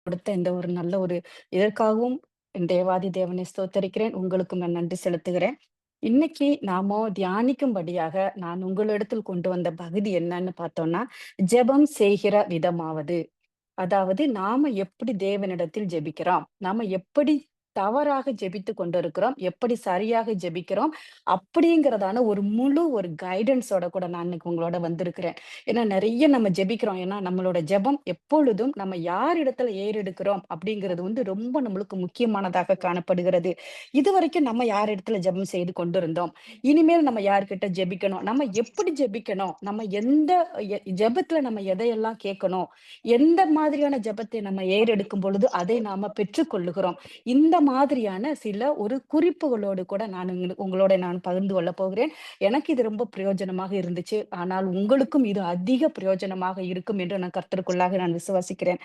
கொடுத்த இந்த ஒரு நல்ல ஒரு இதற்காகவும் என் தேவாதி தேவனை ஸ்தோத்தரிக்கிறேன். உங்களுக்கும் நான் நன்றி செலுத்துகிறேன். இன்னைக்கு நாம தியானிக்கும்படியாக நான் உங்களிடத்தில் கொண்டு வந்த பகுதி என்னன்னு பார்த்தோம்னா, ஜெபம் செய்கிற விதமாவது. அதாவது நாம எப்படி தேவனிடத்தில் ஜெபிக்கிறோம்? நாம எப்படி தவறாக ஜெபித்துக் கொண்டிருக்கிறோம்? எப்படி சரியாக ஜெபிக்கிறோம்? அப்படிங்கிறதான ஒரு முழு ஒரு கைடன்ஸோட கூட நான் இன்னைக்கு உங்களோட வந்திருக்கிறேன். ஏன்னா நெறைய நம்ம ஜெபிக்கிறோம். ஏன்னா நம்மளோட ஜெபம் எப்பொழுதும் நம்ம யார் இடத்துல ஏறெடுக்கிறோம் அப்படிங்கிறது வந்து ரொம்ப நம்மளுக்கு முக்கியமானதாக காணப்படுகிறது. இதுவரைக்கும் நம்ம யார் இடத்துல ஜெபம் செய்து கொண்டிருந்தோம். இனிமேல் நம்ம யார்கிட்ட ஜெபிக்கணும்? நம்ம எப்படி ஜெபிக்கணும்? நம்ம எந்த ஜெபத்துல நம்ம எதையெல்லாம் கேட்கணும்? எந்த மாதிரியான ஜெபத்தை நம்ம ஏறெடுக்கும் பொழுது அதை நாம பெற்றுக்கொள்ளுகிறோம். இந்த மாதிரியான சில ஒரு குறிப்புகளோடு கூட நான் உங்களோட நான் பகிர்ந்து கொள்ள போகிறேன். எனக்கு இது ரொம்ப பிரயோஜனமாக இருந்துச்சு. ஆனால் உங்களுக்கும் இது அதிக பிரயோஜனமாக இருக்கும் என்று நான் கர்த்தருக்குள்ளாக நான் விசுவாசிக்கிறேன்.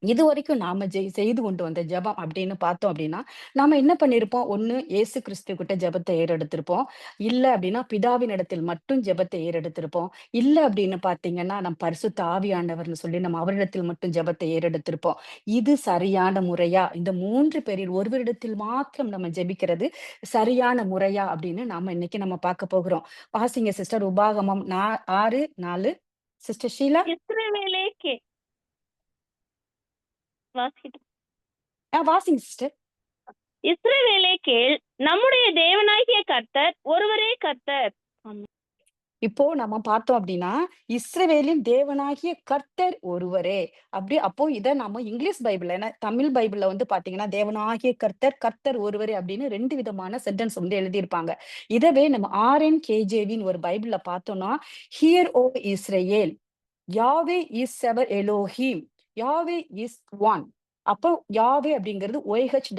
இதுவரைக்கும் நாம செய்து கொண்டு வந்த ஜெபம் அப்படின்னு பார்த்தோம் அப்படின்னா, நாம என்ன பண்ணியிருப்போம்? ஒண்ணு இயேசு கிறிஸ்து கிட்ட ஜெபத்த ஏறெடுத்திருப்போம். இல்ல அப்படின்னா பிதாவின் இடத்தில் மட்டும் ஜெபத்த ஏறெடுத்திருப்போம். இல்ல அப்படின்னு பார்த்தீங்கன்னா, பரிசுத்த ஆவியானவர்ன்னு சொல்லி நம்ம அவரிடத்தில் மட்டும் ஜெபத்த ஏறெடுத்திருப்போம். இது சரியான முறையா? இந்த 3 பேரில் ஒருவரிடத்தில் மாத்திரம் நம்ம ஜெபிக்கிறது சரியான முறையா? அப்படின்னு நாம இன்னைக்கு நம்ம பார்க்க போகிறோம். வாசிங்க சிஸ்டர் உபாகமம் 6:4 சிஸ்டர் ஷீலா. இஸ்ரவேலே வாசிக்கட்டும். வாசிங்க சிஸ்டர். இஸ்ரவேலே கேள், நம்முடைய தேவனாகிய கர்த்தர் ஒருவரே கர்த்தர். ஆமென். இப்போ நம்ம பார்த்தோம் அப்படின்னா, இஸ்ரவேலின் தேவனாகிய கர்த்தர் ஒருவரே. அப்போ இத நம்ம இங்கிலீஷ் பைபிள்ல ஏன்னா தமிழ் பைபிள்ல வந்து பார்த்தீங்கன்னா, தேவனாகிய கர்த்தர், கர்த்தர் ஒருவரே அப்படின்னு 2 விதமான சென்டென்ஸ் வந்து எழுதியிருப்பாங்க. இதவே நம்ம ஆர்என்கேஜேவின்னு ஒரு பைபிள்ல பார்த்தோம்னா, hear O Israel, Yahweh is our Elohim, Yahweh is one. அப்போ யாவே அப்படிங்கிறது ஒய்ஹெச்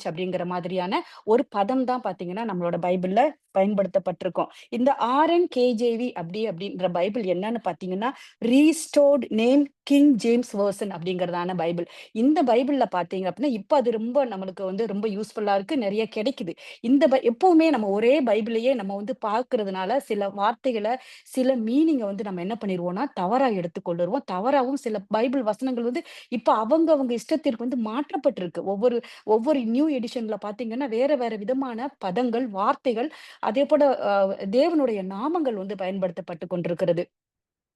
அப்படிங்கிற மாதிரியான ஒரு பதம் தான் பார்த்தீங்கன்னா, நம்மளோட பைபிள்ல பயன்படுத்தப்பட்டிருக்கும். இந்த ஆர்என்கேஜேவி அப்படின்ற பைபிள் என்னன்னு பார்த்தீங்கன்னா, restored name King James version அப்படிங்கிறதான பைபிள். இந்த பைபிள்ல பார்த்தீங்க அப்படின்னா, இப்ப அது ரொம்ப நம்மளுக்கு வந்து ரொம்ப யூஸ்ஃபுல்லா இருக்கு. நெறைய கிடைக்குது. இந்த எப்பவுமே நம்ம ஒரே பைபிளையே நம்ம வந்து பார்க்கிறதுனால, சில வார்த்தைகள, சில மீனிங்க வந்து நம்ம என்ன பண்ணிருவோம்னா, தவறா எடுத்துக்கொள்ளுருவோம். தவறாவும் சில பைபிள் வசனங்கள் வந்து இப்ப அவங்க இஷ்டத்திற்கு வந்து மாற்றப்பட்டிருக்கு. ஒவ்வொரு ஒவ்வொரு நியூ எடிஷன்ல பார்த்தீங்கன்னா, வேற வேற விதமான பதங்கள், வார்த்தைகள் அதேபோல தேவனுடைய நாமங்கள் வந்து பயன்படுத்தப்பட்டு கொண்டிருக்கிறது.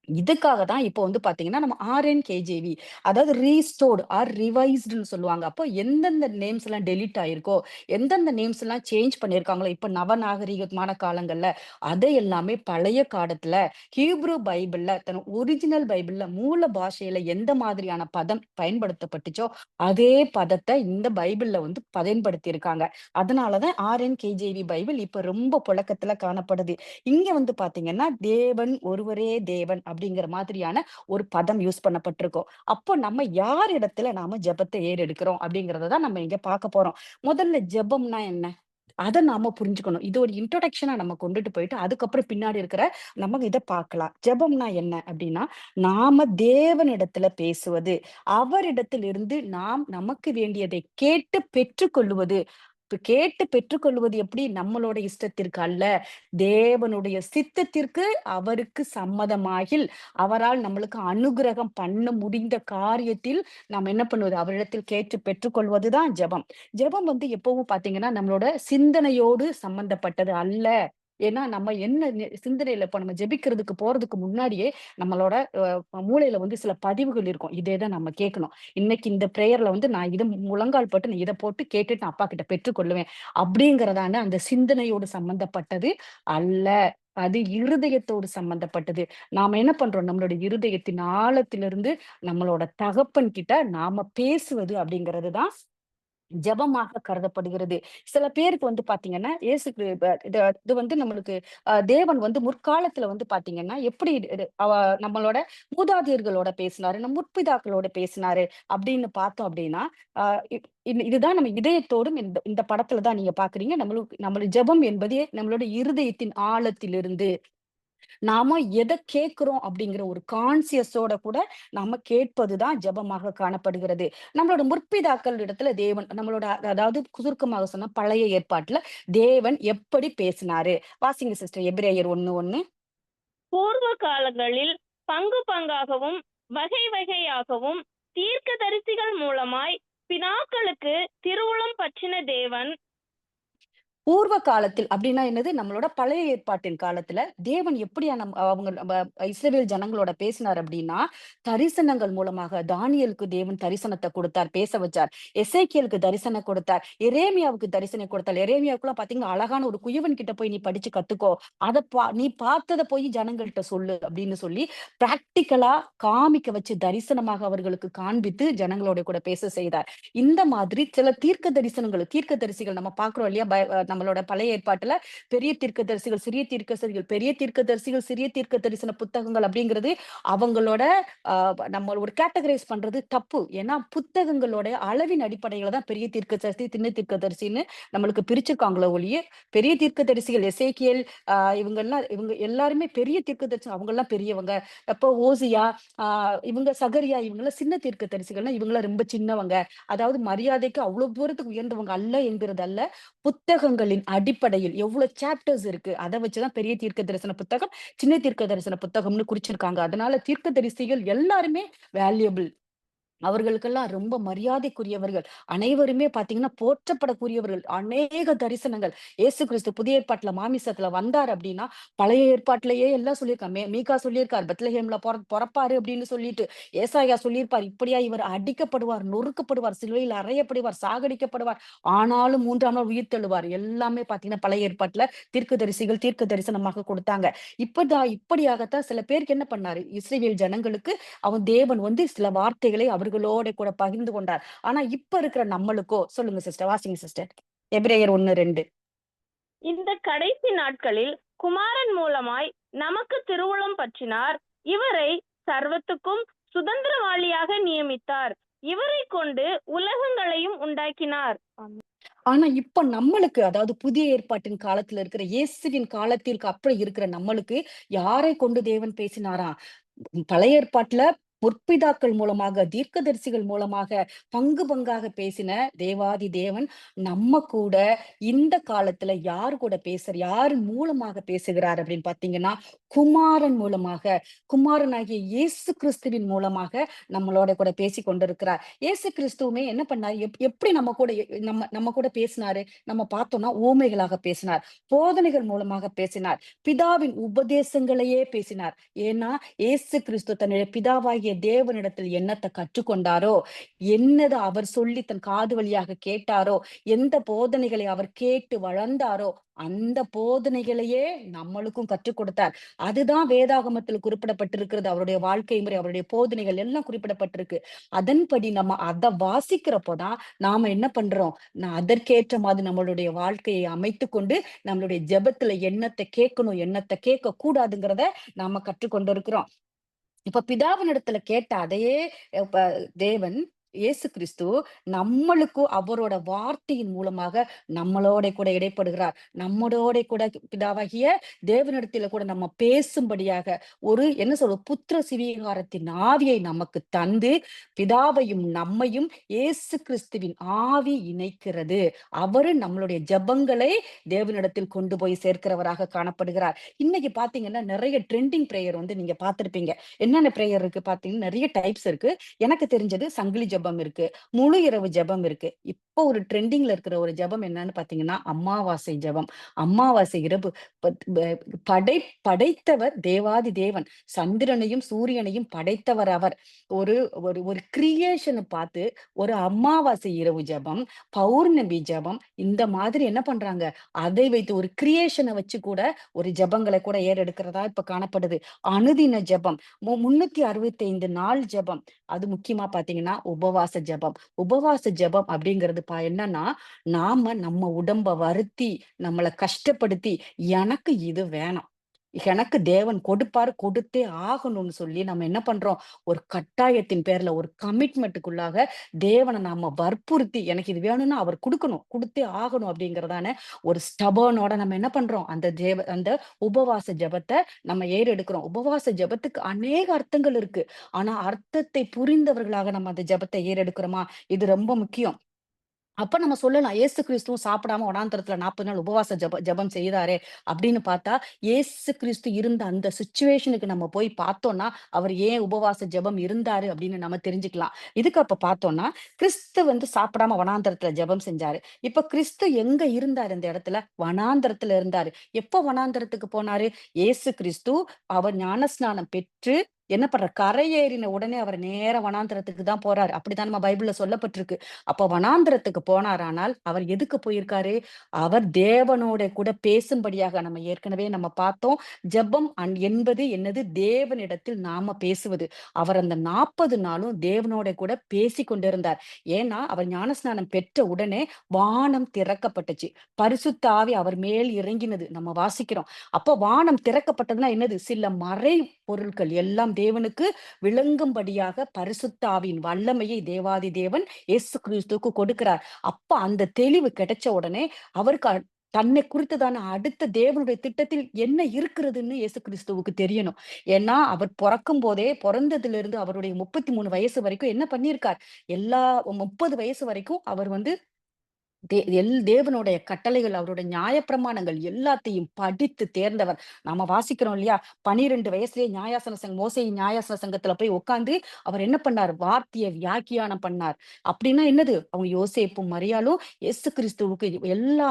இதுக்காக தான் இப்போ வந்து பார்த்தீங்கன்னா, நம்ம ஆர்என்கேஜேவி அதாவது ரீஸ்டோர்ட் ஆர் ரிவைஸ்டுன்னு சொல்லுவாங்க. அப்போ எந்தெந்த நேம்ஸ் எல்லாம் டெலீட் ஆயிருக்கோ, எந்தெந்த நேம்ஸ் எல்லாம் சேஞ்ச் பண்ணியிருக்காங்களோ, இப்ப நவநாகரீகமான காலங்கள்ல, அதை எல்லாமே பழைய காலத்துல ஹீப்ரு பைபிள்ல தன் ஒரிஜினல் பைபிள்ல மூல பாஷையில எந்த மாதிரியான பதம் பயன்படுத்தப்பட்டுச்சோ, அதே பதத்த இந்த பைபிள்ல வந்து பயன்படுத்தியிருக்காங்க. அதனால தான் ஆர்என்கேஜேவி பைபிள் இப்ப ரொம்ப புழக்கத்துல காணப்படுது. இங்க வந்து பாத்தீங்கன்னா, தேவன் ஒருவரே தேவன் அப்படிங்கிற மாதிரியான ஒரு பதம் யூஸ் பண்ணப்பட்டிருக்கும். அப்போ நம்ம யார் இடத்துல நாம ஜெபத்த ஏறெடுக்கிறோம் அப்படிங்கிறத தான் நம்ம இங்க பார்க்க போறோம். முதல்ல ஜெபம்னா என்ன? அத நாம புரிஞ்சுக்கணும். இது ஒரு இன்ட்ரோடக்ஷனா நம்ம கொண்டுட்டு போயிட்டு, அதுக்கப்புறம் பின்னாடி இருக்கிற நம்ம இத பார்க்கலாம். ஜெபம்னா என்ன அப்படின்னா, நாம தேவனிடத்துல பேசுவது. அவரிடத்திலிருந்து நாம் நமக்கு வேண்டியதை கேட்டு பெற்றுக்கொள்ளுவது. இப்ப கேட்டு பெற்றுக்கொள்வது எப்படி? நம்மளோட இஷ்டத்திற்கு அல்ல. தேவனுடைய சித்தத்திற்கு அவருக்கு சம்மதமாகில், அவரால் நம்மளுக்கு அனுக்கிரகம் பண்ண முடிந்த காரியத்தில் நாம் என்ன பண்ணுவது? அவரிடத்தில் கேட்டு பெற்றுக்கொள்வது தான் ஜெபம். ஜெபம் வந்து எப்பவும் பார்த்தீங்கன்னா, நம்மளோட சிந்தனையோடு சம்பந்தப்பட்டது அல்ல. ஏன்னா, நம்ம என்ன சிந்தனையில இப்ப நம்ம ஜெபிக்கிறதுக்கு போறதுக்கு முன்னாடியே நம்மளோட மூளையில வந்து சில பதிவுகள் இருக்கும். இதே தான் நம்ம கேட்கணும். இன்னைக்கு இந்த பிரேயர்ல வந்து நான் இத முழங்கால் போட்டு நான் இத போட்டு கேட்டுட்டு நான் அப்பா கிட்ட பெற்றுக்கொள்ளுவேன். அப்படிங்கிறதான அந்த சிந்தனையோடு சம்பந்தப்பட்டது அல்ல. அது இருதயத்தோடு சம்பந்தப்பட்டது. நாம என்ன பண்றோம்? நம்மளுடைய இருதயத்தின் ஆழத்திலிருந்து நம்மளோட தகப்பன் கிட்ட நாம பேசுவது அப்படிங்கிறது தான் ஜெபமாக கருதப்படுகிறது. சில பேருக்கு வந்து பார்த்தீங்கன்னா, இயேசு கிரி ப இது இது வந்து நம்மளுக்கு தேவன் வந்து முற்காலத்துல வந்து பார்த்தீங்கன்னா, எப்படி இது நம்மளோட மூதாதையர்களோட பேசினாரு, நம் முற்பிதாக்களோட பேசினாரு அப்படின்னு பார்த்தோம் அப்படின்னா, அ இ இதுதான் நம்ம இதயத்தோடும் இந்த இந்த படத்துல தான் நீங்க பார்க்குறீங்க. நம்மளுடைய ஜெபம் என்பதே நம்மளுடைய இருதயத்தின் ஆழத்திலிருந்து நாம எத கேட்கிறோம் அப்படிங்கிற ஒரு கான்சியஸோட கூட நாம கேட்பது தான் ஜெபமாக காணப்படுகிறது. நம்மளோட முற்பிதாக்கள் இடத்துல தேவன் நம்மளோட அதாவது சுருக்கமாக சொன்னா பழைய ஏற்பாட்டுல தேவன் எப்படி பேசினாரு? வாசிங்க சிஸ்டர் எபிரேயர் 1:1. பூர்வ காலங்களில் பங்கு பங்காகவும் வகை வகையாகவும் தீர்க்கதரிசிகள் மூலமாய் பிதாக்களுக்கு திருவுளம் பற்றின தேவன் பூர்வ காலத்தில் அப்படின்னா என்னது? நம்மளோட பழைய ஏற்பாட்டின் காலத்துல தேவன் எப்படியா அவங்க இஸ்ரவேல் ஜனங்களோட பேசினார் அப்படின்னா, தரிசனங்கள் மூலமாக தானியேலுக்கு தேவன் தரிசனத்த கொடுத்தார், பேச வச்சார். எசேக்கியேலுக்கு தரிசனம் கொடுத்தார். எரேமியாவுக்கு தரிசனம் கொடுத்தார். எரேமியாவுக்குலாம் பார்த்தீங்கன்னா, அழகான ஒரு குயவன் கிட்ட போய் நீ படிச்சு கத்துக்கோ. நீ பார்த்தத போய் ஜனங்கள்ட்ட சொல்லு அப்படின்னு சொல்லி பிராக்டிகலா காமிக்க வச்சு தரிசனமாக அவர்களுக்கு காண்பித்து ஜனங்களோட கூட பேச செய்தார். இந்த மாதிரி சில தீர்க்கதரிசிகள் நம்ம பார்க்கிறோம் இல்லையா? நம்மளோட பழைய ஏற்பாட்டுல பெரிய தீர்க்கதரிசிகள், சிறிய தீர்க்கதரிசிகள், பெரிய தீர்க்கதரிசிகள், சிறிய தீர்க்க தரிசன புத்தகங்கள் அப்படிங்கிறது அவங்களோட நம்ம ஒரு கேட்டகரைஸ் பண்றது தப்பு. ஏன்னா புத்தகங்களோட அளவின் அடிப்படையில தான் பெரிய தீர்க்கதரிசி, சின்ன தீர்க்கதரிசின்னு நம்மளுக்கு பிரிச்சிருக்காங்களோ ஒழிய, பெரிய தீர்க்கதரிசிகள் எசேக்கியேல் இவங்க எல்லாருமே பெரிய தீர்க்கதரிசி. அவங்க எல்லாம் பெரியவங்க. அப்போ ஓசியா, இவங்க சகரியா, இவங்கெல்லாம் சின்ன தீர்க்கதரிசிகள்னா இவங்கெல்லாம் ரொம்ப சின்னவங்க. அதாவது மரியாதைக்கு அவ்வளவு தூரத்துக்கு உயர்ந்தவங்க அல்ல என்கிறது அல்ல. புத்தகங்களின் அடிப்படையில் எவ்வளவு சாப்டர்ஸ் இருக்கு அதை வச்சுதான் பெரிய தீர்க்க தரிசன புத்தகம், சின்ன தீர்க்க தரிசன புத்தகம்னு குறிச்சிருக்காங்க. அதனால தீர்க்க தரிசிகள் எல்லாருமே வேல்யூபிள். அவர்களுக்கெல்லாம் ரொம்ப மரியாதைக்குரியவர்கள். அனைவருமே பார்த்தீங்கன்னா, போற்றப்படக்கூடியவர்கள். அநேக தரிசனங்கள். இயேசு கிறிஸ்து புதிய ஏற்பாட்டுல மாமிசத்துல வந்தார் அப்படின்னா, பழைய ஏற்பாட்டிலேயே எல்லாம் சொல்லியிருக்காங்க. மீகா சொல்லியிருக்கார், பெத்லகேம்ல பொறப்பாரு அப்படின்னு சொல்லிட்டு. ஏசாயா சொல்லியிருப்பார், இப்படியா இவர் அடிக்கப்படுவார், நொறுக்கப்படுவார், சிலுவையில் அறையப்படுவார், சாகடிக்கப்படுவார். ஆனாலும் 3ஆம் நாள் உயிர்த்தெழுவார். எல்லாமே பார்த்தீங்கன்னா, பழைய ஏற்பாட்டுல தீர்க்கதரிசிகள் தீர்க்க தரிசனமாக கொடுத்தாங்க. இப்படியாகத்தான் சில பேருக்கு என்ன பண்ணாரு? இஸ்ரவேல் ஜனங்களுக்கு தேவன் சில வார்த்தைகளை அவர்களோட கூட பகிர்ந்து கொண்டார். ஆனா இப்ப இருக்கிற நம்மளுக்கோ சொல்லுங்க சிஸ்டர், வாசிங்க சிஸ்டர். எபிரேயர் 1:2. இந்த கடைசி நாட்களில் குமாரன் மூலமாய் நமக்கு திருவுளம் பற்றினார். இவரை சர்வத்துக்கும் சுதந்திரவாளியாக நியமித்தார். இவரை கொண்டு உலகங்களையும் உண்டாக்கினார். ஆனா இப்ப நம்மளுக்கு, அதாவது புதிய ஏற்பாட்டின் காலத்துல இருக்கிற இயேசுவின் காலத்திற்கு அப்புறம் இருக்கிற நம்மளுக்கு யாரை கொண்டு தேவன் பேசினாராம்? பழைய ஏற்பாட்டுல முற்பிதாக்கள் மூலமாக, தீர்க்கதரிசிகள் மூலமாக பங்கு பங்காக பேசின தேவாதி தேவன் நம்ம கூட இந்த காலத்துல யார் மூலமாக பேசுகிறார் அப்படின்னு பாத்தீங்கன்னா, குமாரன் மூலமாக, குமாரனாகிய இயேசு கிறிஸ்துவின் மூலமாக நம்மளோட கூட பேசி கொண்டிருக்கிறார். இயேசு கிறிஸ்துவுமே என்ன பண்ணாரு? எப்படி நம்ம கூட பேசினாரு? நம்ம பார்த்தோம்னா ஊமைகளாக பேசினார், போதனைகள் மூலமாக பேசினார், பிதாவின் உபதேசங்களையே பேசினார். ஏன்னா இயேசு கிறிஸ்து தன்னுடைய பிதாவாகிய தேவனிடத்தில் என்னத்தை கற்றுக்கொண்டாரோ, என்னது அவர் சொல்லி தன் காது வழியாக கேட்டாரோ, எந்த போதனைகளை அவர் கேட்டு வளர்ந்தாரோ, அந்த போதனைகளையே நம்மளுக்கும் கற்றுக் கொடுத்தார். அதுதான் வேதாகமத்தில் குறிப்பிடப்பட்டிருக்கிறது. அவருடைய வாழ்க்கை முறை, அவருடைய போதனைகள் எல்லாம் குறிப்பிடப்பட்டிருக்கு. அதன்படி நம்ம அத வாசிக்கிறப்போதான் நாம என்ன பண்றோம்? அதற்கேற்ற மாதிரி நம்மளுடைய வாழ்க்கையை அமைத்துக் கொண்டு நம்மளுடைய ஜெபத்துல என்னத்தை கேட்கணும், என்னத்தை கேட்க கூடாதுங்கிறத நாம கற்றுக்கொண்டிருக்கிறோம். இப்ப பிதாவினிடத்துல கேட்ட அதையே இப்ப தேவன் இயேசு கிறிஸ்து நம்மளுக்கு அவரோட வார்த்தையின் மூலமாக நம்மளோட கூட இடைப்படுகிறார். நம்மளோட கூட பிதாவாகிய தேவனிடத்தில கூட நம்ம பேசும்படியாக ஒரு என்ன சொல்றது, புத்திர சிவீகாரத்தின் ஆவியை நமக்கு தந்து பிதாவையும் நம்மையும் இயேசு கிறிஸ்துவின் ஆவி இணைக்கிறது. அவரு நம்மளுடைய ஜெபங்களை தேவனிடத்தில் கொண்டு போய் சேர்க்கிறவராக காணப்படுகிறார். இன்னைக்கு பாத்தீங்கன்னா நிறைய ட்ரெண்டிங் பிரேயர் நீங்க பார்த்திருப்பீங்க. என்னென்ன பிரேயர் இருக்கு பார்த்தீங்கன்னா, நிறைய டைப்ஸ் இருக்கு. எனக்கு தெரிஞ்சது சங்கிலி ஜெபம் இருக்கு. முழு இரவு ஜெபம் இருக்கு. இப்போ ஒரு ட்ரெண்டிங்ல இருக்கிற ஒரு ஜெபம் என்னன்னு பார்த்தீங்கன்னா, அமாவாசை ஜெபம். அமாவாசை இரவு பத் ப படை படைத்தவர் தேவாதி தேவன். சந்திரனையும், சூரியனையும் படைத்தவர் அவர். ஒரு ஒரு ஒரு கிரியேஷன பார்த்து ஒரு அமாவாசை இரவு ஜெபம், பௌர்ணமி ஜெபம் இந்த மாதிரி என்ன பண்றாங்க? அதை வைத்து ஒரு கிரியேஷன வச்சு கூட ஒரு ஜெபங்களை கூட ஏறெடுக்கிறதா இப்ப காணப்படுது. அனுதின ஜெபம். 365 நாள் ஜெபம். அது முக்கியமா பார்த்தீங்கன்னா, உபவாச ஜெபம். உபவாச ஜெபம் அப்படிங்கிறது என்னன்னா, நாம நம்ம உடம்ப வருத்தி, நம்மள கஷ்டப்படுத்தி, எனக்கு இது வேணாம், எனக்கு தேவன் கொடுப்பாரு, கொடுத்தே ஆகணும்னு சொல்லி நம்ம என்ன பண்றோம்? ஒரு கட்டாயத்தின் பேர்ல, ஒரு கமிட்மெண்ட்டுக்குள்ளாக தேவன நாம வற்புறுத்தி, எனக்கு இது வேணும்னா அவர் குடுக்கணும், குடுத்தே ஆகணும் அப்படிங்கிறதான ஒரு ஸ்டபர்னோட நம்ம என்ன பண்றோம்? அந்த உபவாச ஜெபத்த நம்ம ஏறெடுக்கிறோம். உபவாச ஜெபத்துக்கு அநேக அர்த்தங்கள் இருக்கு. ஆனா அர்த்தத்தை புரிந்தவர்களாக நம்ம அந்த ஜெபத்தை ஏறெடுக்கிறோமா? இது ரொம்ப முக்கியம். அப்ப நம்ம சொல்லலாம், இயேசு கிறிஸ்துவும் சாப்பிடாம வனாந்தரத்துல 40 நாள் உபவாச ஜெபம் செய்தாரே அப்படின்னு பார்த்தா, இயேசு கிறிஸ்து இருந்த அந்த சிச்சுவேஷனுக்கு நம்ம போய் பார்த்தோம்னா, அவர் ஏன் உபவாச ஜெபம் இருந்தாரு அப்படின்னு நம்ம தெரிஞ்சுக்கலாம். இதுக்கு அப்ப பார்த்தோம்னா, கிறிஸ்து வந்து சாப்பிடாம வனாந்தரத்துல ஜெபம் செஞ்சாரு. இப்ப கிறிஸ்து எங்க இருந்தாரு இந்த இடத்துல? வனாந்தரத்துல இருந்தாரு. எப்போ வனாந்தரத்துக்கு போனாரு? இயேசு கிறிஸ்து அவர் ஞானஸ்நானம் பெற்று என்ன பண்றார்? கரையேறின உடனே அவர் நேரா வனாந்தரத்துக்கு தான் போறாரு. அப்படிதான் நம்ம பைபிள்ல சொல்லப்பட்டிருக்கு. அப்ப வனாந்தரத்துக்கு போனாரானால், அவர் எதுக்கு போயிருக்காரு? அவர் தேவனோட கூட பேசும்படியாக நம்ம ஏற்கனவே நம்ம பார்த்தோம். ஜெபம் என்பது என்னது? தேவனிடத்தில் நாம பேசுவது. அவர் அந்த 40 நாளும் தேவனோட கூட பேசிக் கொண்டிருந்தார். ஏன்னா, அவர் ஞானஸ்நானம் பெற்ற உடனே வானம் திறக்கப்பட்டுச்சு. பரிசுத்த ஆவி அவர் மேல் இறங்கினது. நம்ம வாசிக்கிறோம். அப்ப வானம் திறக்கப்பட்டதுன்னா என்னது? சில மறை பொருட்கள் எல்லாம் தேவனுக்கு விளங்கும்படியாக பரிசுத்த ஆவியின் வல்லமையை தேவாதி தேவன் இயேசு கிறிஸ்துவுக்கு கொடுக்கிறார். அப்ப அந்த தெளிவு கிடைச்ச உடனே அவருக்கு தன்னை குறித்ததான அடுத்த தேவனுடைய திட்டத்தில் என்ன இருக்கிறதுன்னு இயேசு கிறிஸ்துவுக்கு தெரியணும். ஏன்னா அவர் பொறக்கும்போதே பொறந்ததிலிருந்து அவருடைய 33 வயசு வரைக்கும் என்ன பண்ணியிருக்கார்? எல்லா 30 வயசு வரைக்கும் அவர் வந்து தேவனுடைய கட்டளைகள், அவருடைய நியாயப்பிரமாணங்கள் எல்லாத்தையும் படித்து தேர்ந்தவர். நாம வாசிக்கிறோம் இல்லையா? 12 வயசுலயே மோசேயின் நியாயாசன சங்கத்துல போய் உட்கார்ந்து அவர் என்ன பண்ணார்? வார்த்தைய வியாக்கியானம் பண்ணார். அப்படின்னா என்னது? அவங்க யோசேப்பும், மரியாளும் இயேசு கிறிஸ்துவுக்கு எல்லா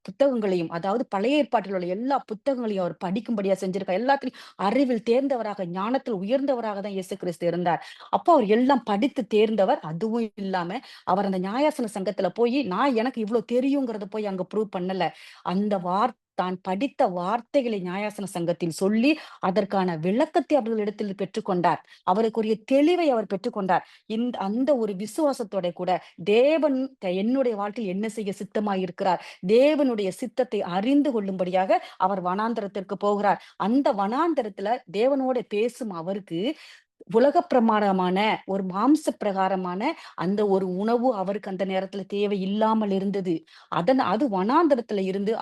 புத்தகங்களையும், அதாவது பழைய ஏற்பாட்டில் உள்ள எல்லா புத்தகங்களையும் அவர் படிக்கும்படியா செஞ்சிருக்கார். எல்லாத்துலயும் அறிவில் தேர்ந்தவராக, ஞானத்தில் உயர்ந்தவராக தான் இயேசு கிறிஸ்து இருந்தார். அப்போ அவர் எல்லாம் படித்து தேர்ந்தவர். அதுவும் இல்லாம அவர் அந்த நியாயாசன சங்கத்துல போயி, நான் எனக்கு இவ்ளோ தெரியுங்கிறத போய் அங்க ப்ரூவ் பண்ணல. அந்த தான் படித்த வார்த்தைகளை நியாயாசன சங்கத்தில் சொல்லி, அதற்கான விளக்கத்தை அவர்களிடத்தில் பெற்றுக்கொண்டார். அவருக்குரிய தெளிவை அவர் பெற்றுக்கொண்டார். அந்த ஒரு விசுவாசத்தோட கூட தேவன் என்னுடைய வாழ்க்கையில் என்ன செய்ய சித்தமாயிருக்கிறார். தேவனுடைய சித்தத்தை அறிந்து கொள்ளும்படியாக அவர் வனாந்தரத்திற்கு போகிறார். அந்த வனாந்தரத்துல தேவனோட பேசும் அவருக்கு உலக பிரமாணமான ஒரு மாம்ச பிரகாரமான அந்த ஒரு உணவு அவருக்கு அந்த நேரத்துல தேவை இல்லாமல் இருந்தது. அது வனாந்தரத்துல இருந்து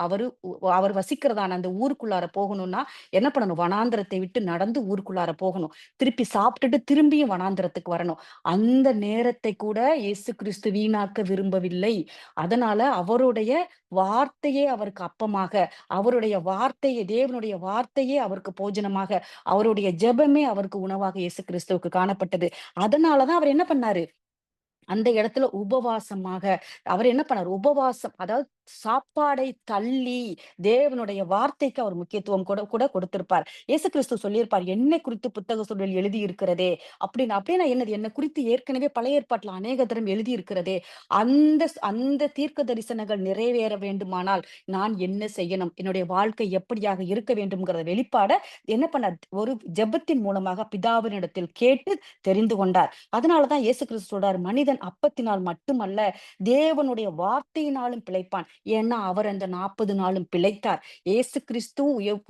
அவர் வசிக்கிறதான அந்த ஊருக்குள்ளார போகணும்னா என்ன பண்ணணும்? வனாந்தரத்தை விட்டு நடந்து ஊருக்குள்ளார போகணும். திருப்பி சாப்பிட்டுட்டு திரும்பியும் வனாந்தரத்துக்கு வரணும். அந்த நேரத்தை கூட இயேசு கிறிஸ்து வீணாக்க விரும்பவில்லை. அதனால அவருடைய வார்த்தையே அவருக்கு அப்பமாக, அவருடைய வார்த்தையே தேவனுடைய வார்த்தையே அவருக்கு போஜனமாக, அவருடைய ஜெபமே அவருக்கு உணவாக இயேசு கிறிஸ்துவுக்கு காணப்பட்டது. அதனால தான் அவர் என்ன பண்ணாரு? அந்த இடத்துல உபவாசமாக அவர் என்ன பண்ணாரு? உபவாசம் அதாவது சாப்பாடை தள்ளி தேவனுடைய வார்த்தைக்கு அவர் முக்கியத்துவம் கூட கூட கொடுத்திருப்பார். இயேசு கிறிஸ்து சொல்லியிருப்பார், "என்னை குறித்து புத்தக சுருளில் எழுதியிருக்கிறதே" அப்படின்னு. அப்படின்னா என்னது? என்னை குறித்து ஏற்கனவே பழைய ஏற்பாட்டுல அநேக தரம் எழுதியிருக்கிறதே. அந்த தீர்க்க தரிசனங்கள் நிறைவேற வேண்டுமானால் நான் என்ன செய்யணும்? என்னுடைய வாழ்க்கை எப்படியாக இருக்க வேண்டும்ங்கிற வெளிப்பாட என்ன பண்ணார்? ஒரு ஜெபத்தின் மூலமாக பிதாவினிடத்தில் கேட்டு தெரிந்து கொண்டார். அதனால தான் இயேசு கிறிஸ்து சொல்றாரு, "மனிதன் அப்பத்தினால் மட்டுமல்ல, தேவனுடைய வார்த்தையினாலும் பிழைப்பான்." ஏன்னா, அவர் அந்த 40 நாளும் பிழைத்தார். இயேசு கிறிஸ்து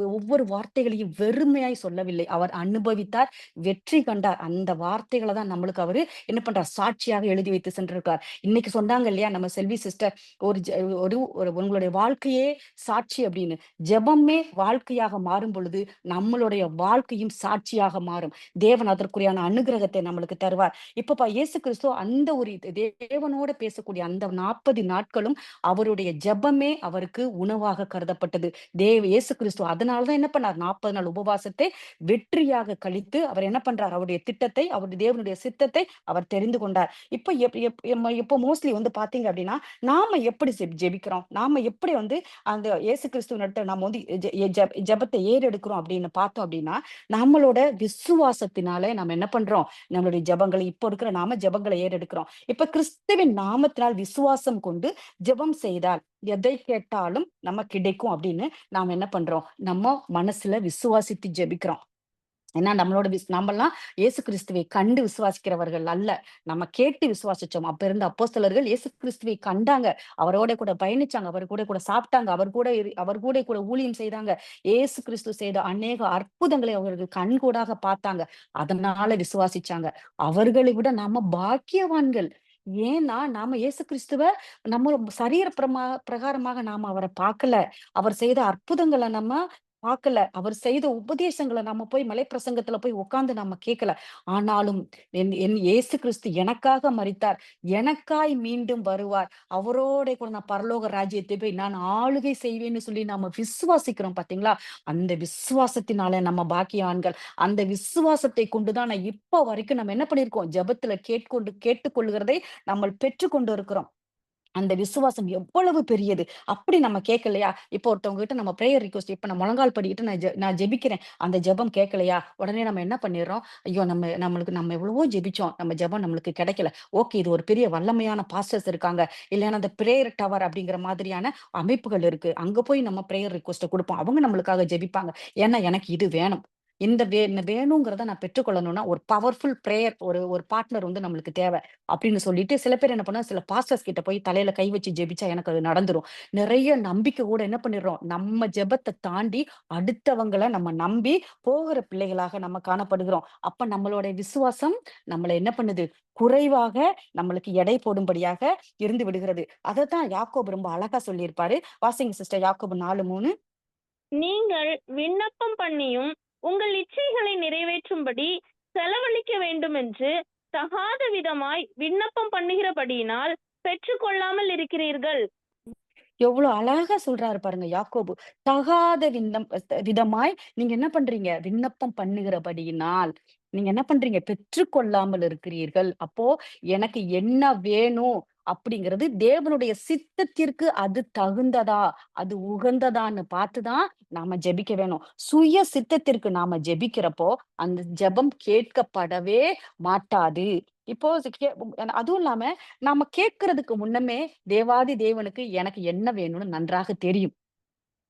ஒவ்வொரு வார்த்தைகளையும் வெறுமையாய் சொல்லவில்லை. அவர் அனுபவித்தார், வெற்றி கண்டார். அந்த வார்த்தைகள தான் நம்மளுக்கு அவரு என்ன பண்றார்? சாட்சியாக எழுதி வைத்து சென்றிருக்கார். இன்னைக்கு சொன்னாங்க இல்லையா நம்ம செல்வி சிஸ்டர், ஒரு ஜெ ஒரு ஒரு உங்களுடைய வாழ்க்கையே சாட்சி அப்படின்னு. ஜெபமே வாழ்க்கையாக மாறும் பொழுது, நம்மளுடைய வாழ்க்கையும் சாட்சியாக மாறும். தேவன் அதற்குரியான அனுக்கிரகத்தை நம்மளுக்கு தருவார். இப்ப இயேசு கிறிஸ்து அந்த ஒரு தேவனோட பேசக்கூடிய அந்த 40 நாட்களும் அவருடைய ஜெபமே அவருக்கு உணவாக கருதப்பட்டது. இயேசு கிறிஸ்து அதனால தான் என்ன பண்ணார்? 40 நாள் உபவாசத்தை வெற்றியாக கழித்து அவர் என்ன பண்றார்? அவருடைய திட்டத்தை, அவருடைய தேவனுடைய சித்தத்தை அவர் தெரிந்து கொண்டார். இப்ப எப் எப் எம்ம இப்ப மோஸ்ட்லி வந்து பார்த்தீங்க அப்படின்னா, நாம எப்படி ஜெபிக்கிறோம்? நாம எப்படி வந்து அந்த இயேசு கிறிஸ்துவினிடத்துல நம்ம வந்து ஜெபத்தை ஏறெடுக்கிறோம் அப்படின்னு பார்த்தோம் அப்படின்னா, நம்மளோட விசுவாசத்தினால நம்ம என்ன பண்றோம்? நம்மளுடைய ஜெபங்களை இப்ப இருக்கிற நாம ஜெபங்களை ஏறெடுக்கிறோம். இப்ப கிறிஸ்துவின் நாமத்தினால் விசுவாசம் கொண்டு ஜெபம் செய்தால் எதை கேட்டாலும் நம்ம கிடைக்கும் அப்படின்னு நாம என்ன பண்றோம்? நம்ம மனசுல விசுவாசித்து ஜெபிக்கிறோம். ஏன்னா நம்மளோட நாமெல்லாம் இயேசு கிறிஸ்துவை கண்டு விசுவாசிக்கிறவர்கள் அல்ல. நம்ம கேட்டு விசுவாசிச்சோம். அப்ப இருந்த அப்போஸ்தலர்கள் இயேசு கிறிஸ்துவை கண்டாங்க. அவரோட கூட பயணிச்சாங்க. அவர் கூட கூட சாப்பிட்டாங்க. அவர் கூட கூட ஊழியம் செய்தாங்க. இயேசு கிறிஸ்து செய்த அநேக அற்புதங்களை அவர்கள் கண்கூடாக பார்த்தாங்க. அதனால விசுவாசிச்சாங்க. அவர்களை விட நாம பாக்கியவான்கள். ஏன்னா நாம இயேசு கிறிஸ்துவ நம்ம சரீர பிரகாரமாக நாம அவரை பார்க்கல. அவர் செய்த அற்புதங்கள நம்ம பார்க்கல. அவர் செய்த உபதேசங்கள நம்ம போய் மலைப்பிரசங்கத்துல போய் உட்கார்ந்து நம்ம கேட்கல. ஆனாலும் என் என் இயேசு கிறிஸ்து எனக்காக மரித்தார். எனக்காய் மீண்டும் வருவார். அவரோட கூட நான் பரலோக ராஜ்யத்தை போய் நான் ஆளுகை செய்வேன்னு சொல்லி நாம விசுவாசிக்கிறோம் பார்த்தீங்களா? அந்த விசுவாசத்தினால நம்ம பாக்கியவான்கள். அந்த விசுவாசத்தை கொண்டு தான் நான் இப்ப வரைக்கும் நம்ம என்ன பண்ணியிருக்கோம்? ஜெபத்துல கேட்டுக்கொள்ளுகிறதை நம்ம பெற்றுக்கொண்டு இருக்கிறோம். அந்த விசுவாசம் எவ்வளவு பெரியது. அப்படி நம்ம கேட்கலையா? இப்போ ஒருத்தவங்க கிட்ட நம்ம பிரேயர் ரிக்வெஸ்ட் இப்ப நான் முழங்கால் படிக்கிட்டு நான் ஜெபிக்கிறேன். அந்த ஜெபம் கேட்கலையா? உடனே நம்ம என்ன பண்ணிடுறோம்? ஐயோ! நம்ம எவ்வளவோ ஜெபிச்சோம். நம்ம ஜெபம் நம்மளுக்கு கிடைக்கல. ஓகே. இது ஒரு பெரிய வல்லமையான பாஸ்டர்ஸ் இருக்காங்க. இல்லைன்னா அந்த பிரேயர் டவர் அப்படிங்கிற மாதிரியான அமைப்புகள் இருக்கு. அங்க போய் நம்ம பிரேயர் ரிக்வெஸ்ட்ட குடுப்போம். அவங்க நம்மளுக்காக ஜெபிப்பாங்க. ஏன்னா எனக்கு இது வேணும். வேணுங்கிறத நான் பெற்றுக்கொள்ளணும்னா, ஒரு பவர்ஃபுல் பிரேயர் ஒரு ஒரு பார்ட்னர் வந்து நம்மளுக்கு தேவை. அப்படின்னு சொல்லிட்டு சில பேர் என்ன பண்ணுவாங்க, சில பாஸ்டர்ஸ் கிட்ட போய் தலையில கை வச்சு ஜெபிச்சா எனக்கு அது நடந்துரும். நிறைய நம்பிக்கை கூட என்ன பண்ணிடுறோம், நம்ம ஜெபத்த தாண்டி அடுத்தவங்கள நம்ம நம்பி போகிற பிள்ளைகளாக நம்ம காணப்படுகிறோம். அப்ப நம்மளுடைய விசுவாசம் நம்மள என்ன பண்ணுது? குறைவாக நம்மளுக்கு எடை போடும்படியாக இருந்து விடுகிறது. அதத்தான் யாக்கோபு ரொம்ப அழகா சொல்லியிருப்பாரு. வாசிங்க சிஸ்டர் யாக்கோபு 4:3. நீங்கள் விண்ணப்பம் பண்ணியும் உங்கள் இச்சைகளை நிறைவேற்றும்படி செலவழிக்க வேண்டுமென்று தகாத விதமாய் விண்ணப்பம் பண்ணுகிறபடியினால் பெற்றுக்கொள்ளாமல் இருக்கிறீர்கள். எவ்வளோ அழகா சொல்றாரு பாருங்க யாக்கோபு. தகாத விதமாய் நீங்க என்ன பண்றீங்க? விண்ணப்பம் பண்ணுகிறபடியினால், நீங்க என்ன பண்றீங்க? பெற்றுக்கொள்ளாமல் இருக்கிறீர்கள். அப்போ எனக்கு என்ன வேணும்? அப்படிங்கிறது தேவனுடைய சித்தத்திற்கு அது தகுந்ததா? அது உகந்ததான்னு பார்த்து தான் நாம ஜெபிக்க வேணும். சுய சித்தத்திற்கு நாம ஜெபிக்கிறப்போ, அந்த ஜெபம் கேட்கப்படவே மாட்டாது. இப்போ அதுவும் இல்லாம நாம கேட்கறதுக்கு முன்னமே தேவாதி தேவனுக்கு எனக்கு என்ன வேணும்னு நன்றாக தெரியும்.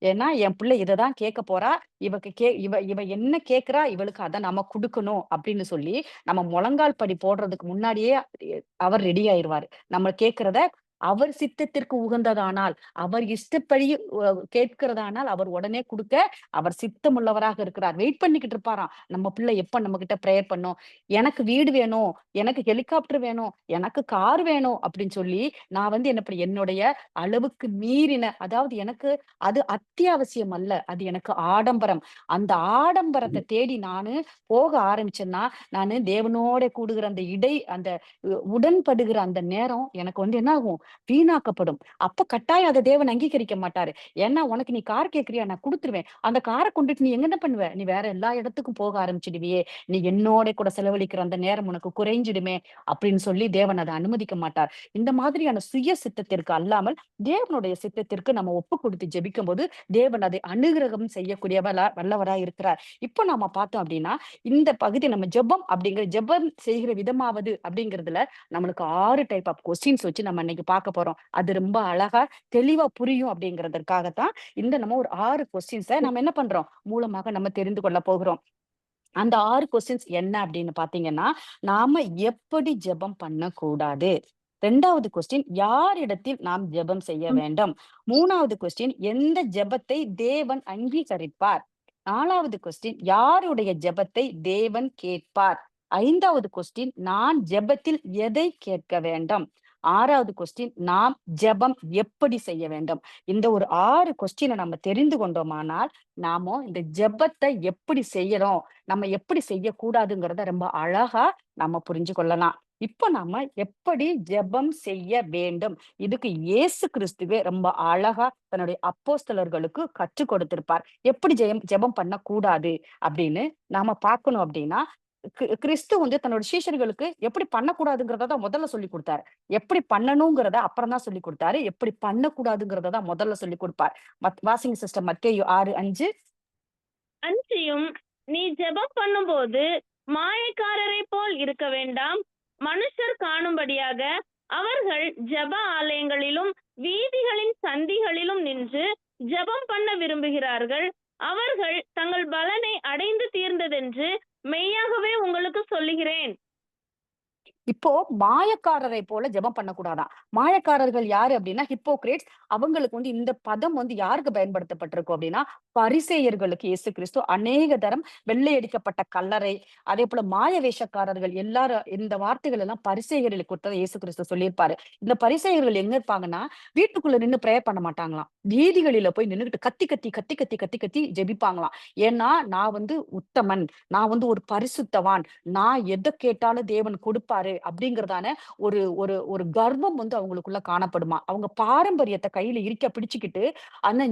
ஏன்னா, என் பிள்ளை இததான் கேட்க போறா. இவக்கு கே இவ இவ என்ன கேட்கிறா, இவளுக்கு அத நம்ம குடுக்கணும் அப்படின்னு சொல்லி, நம்ம முழங்கால் படி போடுறதுக்கு முன்னாடியே அவர் ரெடி ஆயிருவாரு. நம்ம கேட்கிறத அவர் சித்தத்திற்கு உகந்ததானால், அவர் இஷ்டப்படி கேட்கிறதானால், அவர் உடனே குடுக்க அவர் சித்தமுள்ளவராக இருக்கிறார். வெயிட் பண்ணிக்கிட்டு இருப்பாராம். நம்ம பிள்ளை எப்ப நம்மகிட்ட பிரேயர் பண்ணும். எனக்கு வீடு வேணும், எனக்கு ஹெலிகாப்டர் வேணும், எனக்கு கார் வேணும் அப்படின்னு சொல்லி, நான் வந்து என்னுடைய அளவுக்கு மீறின அதாவது எனக்கு அது அத்தியாவசியம் அல்ல. அது எனக்கு ஆடம்பரம். அந்த ஆடம்பரத்த தேடி நானு போக ஆரம்பிச்சேன்னா, நானு தேவனோட கூடுகிற அந்த அந்த உடன்படுகிற அந்த நேரம் எனக்கு வந்து என்ன ஆகும்? வீணாக்கப்படும். அப்ப கட்டாயம் அத தேவன் அங்கீகரிக்க மாட்டாரு. ஏன்னா, "உனக்கு நீ கார் கேட்கிறியா? நான் குடுத்துருவேன். அந்த கார கொண்டுட்டு நீ எங்க என்ன பண்ணுவ? நீ வேற எல்லா இடத்துக்கும் போக ஆரம்பிச்சுடுவியே! நீ என்னோட கூட செலவழிக்கிற அந்த நேரம் உனக்கு குறைஞ்சிடுமே!" அப்படின்னு சொல்லி தேவன் அத அனுமதிக்க மாட்டார். இந்த மாதிரியான சுய சித்தத்திற்கு அல்லாமல், தேவனுடைய சித்தத்திற்கு நம்ம ஒப்பு கொடுத்து ஜெபிக்கும்போது, தேவன் அதை அனுக்கிரகம் வல்லவரா இருக்கிறார். இப்போ நாம பார்த்தோம் அப்படின்னா, இந்த பகுதி நம்ம ஜெபம் செய்கிற விதமாவது அப்படிங்கிறதுல நம்மளுக்கு 6 டைப் ஆஃப் கொஸ்டின்ஸ் வச்சு நம்ம இன்னைக்கு பார்க்க போறோம். அது ரொம்ப அழகா, தெளிவா புரியும் அப்படிங்கிறதற்காகத்தான் நம்ம ஒரு 6 கொஸ்டின்ஸ நம்ம என்ன பண்றோம்? மூலமாக நம்ம தெரிந்து கொள்ள போகிறோம். அந்த 6 கொஸ்டின்ஸ் என்ன அப்படின்னு பார்த்தீங்கன்னா, நாம எப்படி ஜெபம் பண்ணக்கூடாது? 2வது கொஸ்டின் யாரிடத்தில் நாம் ஜெபம் செய்ய வேண்டும்? 3வது கொஸ்டின் எந்த ஜெபத்தை தேவன் அங்கீகரிப்பார்? 4வது கொஸ்டின் யாருடைய ஜெபத்தை தேவன் கேட்பார்? 5வது கொஸ்டின் நான் ஜெபத்தில் எதை கேட்க வேண்டும்? 6வது கொஸ்டின் நாம் ஜெபம் எப்படி செய்ய வேண்டும்? இந்த ஒரு 6 கொஸ்டின நம்ம தெரிந்து கொண்டோமானால், நாம இந்த ஜெபத்த எப்படி செய்யறோம்? நம்ம எப்படி செய்யக்கூடாதுங்கிறத ரொம்ப அழகா நம்ம புரிஞ்சு கொள்ளலாம். இப்ப நாம எப்படி ஜெபம் செய்ய வேண்டும்? இதுக்கு இயேசு கிறிஸ்துவே ரொம்ப அழகா தன்னுடைய அப்போஸ்தலர்களுக்கு கற்றுக் கொடுத்திருப்பார். எப்படி ஜெபம் பண்ணக்கூடாது அப்படின்னு நாம பார்க்கணும் அப்படின்னா, கிறிஸ்து வந்து தன்னோட சீஷர்களுக்கு எப்படி பண்ணக்கூடாதுங்கிறத தான் முதல்ல சொல்லிக் குடுத்தாரு. எப்படி பண்ணணுங்கிறத அப்புறம் தான் சொல்லிக் குடுத்தாரு. எப்படி பண்ணக்கூடாதுங்கிறத தான் முதல்ல சொல்லிக் குடுப்பார். வாசிங்க சிஸ்டர் மத்தேயு 6:5. அன்றியும் நீ ஜெபம் பண்ணும்போது மாயக்காரரைப் போல் இருக்க வேண்டாம். மனுஷர் காணும்படியாக அவர்கள் ஜெப ஆலயங்களிலும் வீதிகளின் சந்திகளிலும் நின்று ஜெபம் பண்ண விரும்புகிறார்கள். அவர்கள் தங்கள் பலனை அடைந்து தீர்ந்ததென்று மெய்யாகவே உங்களுக்கு சொல்லுகிறேன். இப்போ மாயக்காரரை போல ஜெபம் பண்ணக்கூடாதாம். மாயக்காரர்கள் யாரு அப்படின்னா ஹிப்போக்ரேட்ஸ். அவங்களுக்கு வந்து இந்த பதம் வந்து யாருக்கு பயன்படுத்தப்பட்டிருக்கும் அப்படின்னா, பரிசேயர்களுக்கு இயேசு கிறிஸ்து அநேக தரம் வெள்ளையடிக்கப்பட்ட கல்லறை, அதேபோல மாய வேஷக்காரர்கள் எல்லாரும் இந்த வார்த்தைகள் எல்லாம் பரிசேயர்களுக்கு கொடுத்தத இயேசு கிறிஸ்து சொல்லியிருப்பாரு. இந்த பரிசேயர்கள் எங்க இருப்பாங்கன்னா, வீட்டுக்குள்ள நின்னு பிரேயர் பண்ண மாட்டாங்களாம். வீதிகளில போய் நின்னுகிட்டு கத்தி, கத்தி, கத்தி, கத்தி, கத்தி, கத்தி ஜெபிப்பாங்களாம். ஏன்னா, நான் வந்து உத்தமன். நான் வந்து ஒரு பரிசுத்தவான். நான் எத கேட்டாலும் தேவன் கொடுப்பாரு அப்படிங்கிறதான ஒரு ஒரு ஒரு கர்வம் வந்து அவங்களுக்குள்ள காணப்படுமா. அவங்க பாரம்பரியத்த கையில இறுக பிடிச்சுக்கிட்டு, அந்த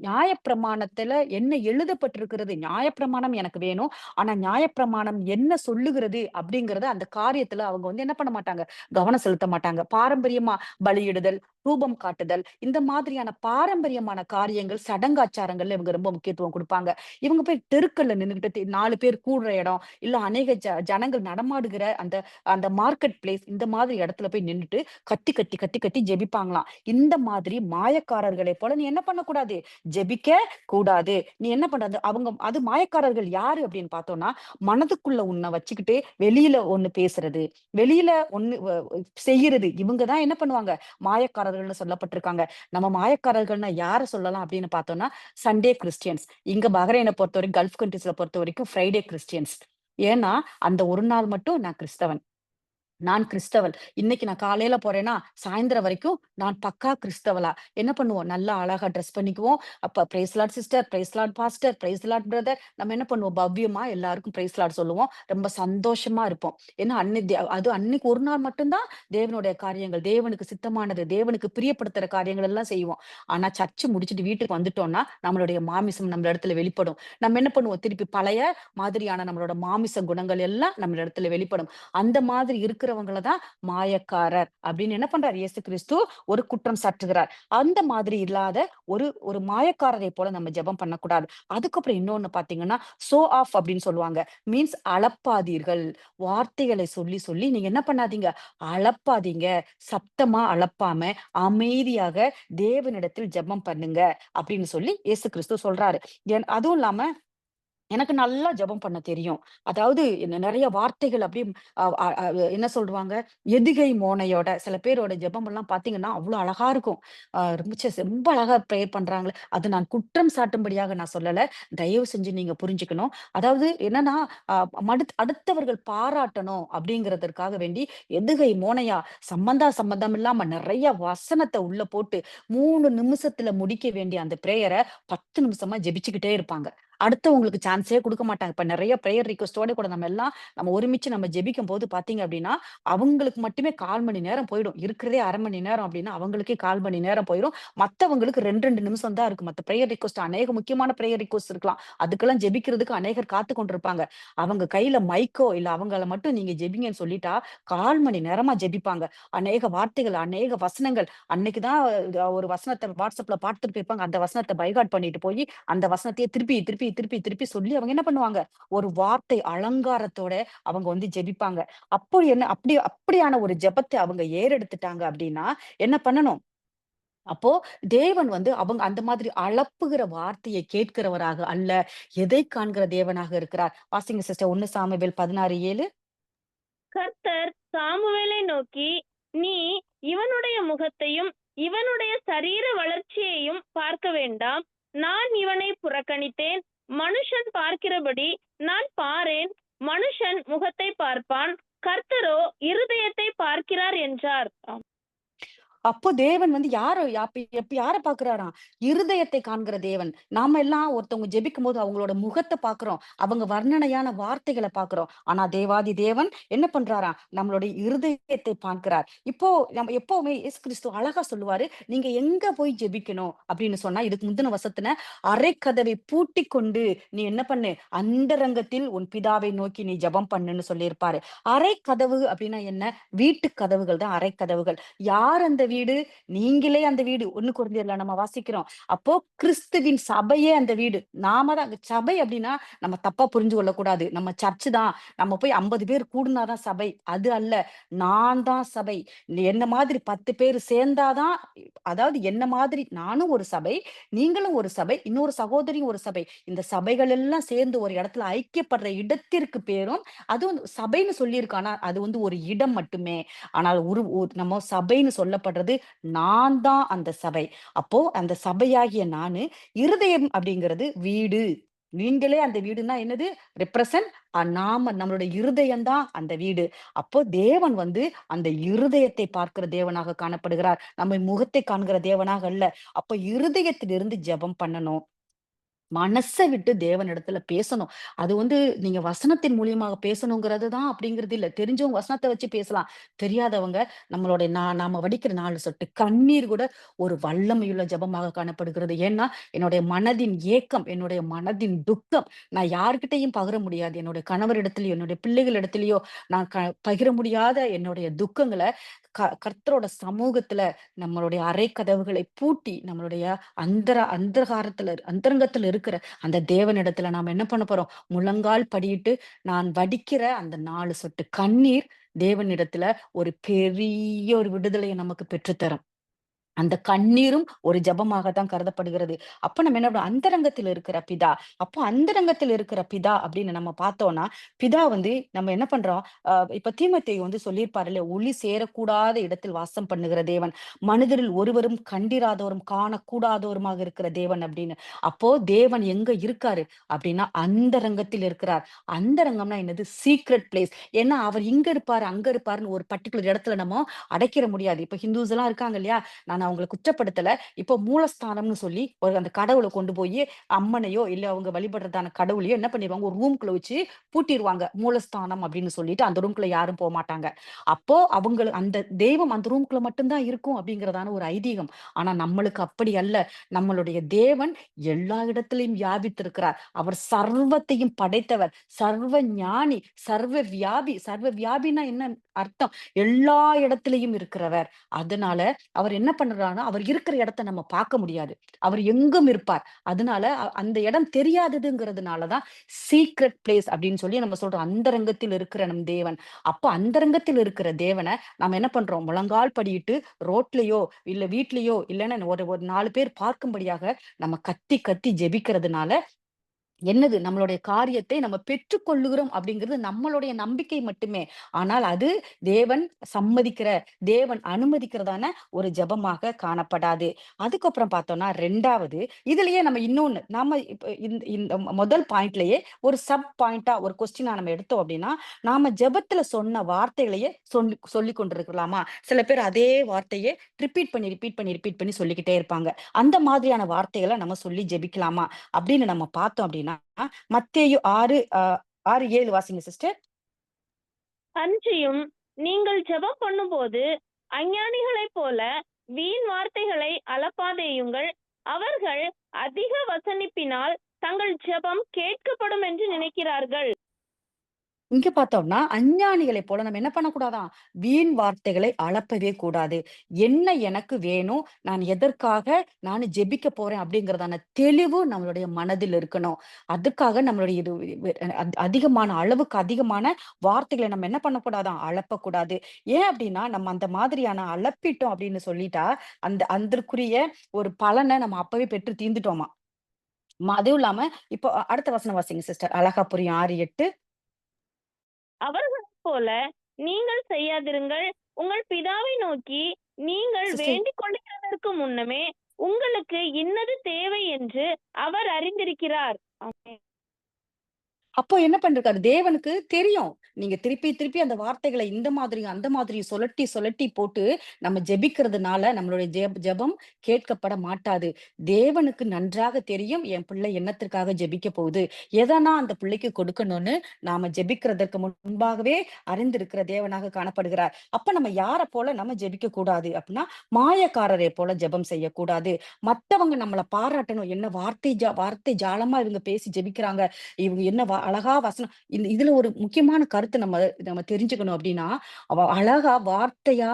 நியாயப்பிரமாணத்துல என்ன எழுதப்பட்டிருக்கிறது? நியாயப்பிரமாணம் எனக்கு வேணும். ஆனா நியாயப்பிரமாணம் என்ன சொல்லுகிறது? அப்படிங்கிறத அந்த காரியத்துல அவங்க வந்து என்ன பண்ண மாட்டாங்க, கவனம் செலுத்த மாட்டாங்க. பாரம்பரியமா பலியிடுதல், தூபம் காட்டுதல், இந்த மாதிரியான பாரம்பரியமான காரியங்கள், சடங்காச்சாரங்கள்ல இவங்க ரொம்ப முக்கியத்துவம் குடுப்பாங்க. இவங்க போய் தெருக்கள்ல நின்னுகிட்டு 4 பேர் கூடுற இடம், இல்ல அநேக ஜனங்கள் நடமாடுகிற அந்த அந்த மார்க்கெட் பிளேஸ் இந்த மாதிரி இடத்துல போய் நின்னுட்டு கத்தி, கத்தி, கத்தி, கத்தி ஜெபிப்பாங்களாம். இந்த மாதிரி மாயக்காரர்களைப் போல நீ என்ன பண்ணக்கூடாது? ஜெபிக்க கூடாது. நீ என்ன பண்றது? அவங்க அது மாயக்காரர்கள் யாரு அப்படின்னு பார்த்தோம்னா, மனதுக்குள்ள ஒண்ண வச்சுக்கிட்டு வெளியில ஒண்ணு பேசுறது, வெளியில ஒண்ணு செய்யறது. இவங்க தான் என்ன பண்ணுவாங்க? மாயக்காரர்கள்னு சொல்லப்பட்டிருக்காங்க. நம்ம மாயக்காரர்கள்னா யார சொல்லலாம் அப்படின்னு பார்த்தோம்னா, சண்டே கிறிஸ்டியன்ஸ். இங்க பஹ்ரைன பொறுத்தவரைக்கும், கல்ஃப் கன்ட்ரீஸ்ல பொறுத்தவரைக்கும் ஃப்ரைடே கிறிஸ்டியன்ஸ். ஏன்னா, அந்த ஒரு நாள் மட்டும் நான் கிறிஸ்தவன். நான் கிறிஸ்தவள். இன்னைக்கு நான் காலையில போறேன்னா, சாயந்திரம் வரைக்கும் நான் பக்கா கிறிஸ்தவளா. என்ன பண்ணுவோம்? நல்லா அழகா ட்ரெஸ் பண்ணிக்குவோம். அப்ப praise Lord sister, praise Lord pastor, praise Lord brother. நம்ம என்ன பண்ணுவோம்? பவ்யமா எல்லாருக்கும் பிரைஸ் லார்ட் சொல்லுவோம். ரொம்ப சந்தோஷமா இருப்போம். ஏன்னா, அது அன்னைக்கு ஒரு நாள் மட்டும் தான் தேவனுடைய காரியங்கள், தேவனுக்கு சித்தமானது, தேவனுக்கு பிரியப்படுத்துற காரியங்கள் எல்லாம் செய்வோம். ஆனா, சர்ச் முடிச்சுட்டு வீட்டுக்கு வந்துட்டோம்னா, நம்மளுடைய மாமிசம் நம்ம இடத்துல வெளிப்படும். நம்ம என்ன பண்ணுவோம்? திருப்பி பழைய மாதிரியான நம்மளோட மாமிச குணங்கள் எல்லாம் நம்ம இடத்துல வெளிப்படும். அந்த மாதிரி இருக்கிறவங்கள தான் மாயக்காரர் அப்படின்னு என்ன பண்றாரு இயேசு கிறிஸ்து ஒரு குற்றம் சாட்டுகிறார். அந்த மாதிரி இல்லாத ஒரு ஒரு மாயக்காரரை போல நம்ம ஜெபம் பண்ணக்கூடாது. அதுக்கப்புறம் இன்னொன்னு பார்த்தீங்கன்னா, ஷோ ஆஃப் அப்படின்னு சொல்லுவாங்க. மீன்ஸ் அளப்பாதீர்கள். வார்த்தைகளை சொல்லி சொல்லி நீங்க என்ன பண்ணாதீங்க, அளப்பாதீங்க. சத்தமா அளப்பாம அமைதியாக தேவனிடத்தில் ஜெபம் பண்ணுங்க அப்படின்னு சொல்லி இயேசு கிறிஸ்து சொல்றாரு. அதுவும் இல்லாம எனக்கு நல்லா ஜெபம் பண்ண தெரியும். அதாவது நெறைய வார்த்தைகள் அப்படியே அ அ அ என்ன சொல்லுவாங்க, எதுகை மோனையோட சில பேரோட ஜெபமெல்லாம் பார்த்தீங்கன்னா, அவ்ளோ அழகா இருக்கும். ரொம்ப அழகா ப்ரேயர் பண்றாங்களே! அது நான் குற்றம் சாட்டும்படியாக நான் சொல்லல. தயவு செஞ்சு நீங்க புரிஞ்சுக்கணும். அதாவது என்னன்னா, அ அடுத்தவர்கள் பாராட்டணும் அப்படிங்கிறதற்காக வேண்டி, எதுகை மோனையா சம்பந்தம் இல்லாம நெறைய வசனத்த உள்ள போட்டு 3 நிமிஷத்துல முடிக்க வேண்டிய அந்த பிரேயர 10 நிமிஷமா ஜெபிச்சுக்கிட்டே இருப்பாங்க. அடுத்தவங்களுக்கு சான்ஸே குடுக்க மாட்டாங்க. இப்ப நெறைய பிரேயர் ரிக்வெஸ்ட்டோட கூட நம்ம ஒருமிச்சு நம்ம ஜெபிக்கும்போது பார்த்தீங்க அப்டின்னா, அவங்களுக்கு மட்டுமே 1/4 மணி நேரம் போயிடும். இருக்கிறதே 1/2 மணி நேரம் அப்டின்னா, அவங்களுக்கே 1/4 மணி நேரம் போயிரும். மத்தவங்களுக்கு 2, 2 நிமிஷம் தான் இருக்கும். மத்த பிரேயர் ரிக்வெஸ்ட் அநேக முக்கியமான பிரேயர் ரிக்வெஸ்ட் இருக்கலாம். அதுக்கெல்லாம் ஜெபிக்கிறதுக்கு அநேகர் காத்துக் கொண்டிருப்பாங்க. அவங்க கையில மைக்கோ, இல்ல அவங்கள மட்டும் நீங்க ஜெபிங்கன்னு சொல்லிட்டா, 1/4 மணி நேரமா ஜெபிப்பாங்க. அநேக வார்த்தைகள், அநேக வசனங்கள். அன்னைக்கு தான் ஒரு வசனத்த WhatsAppல பார்த்துட்டு போயிருப்பாங்க. அந்த வசனத்த பை ஹார்ட் பண்ணிட்டு போயி, அந்த வசனத்தையே திருப்பி, திருப்பி, திருப்பி, திருப்பி சொல்லி அவங்க என்ன பண்ணுவாங்க, ஒரு வார்த்தை அலங்காரத்தோட அவங்க வந்து ஜெபிப்பாங்க. அப்போ என்ன அப்படியான ஒரு ஜெபத்த அவங்க ஏறெடுத்துட்டாங்க அப்படின்னா, என்ன பண்ணணும்? அப்போ தேவன் வந்து அவங்க அந்த மாதிரி அளப்புகிற வார்த்தையை கேட்கிறவராக அல்ல, எதை காண்கிற தேவனாக இருக்கிறார். வாசிங்க சிஸ்டர் 1 சாமுவேல் 16:7. கர்த்தர் சாமுவேலை நோக்கி, நீ இவனுடைய முகத்தையும் இவனுடைய சரீர வளர்ச்சியையும் பார்க்க வேண்டாம். நான் இவனை புறக்கணித்தேன். மனுஷன் பார்க்கிறபடி நான் பாரேன். மனுஷன் முகத்தை பார்ப்பான், கர்த்தரோ இருதயத்தை பார்க்கிறார் என்றார். அப்போ தேவன் வந்து எப்ப யார பார்க்கிறாராம்? இருதயத்தை காண்கிற தேவன். நாம எல்லாம் ஒருத்தவங்க ஜெபிக்கும்போது அவங்களோட முகத்த பார்க்கிறோம். அவங்க வர்ணனையான வார்த்தைகள பார்க்கிறோம். ஆனா தேவாதி தேவன் என்ன பண்றாராம்? நம்மளுடைய இருதயத்தை பார்க்கிறார். இப்போ நம்ம எப்பவுமே இயேசு கிறிஸ்து அழகா சொல்லுவாரு, "நீங்க எங்க போய் ஜெபிக்கணும்?" அப்படின்னு சொன்னா, இதுக்கு முந்தின வசனத்துல, "அறைக்கதவை பூட்டிக்கொண்டு நீ என்ன பண்ணு? அந்தரங்கத்தில் உன் பிதாவை நோக்கி நீ ஜெபம் பண்ணுன்னு" சொல்லியிருப்பாரு. அறைக்கதவு அப்படின்னா என்ன? வீட்டு கதவுகள் தான் அறைக்கதவுகள். யார் அந்த வீடு, நீங்களே அந்த வீடு. 1 கொரிந்தியர்ல நம்ம வாசிக்கிறோம். அப்போ கிறிஸ்துவின் சபையே அந்த வீடு. நாம தான் சபை அப்படின்னா, நம்ம தப்பா புரிஞ்சு கொள்ளக்கூடாது. நம்ம சர்ச் தான். நம்ம போய் 50 பேர் கூடுனா தான் சபை. அது அல்ல. நான் தான் சபை. என்ன மாதிரி 10 பேர் சேர்ந்தா தான், அதாவது என்ன மாதிரி நானும் ஒரு சபை, நீங்களும் ஒரு சபை, இன்னொரு சகோதரியும் ஒரு சபை. இந்த சபைகள் எல்லாம் சேர்ந்து ஒரு இடத்துல ஐக்கியப்படுற இடத்திற்கு பேரும், அதுவும் சபைன்னு சொல்லியிருக்கு. ஆனா அது வந்து ஒரு இடம் மட்டுமே. ஆனால் நம்ம சபைன்னு சொல்லப்படுறது, நான் தான் அந்த சபை. அப்போ அந்த சபையாகிய நானு, இருதயம் அப்படிங்கிறது வீடு. நீங்களே அந்த வீடுன்னா என்னது? ரெப்ரசன்ட் நாம நம்மளுடைய இருதயம் தான் அந்த வீடு. அப்போ தேவன் வந்து அந்த இருதயத்தை பார்க்கிற தேவனாக காணப்படுகிறார். நம்ம முகத்தை காண்கிற தேவனாக அல்ல. அப்ப இருதயத்திலிருந்து ஜெபம் பண்ணணும். மனச விட்டு தேவனிடத்துல பேசணும். அது வந்து நீங்க வசனத்தின் மூலியமாக பேசணுங்கிறது தான் அப்படிங்கிறது இல்ல. தெரிஞ்சவங்க வசனத்த வச்சு பேசலாம். தெரியாதவங்க நம்மளுடைய நாம வடிக்கிற 4 சொட்டு கண்ணீர் கூட ஒரு வல்லமையுள்ள ஜெபமாக காணப்படுகிறது. ஏன்னா, என்னுடைய மனதின் ஏக்கம், என்னுடைய மனதின் துக்கம் நான் யார்கிட்டயும் பகிர முடியாது. என்னுடைய கணவரிடத்திலயோ, என்னுடைய பிள்ளைகளிடத்திலயோ நான் பகிர முடியாத என்னுடைய துக்கங்கள கர்த்தரோட சமூகத்துல நம்மளுடைய அறை கதவுகளை பூட்டி, நம்மளுடைய அந்தரங்கத்துல இருக்கிற அந்த தேவனிடத்துல நாம என்ன பண்ண போறோம்? முழங்கால் படியிட்டு, நான் வடிக்கிற அந்த 4 சொட்டு கண்ணீர் தேவனிடத்துல ஒரு பெரிய ஒரு விடுதலைய நமக்கு பெற்றுத்தரும். அந்த கண்ணீரும் ஒரு ஜெபமாக தான் கருதப்படுகிறது. அப்ப நம்ம என்ன பண்ணணும்? அந்தரங்கத்தில் இருக்கிற பிதா. அப்போ அந்தரங்கத்தில் இருக்கிற பிதா அப்படின்னு நம்ம பார்த்தோம்னா, பிதா வந்து நம்ம என்ன பண்றோம்? இப்ப தீமோத்தேயு வந்து சொல்லியிருப்பாருல்ல, ஒளி சேரக்கூடாத இடத்தில் வாசம் பண்ணுகிற தேவன். மனிதரில் ஒருவரும் கண்டிராதவரும், காணக்கூடாதவருமாக இருக்கிற தேவன் அப்படின்னு. அப்போ தேவன் எங்க இருக்காரு? அப்படின்னா அந்தரங்கத்தில் இருக்கிறார். அந்தரங்கம்னா என்னது? Secret place. ஏன்னா அவர் இங்க இருப்பாரு, அங்க இருப்பாருன்னு ஒரு பர்ட்டிகுலர் இடத்துல நம்ம அடைக்கிற முடியாது. இப்ப ஹிந்துஸ் எல்லாம் இருக்காங்க இல்லையா? நான் அவங்கள குற்றப்படுத்தல. இப்போ மூலஸ்தானம்னு சொல்லி ஒரு அந்த கடவுள கொண்டு போயி அம்மனையோ, இல்ல அவங்க வழிபடுறதான கடவுளையோ என்ன பண்ணிருவாங்க, ஒரு ரூம்குள்ள வச்சு பூட்டிருவாங்க. மூலஸ்தானம் அப்படின்னு சொல்லிட்டு அந்த ரூம்குள்ள யாரும் போமாட்டாங்க. அப்போ அந்த தெய்வம் அந்த ரூம்குள்ள மட்டும் தான் இருக்கும் அப்படிங்கிறதான ஒரு ஐதீகம். ஆனா நம்மளுக்கு அப்படி அல்ல. நம்மளுடைய தேவன் எல்லா இடத்திலும் வியாபித்திருக்கிறார். அவர் சர்வத்தையும் படைத்தவர். சர்வ ஞானி, சர்வ வியாபி. சர்வ வியாபின்னா என்ன அர்த்தம்? எல்லா இடத்திலேயும் இருக்கிறவர். அதனால அவர் என்ன பண்றாருன்னா, அவர் இருக்கிற இடத்த நம்ம பார்க்க முடியாது. அவர் எங்கும் இருப்பார். அதனால அந்த இடம் தெரியாததுங்கிறதுனால தான் சீக்ரெட் பிளேஸ் அப்படின்னு சொல்லி நம்ம சொல்றோம். அந்தரங்கத்தில் இருக்கிற நம் தேவன். அப்ப அந்தரங்கத்தில் இருக்கிற தேவன நாம என்ன பண்றோம்? முழங்கால் படியிட்டு ரோட்லயோ, இல்ல வீட்லயோ, இல்லன்னா ஒரு ஒரு 4 பேர் பார்க்கும்படியாக நம்ம கத்தி கத்தி ஜெபிக்கிறதுனால என்னது? நம்மளுடைய காரியத்தை நம்ம பெற்றுக்கொள்ளுகிறோம் அப்படிங்கிறது நம்மளுடைய நம்பிக்கை மட்டுமே. ஆனால் அது தேவன் சம்மதிக்கிற, தேவன் அனுமதிக்கிறதான ஒரு ஜெபமாக காணப்படாது. அதுக்கப்புறம் பார்த்தோம்னா 2வது இதுலயே நம்ம இன்னொன்னு, நாம இப்ப இந்த இந்த முதல் பாயிண்ட்லயே ஒரு சப் பாயிண்ட்டா ஒரு கொஸ்டினா நம்ம எடுத்தோம் அப்படின்னா, நாம ஜெபத்துல சொன்ன வார்த்தைகளையே சொல்லிக் கொண்டிருக்கலாமா? சில பேர் அதே வார்த்தையே ரிப்பீட் பண்ணி சொல்லிக்கிட்டே இருப்பாங்க. அந்த மாதிரியான வார்த்தைகள நம்ம சொல்லி ஜெபிக்கலாமா? அப்படின்னு நம்ம பார்த்தோம் அப்படின்னா, மத்தேயு 6 6, 7 வாசிங்க சிஸ்டர். அன்றியும் நீங்கள் ஜெபம் பண்ணும்போது அஞ்ஞானிகளைப் போல வீண் வார்த்தைகளை அளப்பாதேயுங்கள். அவர்கள் அதிக வசனிப்பினால் தங்கள் ஜெபம் கேட்கப்படும் என்று நினைக்கிறார்கள். இங்க பார்த்தோம்னா, அஞ்ஞானிகளைப் போல நம்ம என்ன பண்ணக்கூடாதாம்? வீண் வார்த்தைகளை அளப்பவே கூடாது. என்ன எனக்கு வேணும்? நான் எதற்காக நானு ஜெபிக்க போறேன் அப்படிங்கிறதான தெளிவு நம்மளுடைய மனதில் இருக்கணும். அதுக்காக நம்மளுடைய இது அதிகமான அளவுக்கு அதிகமான வார்த்தைகள நம்ம என்ன பண்ணக்கூடாதாம்? அளப்பக்கூடாது. ஏன் அப்படின்னா, நம்ம அந்த மாதிரியான அளப்பிட்டோம் அப்படின்னு சொல்லிட்டா, அதற்குரிய ஒரு பலன நம்ம அப்பவே பெற்று தீர்ந்துட்டோமா. அதுவும் இல்லாம இப்போ அடுத்த வசனம் வாசிங்க சிஸ்டர். அழகா புரியும். 6, 8. அவர்களைப் போல நீங்கள் செய்யாதிருங்கள். உங்கள் பிதாவை நோக்கி நீங்கள் சிஸ்டர் வேண்டிக் கொள்ளுகிறதற்கு முன்னமே உங்களுக்கு இன்னது தேவை என்று அவர் அறிந்திருக்கிறார். ஆமென். அப்போ என்ன பண்றாரு? தேவனுக்கு தெரியும். நீங்க திருப்பி, திருப்பி அந்த வார்த்தைகள இந்த மாதிரி, அந்த மாதிரி சொலட்டி, சொலட்டி போட்டு நம்ம ஜெபிக்கிறதுனால நம்மளுடைய ஜெபம் கேட்கப்பட மாட்டாது. தேவனுக்கு நன்றாக தெரியும், என் பிள்ளை என்னத்திற்காக ஜெபிக்க போகுது. எதனா அந்த பிள்ளைக்கு கொடுக்கணும்னு நாம ஜெபிக்கிறதற்கு முன்பாகவே அறிந்திருக்கிற தேவனாக காணப்படுகிறார். அப்ப நம்ம யார போல நம்ம ஜெபிக்க கூடாது அப்படின்னா, மாயக்காரரை போல ஜெபம் செய்யக்கூடாது. மத்தவங்க நம்மள பாராட்டணும். என்ன வார்த்தை ஜாலமா இவங்க பேசி ஜெபிக்கிறாங்க. இவங்க என்ன அழகா வசனம் இதுல ஒரு முக்கியமான கருத்து நம்ம நம்ம தெரிஞ்சுக்கணும் அப்படின்னா, அவ அழகா வார்த்தையா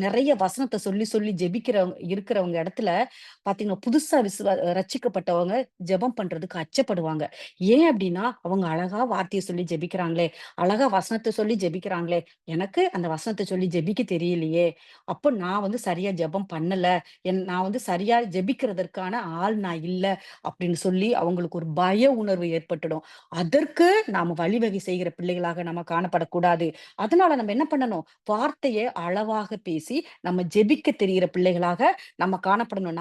நிறைய வசனத்த சொல்லி சொல்லி இருக்கிறவங்க இடத்துல பார்த்தீங்கன்னா, புதுசா ரட்சிக்கப்பட்டவங்க ஜெபம் பண்றதுக்கு அச்சப்படுவாங்க. ஏன் அப்படின்னா, அவங்க அழகா வார்த்தைய சொல்லி ஜெபிக்கிறாங்களே, அழகா வசனத்த சொல்லி ஜெபிக்கிறாங்களே, எனக்கு அந்த வசனத்த சொல்லி ஜெபிக்க தெரியலையே, அப்ப நான் சரியா ஜெபம் பண்ணல. நான் சரியா ஜெபிக்கிறதற்கான ஆள் நான் இல்ல அப்படின்னு சொல்லி அவங்களுக்கு ஒரு பய உணர்வு ஏற்பட்டுடும். அதற்கு நாம வழிவகை செய்கிற பிள்ளைகளாக நம்ம காணப்படக்கூடாது. அதனால நம்ம என்ன பண்ணணும்? வார்த்தைய அளவாக பேசி, நம்ம ஜெபிக்க தெரிகிற பிள்ளைகளாக நம்ம காணப்படணும்.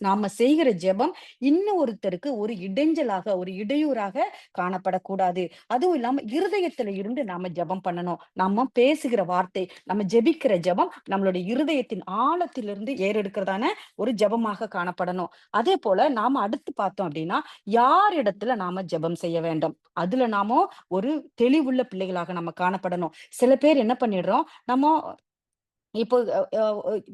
நாம செய்கிற ஜெபம் இன்னும் ஒருத்தருக்கு ஒரு இடைஞ்சலாக, ஒரு இடையூறாக காணப்படக்கூடாது. அதுவும் இல்லாம இருதயத்தில இருந்து நாம ஜெபம் பண்ணணும். நம்ம பேசுகிற வார்த்தை, நம்ம ஜெபிக்கிற ஜெபம் நம்மளுடைய இருதயத்தின் ஆழத்திலிருந்து ஏறெடுக்கிறதான ஒரு ஜெபமாக காணப்படணும். அதேபோல நாம அடுத்து பார்த்தோம் அப்படின்னா, யார் இடத்துல நாம ஜெபம் செய்ய வேண்டும்? அதுல நாம ஒரு தெளிவுள்ள பிள்ளைகளாக நம்ம காணப்படணும். சில பேர் என்ன பண்ணிடுறோம், நம்ம இப்போ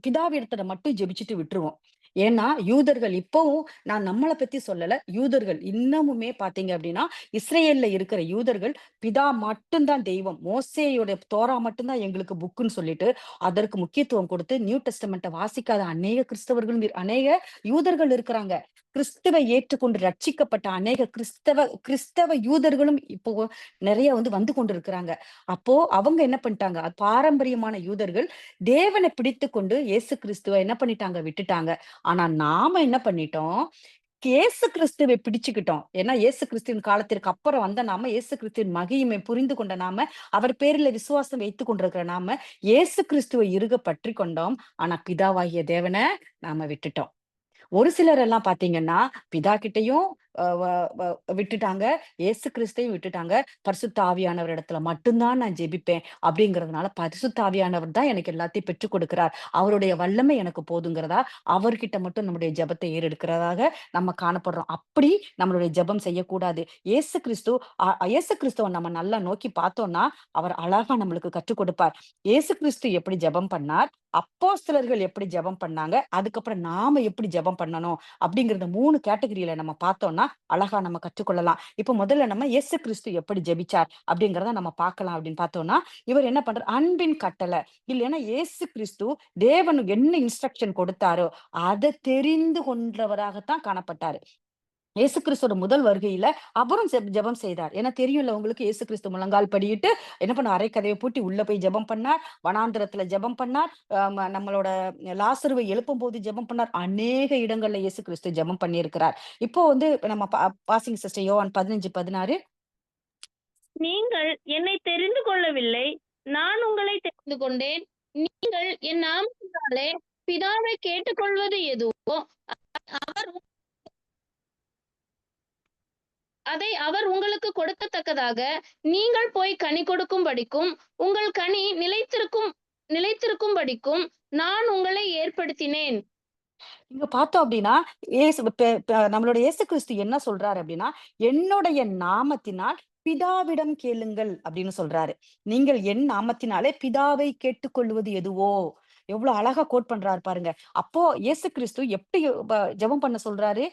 பிதாவிடத்துல மட்டும் ஜெபிச்சுட்டு விட்டுருவோம். ஏன்னா, யூதர்கள் இப்பவும் நான் நம்மள பத்தி சொல்லல. யூதர்கள் இன்னமுமே பார்த்தீங்க அப்டின்னா, இஸ்ரேல்ல இருக்கிற யூதர்கள் பிதா மட்டும் தான் தெய்வம். மோசேயோட தோரா மட்டும் தான் எங்களுக்கு புக்குன்னு சொல்லிட்டு, அதற்கு முக்கியத்துவம் குடுத்து நியூ டெஸ்டமெண்ட்ட வாசிக்காத அநேக கிறிஸ்தவர்களும் அநேக யூதர்கள் இருக்கிறாங்க. கிறிஸ்துவை ஏற்றுக்கொண்டு ரட்சிக்கப்பட்ட அநேக கிறிஸ்தவ யூதர்களும் இப்போ நெறைய வந்து கொண்டிருக்கிறாங்க. அப்போ அவங்க என்ன பண்ணிட்டாங்க, பாரம்பரியமான யூதர்கள் தேவனை பிடித்துக்கொண்டு இயேசு கிறிஸ்துவ என்ன பண்ணிட்டாங்க? விட்டுட்டாங்க. ஆனா நாம என்ன பண்ணிட்டோம்? இயேசு கிறிஸ்துவை பிடிச்சுக்கிட்டோம். ஏன்னா இயேசு கிறிஸ்துவின் காலத்திற்கு அப்புறம் வந்த நாம, இயேசு கிறிஸ்துவின் மகிமை புரிந்து கொண்ட நாம, அவர் பேரில விசுவாசம் வைத்துக் கொண்டிருக்கிற நாம, இயேசு கிறிஸ்துவை இறுக பற்றிக் கொண்டோம். ஆனா பிதாவாகிய தேவன நாம விட்டுட்டோம். ஒரு சிலர் எல்லாம் பார்த்தீங்கன்னா, பிதா கிட்டயும் அ வ வ விட்டுட்டாங்க. இயேசு கிறிஸ்தையும் விட்டுட்டாங்க. பரிசுத்த ஆவியானவர் இடத்துல மட்டும் தான் நான் ஜெபிப்பேன். அப்படிங்கிறதுனால பரிசுத்த ஆவியானவர் தான் எனக்கு எல்லாத்தையும் பெற்றுக் கொடுக்கிறார். அவருடைய வல்லமை எனக்கு போதுங்கிறதா, அவர்கிட்ட மட்டும் நம்முடைய ஜெபத்தை ஏறெடுக்கிறதாக நம்ம காணப்படுறோம். அப்படி நம்மளுடைய ஜெபம் செய்யக்கூடாது. இயேசு கிறிஸ்துவ நம்ம நல்லா நோக்கி பார்த்தோம்னா, அவர் அழகா நம்மளுக்கு கற்றுக் கொடுப்பார். இயேசு கிறிஸ்து எப்படி ஜெபம் பண்ணார்? அப்போஸ்தலர்கள் எப்படி ஜெபம் பண்ணாங்க? அதுக்கப்புறம் நாம எப்படி ஜெபம் பண்ணணும்? அப்படிங்கிறத 3 கேட்டகரியில நம்ம பார்த்தோம்னா, அழகா நம்ம கற்றுக்கொள்ளலாம். இப்ப முதல்ல நம்ம இயேசு கிறிஸ்து எப்படி ஜெபிச்சார்? அப்படிங்கிறத நம்ம பார்க்கலாம் அப்படின்னு பார்த்தோம்னா, இவர் என்ன பண்றார்? அன்பின் கட்டளை. இல்லைன்னா இயேசு கிறிஸ்து தேவன் என்ன இன்ஸ்ட்ரக்ஷன் கொடுத்தாரோ, அத தெரிந்து கொண்டவராகத்தான் காணப்பட்டாரு. இயேசு கிறிஸ்துவோட முதல் வருகையில அவரும் ஜெபம் செய்தார். ஏன்னா தெரியும்ல உங்களுக்கு இயேசு கிறிஸ்து முழங்கால் படியிட்டு என்ன பண்ண அறைக்கதவை பூட்டி உள்ள போய் ஜெபம் பண்ணார். வனாந்திரத்துல ஜெபம் பண்ணார். நம்மளோட லாசருவை எழுப்பும்போது ஜெபம் பண்ணார். அநேக இடங்கள்ல இயேசு கிறிஸ்து ஜெபம் பண்ணியிருக்கிறார். இப்போ நம்ம வாசிங்க சிஸ்டர் யோவான் 15:16. நீங்கள் என்னை தெரிந்து கொள்ளவில்லை, நான் உங்களை தெரிந்து கொண்டேன். நீங்கள் என் நாமத்தினாலே பிதாவை கேட்டுக்கொள்வது எதுவோ அவர் அதை அவர் உங்களுக்கு கொடுக்கத்தக்கதாக நீங்கள் போய் கனி கொடுக்கும்படிக்கும் உங்கள் கனி நிலைத்திருக்கும்படிக்கும் நான் உங்களை ஏற்படுத்தினேன். இங்க பார்த்தோம் அப்படின்னா, நம்மளோட இயேசு கிறிஸ்து என்ன சொல்றாரு அப்படின்னா, என்னுடைய நாமத்தினால் பிதாவிடம் கேளுங்கள் அப்படின்னு சொல்றாரு. நீங்கள் என் நாமத்தினாலே பிதாவை கேட்டுக்கொள்வது எதுவோ? எவ்வளவு அழகா கோட் பண்றாரு பாருங்க. அப்போ இயேசு கிறிஸ்து எப்படி ஜெபம் பண்ண சொல்றாரு?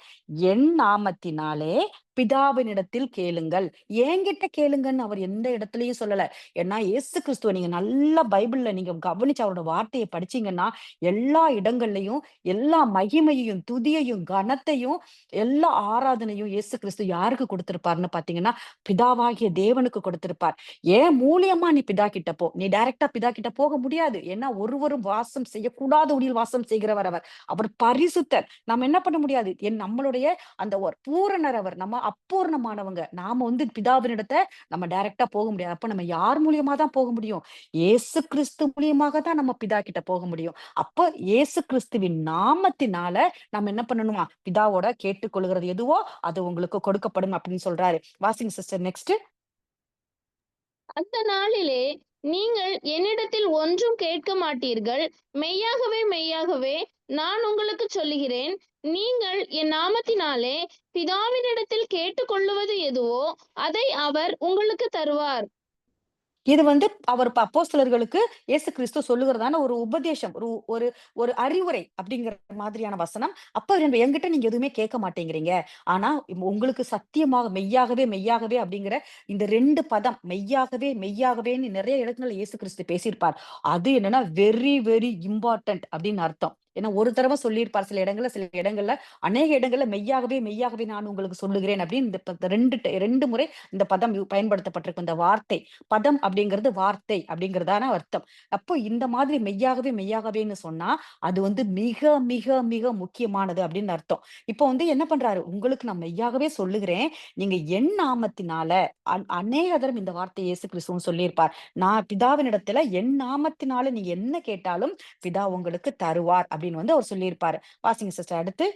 என் நாமத்தினாலே பிதாவினிடத்தில் கேளுங்கள். என்கிட்ட கேளுங்கன்னு அவர் எந்த இடத்துலயும் சொல்லல. ஏன்னா இயேசு கிறிஸ்துவ நீங்க நல்லா பைபிள்ல நீங்க கவனிச்சு அவரோட வார்த்தைய படிச்சீங்கன்னா, எல்லா இடங்கள்லயும் எல்லா மகிமையையும், துதியையும், கனத்தையும், எல்லா ஆராதனையும் இயேசு கிறிஸ்து யாருக்கு குடுத்திருப்பார்ன்னு பார்த்தீங்கன்னா, பிதாவாகிய தேவனுக்கு கொடுத்திருப்பார். என் மூலியமா நீ பிதா கிட்ட போ. நீ டைரக்ட்டா பிதா கிட்ட போக முடியாது. ஏன்னா ஒருவரும் வாசம் செய்யக்கூடாத ஒளியில் வாசம் செய்கிறவர் அவர். அவர் பரிசுத்தர். நாம என்ன பண்ண முடியாது. நம்மளுடைய அந்த ஒரு பூரணர் அவர். நம்ம அப்பூர்ணமானவங்க. நாம பிதாவினிடத்த நம்ம டைரக்ட்டா போக முடியாது. அப்ப நம்ம யார் மூலியமா தான் போக முடியும்? இயேசு கிறிஸ்து மூலியமாக தான் நம்ம பிதா கிட்ட போக முடியும். அப்ப இயேசு கிறிஸ்துவின் நாமத்தினால நம்ம என்ன பண்ணணுமா? பிதாவோட கேட்டுக்கொள்கிறது எதுவோ அது உங்களுக்கு கொடுக்கப்படும் அப்படின்னு சொல்றாரு. வாசிங்க சிஸ்டர் நெக்ஸ்ட். அந்த நாளிலே நீங்கள் என்னிடத்தில் ஒன்றும் கேட்க மாட்டீர்கள். மெய்யாகவே மெய்யாகவே நான் உங்களுக்கு சொல்லுகிறேன், நீங்கள் என் நாமத்தினாலே பிதாவினிடத்தில் கேட்டுக்கொள்ளுவது எதுவோ அதை அவர் உங்களுக்கு தருவார். இது வந்து அவர் அப்போஸ்தலர்களுக்கு இயேசு கிறிஸ்து சொல்லுகிறதான ஒரு உபதேசம். ஒரு ஒரு ஒரு அறிவுரை அப்படிங்கிற மாதிரியான வசனம். அப்ப என்கிட்ட நீங்க எதுவுமே கேட்க மாட்டேங்கிறீங்க. ஆனா உங்களுக்கு சத்தியமாக மெய்யாகவே, மெய்யாகவே அப்படிங்கிற இந்த 2 பதம் மெய்யாகவே, மெய்யாகவேன்னு நெறைய இடங்கள்ல இயேசு கிறிஸ்து பேசியிருப்பார். அது என்னன்னா வெரி, வெரி இம்பார்ட்டன்ட் அப்படின்னு அர்த்தம். ஏன்னா ஒரு தடவ சொல்லியிருப்பார் சில இடங்கள்ல, சில இடங்கள்ல அநேக இடங்கள்ல மெய்யாகவே, மெய்யாகவே நான் உங்களுக்கு சொல்லுகிறேன் அப்படின்னு இந்த 2 முறை இந்த பதம் பயன்படுத்தப்பட்டிருக்கு. இந்த வார்த்தை. பதம் அப்படிங்கிறது வார்த்தை அப்படிங்கிறதான அர்த்தம். அப்போ இந்த மாதிரி மெய்யாகவே மெய்யாகவேன்னு சொன்னா, அது வந்து மிக, மிக, மிக முக்கியமானது அப்படின்னு அர்த்தம். இப்போ வந்து என்ன பண்றாரு, உங்களுக்கு நான் மெய்யாகவே சொல்லுகிறேன். நீங்க என் நாமத்தினால அநேக தரம் இந்த வார்த்தைய இயேசு கிறிஸ்துவும் சொல்லியிருப்பார். நான் பிதாவினிடத்துல என் நாமத்தினால நீங்க என்ன கேட்டாலும் பிதா உங்களுக்கு தருவார் அப்படின்னு வந்து அவர் சொல்லியிருப்பாரு. வாசிங்க சிஸ்டர் அடுத்து.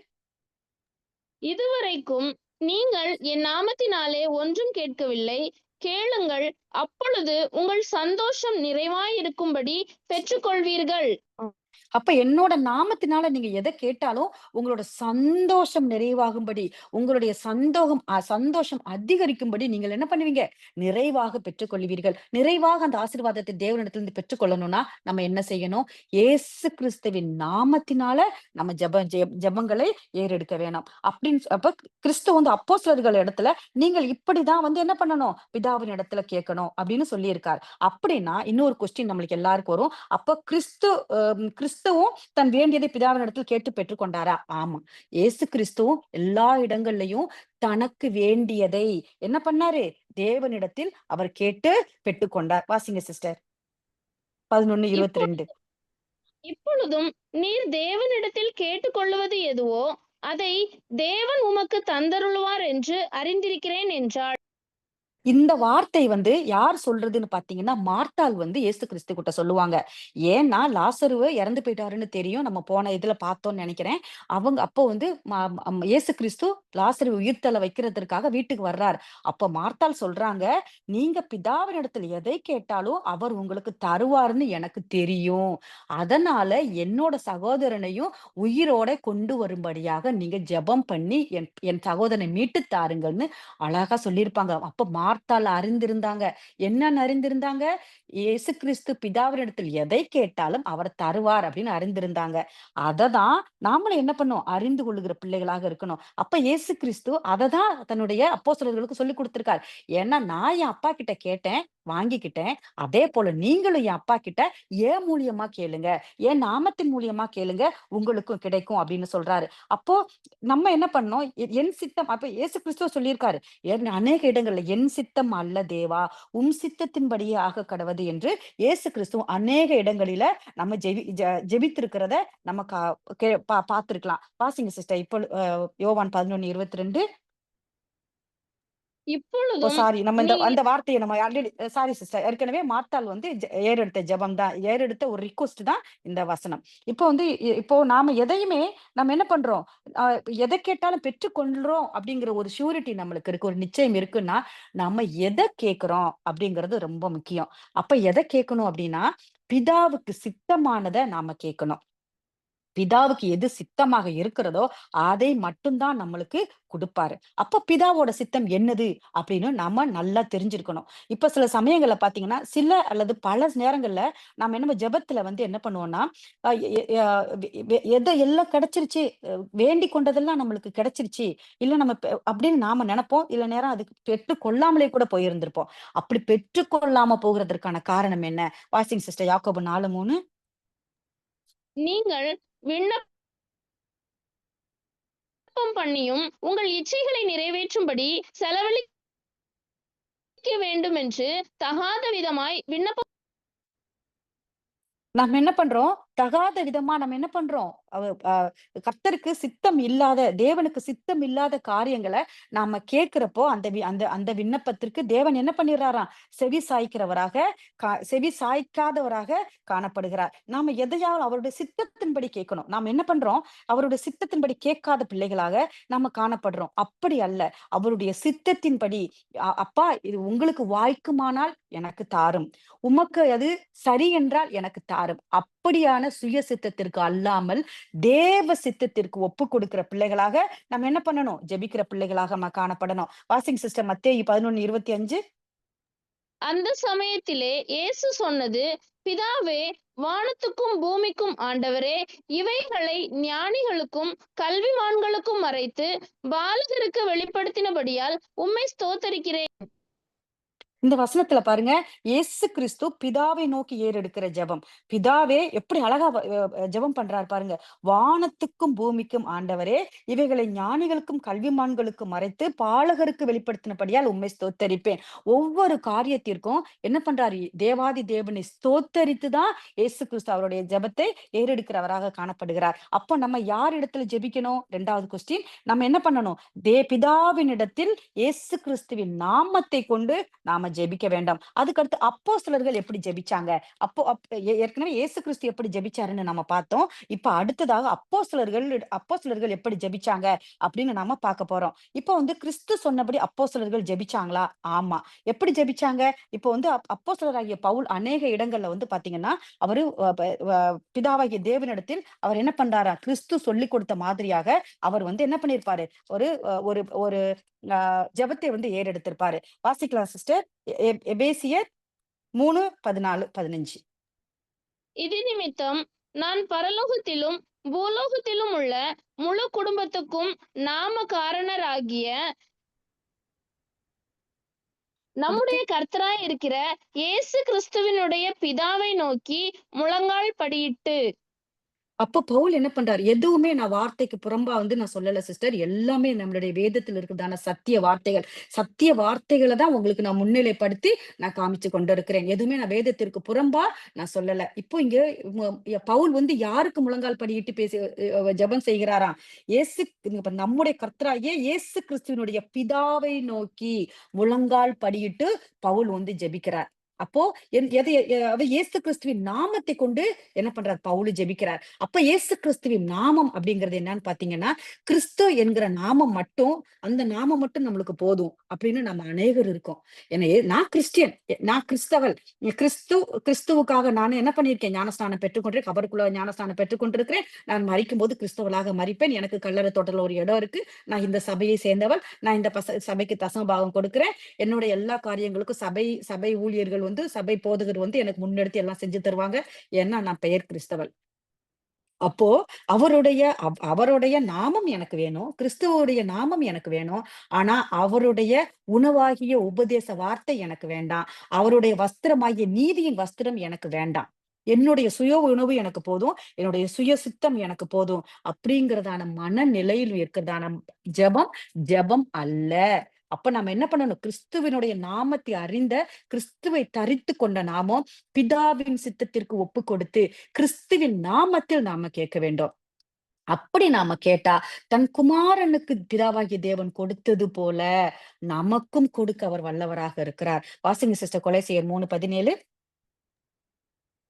இதுவரைக்கும் நீங்கள் என் நாமத்தினாலே ஒன்றும் கேட்கவில்லை. கேளுங்கள், அப்பொழுது உங்கள் சந்தோஷம் நிறைவாயிருக்கும்படி பெற்றுக்கொள்வீர்கள். அப்ப என்னோட நாமத்தினால நீங்க எத கேட்டாலும், உங்களோட சந்தோஷம் நிறைவாகும்படி, உங்களுடைய சந்தோஷம் அதிகரிக்கும்படி நீங்கள் என்ன பண்ணுவீங்க? நிறைவாக பெற்றுக்கொள்வீர்கள். நிறைவாக அந்த ஆசீர்வாதத்தை தேவனிடத்திலிருந்து பெற்றுக்கொள்ளணும்னா, நம்ம என்ன செய்யணும்? இயேசு கிறிஸ்துவின் நாமத்தினால நம்ம ஜெபங்களை ஏறெடுக்க வேணும். அப்ப கிறிஸ்து வந்து அப்போஸ்தலர்கள் இடத்துல, நீங்கள் இப்படிதான் வந்து என்ன பண்ணணும்? பிதாவின் இடத்துல கேட்கணும் அப்படின்னு சொல்லியிருக்கார். அப்படின்னா, இன்னொரு கொஸ்டின் நம்மளுக்கு எல்லாருக்கும் வரும். அப்ப கிறிஸ்துவும் தன் வேண்டியதை பிதாவினிடத்தில் கேட்டு பெற்றுக்கொண்டாரா? ஆமா. இயேசு கிறிஸ்துவும் எல்லா இடங்கள்லயும் தனக்கு வேண்டியதை என்ன பண்ணாரு? தேவனிடத்தில் அவர் கேட்டு பெற்றுக்கொண்டார். வாசிங்க சிஸ்டர். 11:22. இப்பொழுதும் நீர் தேவனிடத்தில் கேட்டுக்கொள்ளுவது எதுவோ அதை தேவன் உமக்கு தந்தருளுவார் என்று அறிந்திருக்கிறேன் என்றாள். இந்த வார்த்தை வந்து யார் சொல்றதுன்னு பார்த்தீங்கன்னா, மார்த்தாள் வந்து இயேசு கிறிஸ்து கிட்ட சொல்லுவாங்க. ஏன்னா, லாசருவ இறந்து போயிட்டாருன்னு தெரியும். நம்ம போன இதுல பார்த்தோம்னு நெனைக்கிறேன். அப்போ வந்து இயேசு கிறிஸ்து லாசரு உயிர்த்தெழ வைக்கிறதற்காக வீட்டுக்கு வர்றார். அப்ப மார்த்தாள் சொல்றாங்க, "நீங்க பிதாவினிடத்தில் எதை கேட்டாலும் அவர் உங்களுக்கு தருவார்ன்னு எனக்கு தெரியும். அதனால என்னோட சகோதரனையும் உயிரோட கொண்டு வரும்படியாக நீங்க ஜெபம் பண்ணி என் என் சகோதரனை மீட்டு தாருங்கள்ன்னு" அழகா சொல்லியிருப்பாங்க. அப்ப மார்த்தாள் அறிந்திருந்தாங்க. என்னன்னு அறிந்திருந்தாங்க? இயேசு கிறிஸ்து பிதாவினிடத்தில் எதை கேட்டாலும் அவர் தருவார் அப்படின்னு அறிந்திருந்தாங்க. அததான் நாமளும் என்ன பண்ணோம்? அறிந்து கொள்ளுகிற பிள்ளைகளாக இருக்கணும். அப்ப இயேசு கிறிஸ்து அததான் தன்னுடைய அப்போஸ்தலர்களுக்கு சொல்லிக் குடுத்திருக்கார். ஏன்னா நான் என் அப்பா கிட்ட கேட்டேன், வாங்கிக்கிட்டேன். அதே போல நீங்களும் என் அப்பா கிட்ட என் மூலியமா கேளுங்க. என் நாமத்தின் மூலியமா கேளுங்க. உங்களுக்கும் கிடைக்கும் அப்படின்னு சொல்றாரு. அப்போ நம்ம என்ன பண்ணோம்? என் சித்தம் அப்ப இயேசு கிறிஸ்துவ சொல்லியிருக்காரு. அநேக இடங்கள்ல என் சித்தம் அல்ல தேவா, உம் சித்தத்தின்படியே ஆக கடவது என்று இயேசு கிறிஸ்து அநேக இடங்களில நம்ம ஜெபித்திருக்கிறத நம்ம பார்த்திருக்கலாம். வாசிங்க சிஸ்டர். இப்போ யோவான் 11:22. இப்பொழுதும் சாரி. நம்ம நீ அந்த வார்த்தைய நம்ம ஆல்ரெடி சாரி சிஸ்டர். ஏற்கனவே மார்த்தாள் வந்து ஏறெடுத்த ஜெபம் தான். ஏறெடுத்த ஒரு ரிக்வெஸ்ட் தான் இந்த வசனம். இப்போ வந்து இப்போ நாம எதையுமே நம்ம என்ன பண்றோம்? அ எத கேட்டாலும் பெற்றுக்கொள்றோம் அப்படிங்கிற ஒரு ஷூரிட்டி நம்மளுக்கு இருக்கு. ஒரு நிச்சயம் இருக்குன்னா, நம்ம எத கேட்கிறோம் அப்படிங்கிறது ரொம்ப முக்கியம். அப்ப எத கேட்கணும் அப்படின்னா, பிதாவுக்கு சித்தமானத நாம கேட்கணும். பிதாவுக்கு எது சித்தமாக இருக்கிறதோ, அதை மட்டும் தான் நம்மளுக்கு குடுப்பாரு. அப்ப பிதாவோட சித்தம் என்னது? அப்படின்னு நாம நல்லா தெரிஞ்சிருக்கணும். இப்ப சில சமயங்கள்ல பார்த்தீங்கன்னா, சில அல்லது பல நேரங்கள்ல நாம என்ன ஜெபத்துல வந்து என்ன பண்ணுவோம்னா, அ எ அ எல்லாம் கிடைச்சிருச்சு. வேண்டிக் கொண்டதெல்லாம் நம்மளுக்கு கிடைச்சிருச்சு. இல்ல நம்ம அப்படின்னு நாம நெனைப்போம். இல்ல நேரம் அதுக்கு பெற்றுக் கொள்ளாமலே கூட போயிருந்திருப்போம். அப்படி பெற்றுக்கொள்ளாம போகிறதற்கான காரணம் என்ன? வாசிங் சிஸ்டர் யாக்கோபு 4:3. நீங்கள் விண்ணப்பம் பண்ணியும் உங்கள் இச்சைகளை நிறைவேற்றும்படி செலவழிக்க வேண்டும் என்று தகாத விதமாய் விண்ணப்பம் நம்ம என்ன பண்றோம்? தகாத விதமா நம்ம என்ன பண்றோம்? அவ அ கர்த்தருக்கு சித்தம் இல்லாத, தேவனுக்கு சித்தம் இல்லாத காரியங்கள நாம கேட்கிறப்போ, அந்த விண்ணப்பத்திற்கு தேவன் என்ன பண்ணிடுறாராம்? செவி சாய்க்கிறவராக, செவி சாய்க்காதவராக காணப்படுகிறார். நாம எதையாவது அவருடைய சித்தத்தின்படி கேட்கணும். நாம என்ன பண்றோம்? அவருடைய சித்தத்தின்படி கேட்காத பிள்ளைகளாக நாம காணப்படுறோம். அப்படி அல்ல. அவருடைய சித்தத்தின்படி, அப்பா இது உங்களுக்கு வாய்க்குமானால் எனக்கு தாரும். உமக்கு அது சரி என்றால் எனக்கு தாரும். அப்படியான சுய சித்தத்திற்கு அல்லாமல், தேவ சித்தத்திற்கு ஒப்புக் கொடுக்கிற பிள்ளைகளாக நம்ம என்ன பண்ணணும்? ஜெபிக்கிற பிள்ளைகளாக நம்ம காணப்படணும். வாசிங் சிஸ்டர் மத்தேயு 11:25. அந்த சமயத்திலே இயேசு சொன்னது, பிதாவே, வானத்துக்கும் பூமிக்கும் ஆண்டவரே, இவைகளை ஞானிகளுக்கும் கல்விமான்களுக்கும் மறைத்து பாலகருக்கு வெளிப்படுத்தினபடியால் உம்மை ஸ்தோத்தரிக்கிறேன். இந்த வசனத்துல பாருங்க, இயேசு கிறிஸ்து பிதாவை நோக்கி ஏறெடுக்கிற ஜெபம். பிதாவே எப்படி அழகா ஜெபம் பண்றாரு பாருங்க. வானத்துக்கும் பூமிக்கும் ஆண்டவரே, இவைகளை ஞானிகளுக்கும் கல்விமான்களுக்கும் மறைத்து பாலகருக்கு வெளிப்படுத்தினபடியால் உம்மை ஸ்தோத்தரிப்பேன். ஒவ்வொரு காரியத்திற்கும் என்ன பண்றாரு? தேவாதி தேவனை ஸ்தோத்தரித்து தான் இயேசு கிறிஸ்து அவருடைய ஜெபத்தை ஏறெடுக்கிறவராக காணப்படுகிறார். அப்போ நம்ம யார் இடத்துல ஜெபிக்கணும்? 2வது கொஸ்டின். நம்ம என்ன பண்ணணும்? பிதாவினிடத்தில் இயேசு கிறிஸ்துவின் நாமத்தை கொண்டு நாம ஜெபிக்க வேண்டாம். அதுக்கடுத்து அப்போஸ்தலர்கள் எப்படி ஜெபிச்சாங்க? அப்போ ஏற்கனவே இயேசு கிறிஸ்து எப்படி ஜெபிச்சாருன்னு நம்ம பார்த்தோம். இப்ப அடுத்ததாக அப்போஸ்தலர்கள் எப்படி ஜெபிச்சாங்க அப்படின்னு நாம பார்க்க போறோம். இப்போ வந்து கிறிஸ்து சொன்னபடி அப்போஸ்தலர்கள் ஜெபிச்சாங்களா? ஆமா. எப்படி ஜெபிச்சாங்க? இப்போ வந்து அப்போஸ்தலராகிய பவுல் அநேக இடங்கள்ல வந்து பார்த்தீங்கன்னா, அவரு பிதாவாகிய தேவனிடத்தில் அவர் என்ன பண்றாராம்? கிறிஸ்து சொல்லிக் கொடுத்த மாதிரியாக அவர் வந்து என்ன பண்ணியிருப்பாரு? ஒரு ஒரு ஒரு ஜெபத்தை வந்து ஏறெடுத்திருப்பாரு. வாசிக்கலாம் சிஸ்டர். எபேசியர் 3:14, 15. இது நிமித்தம் நான் பரலோகத்திலும் பூலோகத்திலும் உள்ள முழு குடும்பத்துக்கும் நாம காரணராகிய அடுத்து நம்முடைய கர்த்தராய் இருக்கிற இயேசு கிறிஸ்துவினுடைய பிதாவை நோக்கி முழங்கால் படியிட்டு. அப்போ பவுல் என்ன பண்றாரு? எதுவுமே நான் வார்த்தைக்கு புறம்பா வந்து நான் சொல்லல சிஸ்டர். எல்லாமே நம்மளுடைய வேதத்தில் இருக்கிறதான சத்திய வார்த்தைகள். சத்திய வார்த்தைகள தான் உங்களுக்கு நான் முன்னிலைப்படுத்தி நான் காமிச்சு கொண்டிருக்கிறேன். எதுவுமே நான் வேதத்திற்கு புறம்பா நான் சொல்லல. இப்போ இங்க பவுல் வந்து யாருக்கு முழங்கால் படியிட்டு ஜெபம் செய்கிறாராம்? நம்முடைய கர்த்தராகிய இயேசு கிறிஸ்துவினுடைய பிதாவை நோக்கி முழங்கால் படியிட்டு பவுல் வந்து ஜெபிக்கிறார். அப்போ இயேசு கிறிஸ்துவின் நாமத்தை கொண்டு என்ன பண்றார்? பவுல் ஜெபிக்கிறார். அப்ப இயேசு கிறிஸ்துவின் நாமம் அப்படிங்கிறது என்னன்னு பாத்தீங்கன்னா, கிறிஸ்து என்கிற நாமம் மட்டும், அந்த நாமம் மட்டும் நம்மளுக்கு போதும் அப்படின்னு நம்ம அநேகர் இருக்கோம். நான் கிறிஸ்டியன், நான் கிறிஸ்தவள், கிறிஸ்துவுக்காக நான் என்ன பண்ணியிருக்கேன்? ஞானஸ்நானம் பெற்றுக்கொண்டிருக்கேன், கபருக்குள்ள ஞானஸ்நானம் பெற்றுக்கொண்டிருக்கிறேன். நான் மரிக்கும் போது கிறிஸ்தவளாக மரிப்பேன். எனக்கு கல்லறை தோட்டத்துல ஒரு இடம் இருக்கு. நான் இந்த சபையை சேர்ந்தவள். நான் இந்த சபைக்கு தசம பாகம் கொடுக்கிறேன். என்னோட எல்லா காரியங்களுக்கும் சபை ஊழியர்கள் வந்து சபை போதகர் வந்து எனக்கு முன்னெடுத்து எல்லாம் செஞ்சு தருவாங்க. ஏன்னா நான் பெயர் கிறிஸ்தவள். அப்போ அவருடைய நாமம் எனக்கு வேணும். கிறிஸ்துவோடைய நாமம் எனக்கு வேணும். ஆனா அவருடைய உணவாகிய உபதேச வார்த்தை எனக்கு வேண்டாம். அவருடைய வஸ்திரமாகிய நீதியின் வஸ்திரம் எனக்கு வேண்டாம். என்னுடைய சுய உணவு எனக்கு போதும். என்னுடைய சுய சித்தம் எனக்கு போதும். அப்படிங்கிறதான மனநிலையில் இருக்கிறதான ஜெபம் அல்ல. அப்ப நம்ம என்ன பண்ணணும்? கிறிஸ்துவினுடைய நாமத்தை அறிந்த, கிறிஸ்துவை தரித்து கொண்ட நாமம் பிதாவின் சித்தத்திற்கு ஒப்பு கொடுத்து கிறிஸ்துவின் நாமத்தில் நாம கேட்க வேண்டும். அப்படி நாம கேட்டா தன் குமாரனுக்கு பிதாவாகிய தேவன் கொடுத்தது போல நமக்கும் கொடுக்க அவர் வல்லவராக இருக்கிறார். வாசிங்க சிஸ்டர், கொலைசியர் 3:17.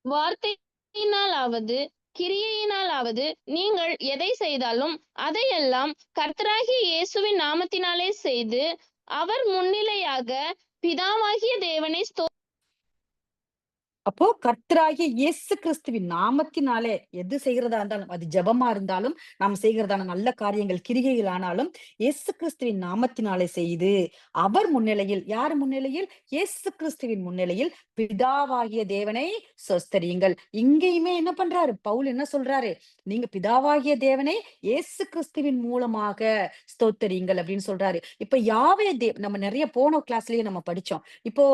வார்த்தையினாலாவது கிரியையினாலாவது நீங்கள் எதை செய்தாலும் அதையெல்லாம் கர்த்தராகிய இயேசுவின் நாமத்தினாலே செய்து அவர் முன்னிலையாக பிதாவாகிய தேவனை அப்போ கர்த்தராகிய இயேசு கிறிஸ்துவின் நாமத்தினாலே எது செய்கிறதா இருந்தாலும், அது ஜெபமா இருந்தாலும், நாம் செய்கிறதான நல்ல காரியங்கள் கிரிகைகள் ஆனாலும் இயேசு கிறிஸ்துவின் நாமத்தினாலே செய்து அவர் முன்னிலையில், யார் முன்னிலையில்? இயேசு கிறிஸ்துவின் முன்னிலையில் பிதாவாகிய தேவனை சொஸ்தரியுங்கள். இங்கேயுமே என்ன பண்றாரு பவுல்? என்ன சொல்றாரு? நீங்க பிதாவாகிய தேவனை இயேசு கிறிஸ்துவின் மூலமாக ஸ்தோத்தரியுங்கள் அப்படின்னு சொல்றாரு. இப்ப நம்ம நிறைய போன கிளாஸ்லயே நம்ம படிச்சோம். இப்போ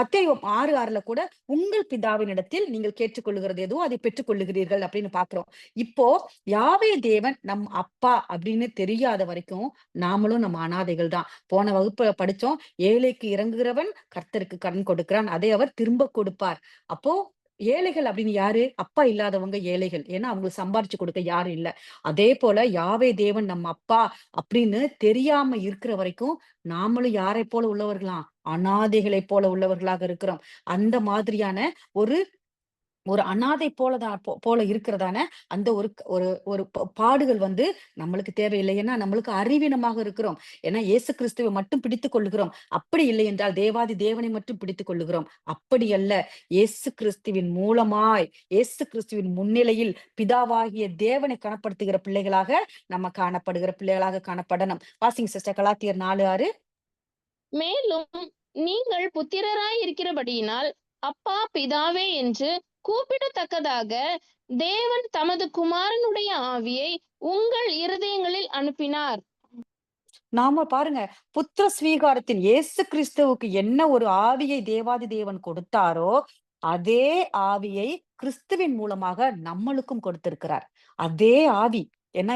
மத்தேயு 6:6 கூட உங்கள் பிதாவினிடத்தில் நீங்கள் கேட்டுக்கொள்ளுகிறது எதுவோ அதை பெற்றுக் கொள்ளுகிறீர்கள் அப்படின்னு பாக்குறோம். இப்போ யாவே தேவன் நம் அப்பா அப்படின்னு தெரியாத வரைக்கும் நாமளும் நம்ம அனாதைகள் தான். போன வகுப்புல படிச்சோம், ஏழைக்கு இறங்குகிறவன் கர்த்தருக்கு கடன் கொடுக்கிறான், அதை அவர் திரும்ப கொடுப்பார். அப்போ ஏழைகள் அப்படின்னு யாரு? அப்பா இல்லாதவங்க ஏழைகள். ஏன்னா அவங்களுக்கு சம்பாரிச்சு கொடுக்க யாரும் இல்ல. அதே போல யாவே தேவன் நம்ம அப்பா அப்படின்னு தெரியாம இருக்கிற வரைக்கும் நாமளும் யாரை போல உள்ளவர்களாம்? அனாதைகளை போல உள்ளவர்களாக இருக்கிறோம். அந்த மாதிரியான ஒரு ஒரு அனாதை போல இருக்கிறதான அந்த ஒரு ஒரு ஒரு பாடுகள் வந்து நம்மளுக்கு தேவையில்லை. ஏன்னா நம்மளுக்கு அறிவீனமாக இருக்கிறோம். ஏன்னா இயேசு கிறிஸ்துவை மட்டும் பிடித்துக் கொள்ளுகிறோம். அப்படி இல்லை என்றால் தேவாதி தேவனை மட்டும் பிடித்துக் கொள்ளுகிறோம். அப்படி அல்ல. இயேசு கிறிஸ்துவின் மூலமாய், இயேசு கிறிஸ்துவின் முன்னிலையில் பிதாவாகிய தேவனை கனப்படுத்துகிற பிள்ளைகளாக நம்ம காணப்படுகிற பிள்ளைகளாக காணப்படணும். வாசிங்க சிஸ்டர், கலாத்தியர் 4:6. மேலும் நீங்கள் புத்திரராய் இருக்கிறபடியினால் அப்பா பிதாவே என்று கூப்பிடத்தக்கதாக தேவன் தமது குமாரனுடைய ஆவியை உங்கள் இருதயங்களில் அனுப்பினார். நாம பாருங்க, புத்திர ஸ்வீகாரத்தின் இயேசு கிறிஸ்துவுக்கு என்ன ஒரு ஆவியை தேவாதி தேவன் கொடுத்தாரோ, அதே ஆவியை கிறிஸ்துவின் மூலமாக நம்மளுக்கும் கொடுத்திருக்கிறார். அதே ஆவி. ஏன்னா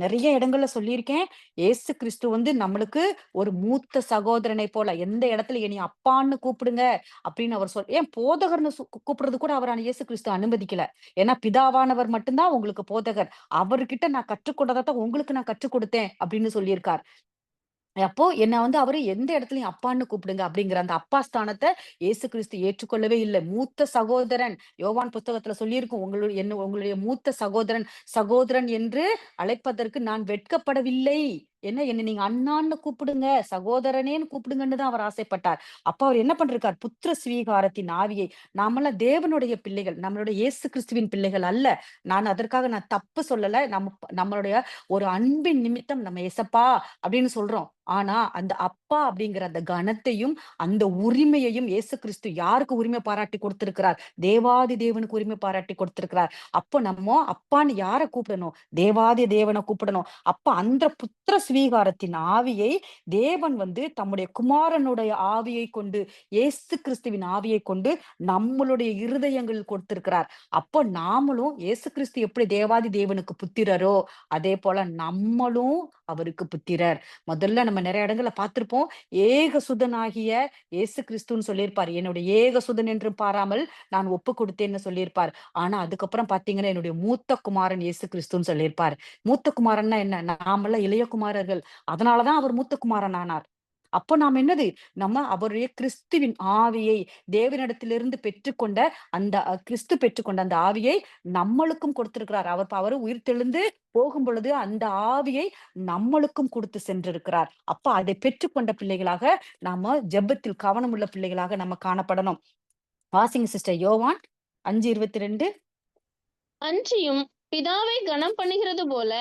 நிறைய இடங்கள்ல சொல்லியிருக்கேன். இயேசு கிறிஸ்து வந்து நம்மளுக்கு ஒரு மூத்த சகோதரனை போல, எந்த இடத்துல என்னைய அப்பான்னு கூப்பிடுங்க அப்படின்னு அவர் ஏன் போதகர்ன்னு கூப்பிடுறது கூட அவர் இயேசு கிறிஸ்து அனுமதிக்கல. ஏன்னா பிதாவானவர் மட்டும்தான் உங்களுக்கு போதகர். அவர்கிட்ட நான் கற்றுக்கொண்டதான் உங்களுக்கு நான் கற்றுக் கொடுத்தேன் அப்படின்னு சொல்லியிருக்கார். அப்போ என்ன வந்து அவரு எந்த இடத்துலயும் அப்பான்னு கூப்பிடுங்க அப்படிங்கிற அந்த அப்பா ஸ்தானத்த இயேசு கிறிஸ்து ஏற்றுக்கொள்ளவே இல்லை. மூத்த சகோதரன் யோவான் புத்தகத்துல சொல்லியிருக்கும். உங்களுடைய மூத்த சகோதரன் சகோதரன் என்று அழைப்பதற்கு நான் வெட்கப்படவில்லை. என்ன நீங்க அண்ணான்னு கூப்பிடுங்க, சகோதரனேன்னு கூப்பிடுங்கன்னு தான் அவர் ஆசைப்பட்டார். அப்ப அவர் என்ன பண்றார்? புத்திர ஸ்வீகாரத்தின் ஆவியை, நாமெல்லாம் தேவனுடைய பிள்ளைகள், நம்மளுடைய இயேசு கிறிஸ்துவின் பிள்ளைகள் அல்ல. நான் தப்பு சொல்லல. நம்மளுடைய ஒரு அன்பின் நிமித்தம் நம்ம ஏசப்பா அப்படின்னு சொல்றோம். ஆனா அந்த அப்பா அப்படிங்கிற அந்த கனத்தையும் அந்த உரிமையையும் இயேசு கிறிஸ்து யாருக்கு உரிமை பாராட்டி கொடுத்திருக்கிறார்? தேவாதி தேவனுக்கு உரிமை பாராட்டி கொடுத்திருக்கிறார். அப்போ நம்ம அப்பான்னு யார கூப்பிடணும்? தேவாதி தேவனை கூப்பிடணும். அப்ப அந்த புத்திர ஸ்வீகாரத்தின் ஆவியை தேவன் வந்து தம்முடைய குமாரனுடைய ஆவியை கொண்டு, இயேசு கிறிஸ்துவின் ஆவியை கொண்டு நம்மளுடைய இருதயங்களில் கொடுத்திருக்கிறார். அப்போ நாமளும் இயேசு கிறிஸ்து எப்படி தேவாதி தேவனுக்கு புத்திரரோ, அதே போல நம்மளும் அவருக்கு புத்திரர். முதல்ல நம்ம நிறைய இடங்கள்ல பார்த்திருப்போம். ஏகசுதனாகிய இயேசு கிறிஸ்துன்னு சொல்லியிருப்பார். என்னுடைய ஏகசுதன் என்று பாராமல் நான் ஒப்பு கொடுத்தேன்னு சொல்லியிருப்பார். ஆனா அதுக்கப்புறம் பாத்தீங்கன்னா என்னுடைய மூத்த குமாரன் இயேசு கிறிஸ்துன்னு சொல்லியிருப்பார். மூத்த குமாரன்னா என்ன? நாமெல்லாம் இளைய குமாரர்கள். அதனாலதான் அவர் மூத்த குமாரன் ஆனார். அப்போ நாம் என்னது? நம்ம அவருடைய கிறிஸ்துவின் ஆவியை தேவனிடத்திலிருந்து பெற்றுக்கொண்ட அந்த கிறிஸ்து பெற்றுக்கொண்ட அந்த ஆவியை நம்மளுக்கும் கொடுத்திருக்கிறார். அவர் உயிர் தெழுந்து போகும் பொழுது அந்த ஆவியை நம்மளுக்கும் கொடுத்து சென்றிருக்கிறார். அப்ப அதை பெற்றுக்கொண்ட பிள்ளைகளாக நாம ஜெபத்தில் கவனம் உள்ள பிள்ளைகளாக நம்ம காணப்படணும். வாசிங்க சிஸ்டர், யோவான் 5:22. அன்றியும் பிதாவை கனம் பண்ணுகிறது போல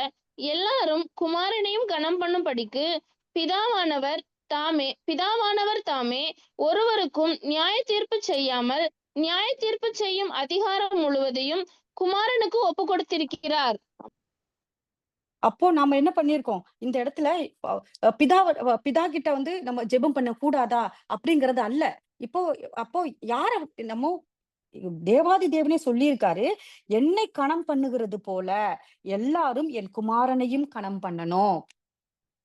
எல்லாரும் குமாரனையும் கனம் பண்ணும்படிக்கு பிதாவானவர் தாமே ஒருவருக்கும் நியாய தீர்ப்பு செய்யாமல் நியாய தீர்ப்பு செய்யும் அதிகாரம் முழுவதையும் குமாரனுக்கு ஒப்பு கொடுத்திருக்கிறார். அப்போ நாம என்ன பண்ணியிருக்கோம்? இந்த இடத்துல பிதா கிட்ட வந்து நம்ம ஜெபம் பண்ண கூடாதா அப்படிங்கிறது அல்ல. இப்போ அப்போ யார நம்ம தேவாதி தேவனே சொல்லியிருக்காரு, என்னை கணம் பண்ணுகிறது போல எல்லாரும் என் குமாரனையும் கணம் பண்ணணும்.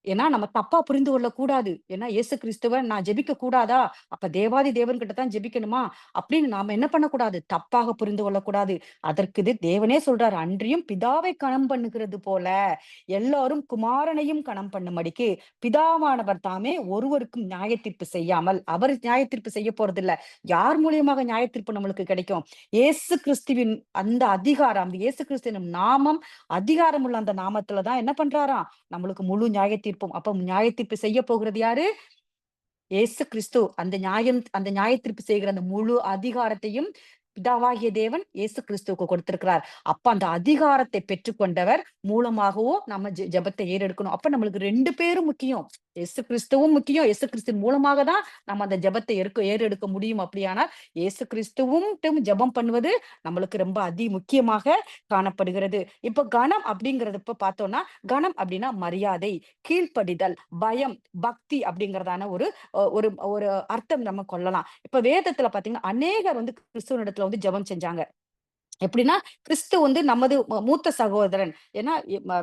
ஏன்னா நம்ம தப்பா புரிந்து கொள்ளக்கூடாது. ஏன்னா இயேசு கிறிஸ்துவ நான் ஜெபிக்க கூடாதா? அப்ப தேவாதி தேவன் கிட்ட தான் ஜெபிக்கணுமா? அப்படின்னு நாம என்ன பண்ணக்கூடாது? தப்பாக புரிந்து கொள்ளக்கூடாது. அதற்கு தேவனே சொல்றாரு, அன்றியும் பிதாவை கணம் பண்ணுகிறது போல எல்லாரும் குமாரனையும் கணம் பண்ணும்படிக்கு பிதாவானவர் தாமே ஒருவருக்கும் நியாயத்தீர்ப்பு செய்யாமல், அவர் நியாயத்தீர்ப்பு செய்ய போறதில்ல. யார் மூலியமாக நியாயத்தீர்ப்பு நம்மளுக்கு கிடைக்கும்? இயேசு கிறிஸ்துவின் அந்த அதிகாரம், அந்த இயேசு கிறிஸ்துவின் நாமம், அதிகாரம் உள்ள அந்த நாமத்துலதான் என்ன பண்றாராம்? நம்மளுக்கு முழு நியாயத்தீர்ப்பும். அப்ப நியாயத்தீர்ப்பு செய்ய போகிறது யாரு? இயேசு கிறிஸ்து. அந்த நியாயத்தீர்ப்பு செய்கிற அந்த முழு அதிகாரத்தையும் பிதாவாகிய தேவன் இயேசு கிறிஸ்துவுக்கு கொடுத்திருக்கிறார். அப்ப அந்த அதிகாரத்தை பெற்றுக்கொண்டவர் மூலமாகவும் நம்ம ஜெபத்தை ஏறெடுக்கணும். அப்ப நம்மளுக்கு 2 பேரும் முக்கியம். இயேசு கிறிஸ்துவும் முக்கியம். இயேசு கிறிஸ்துவின் மூலமாக தான் நம்ம அந்த ஜெபத்தை ஏறெடுக்க முடியும். அப்படியானால் இயேசு கிறிஸ்துவும் ஜெபம் பண்ணுவது நம்மளுக்கு ரொம்ப முக்கியமாக காணப்படுகிறது. இப்ப கனம் அப்படிங்கிறது இப்ப பார்த்தோம்னா, கனம் அப்படின்னா மரியாதை, கீழ்ப்படிதல், பயம், பக்தி அப்படிங்கிறதான ஒரு ஒரு ஒரு அர்த்தம் நம்ம கொள்ளலாம். இப்ப வேதத்துல பாத்தீங்கன்னா அநேகர் வந்து கிறிஸ்துவனிடத்துல வந்து ஜெபம் செஞ்சாங்க. எப்படின்னா கிறிஸ்து வந்து நமது மூத்த சகோதரன். ஏன்னா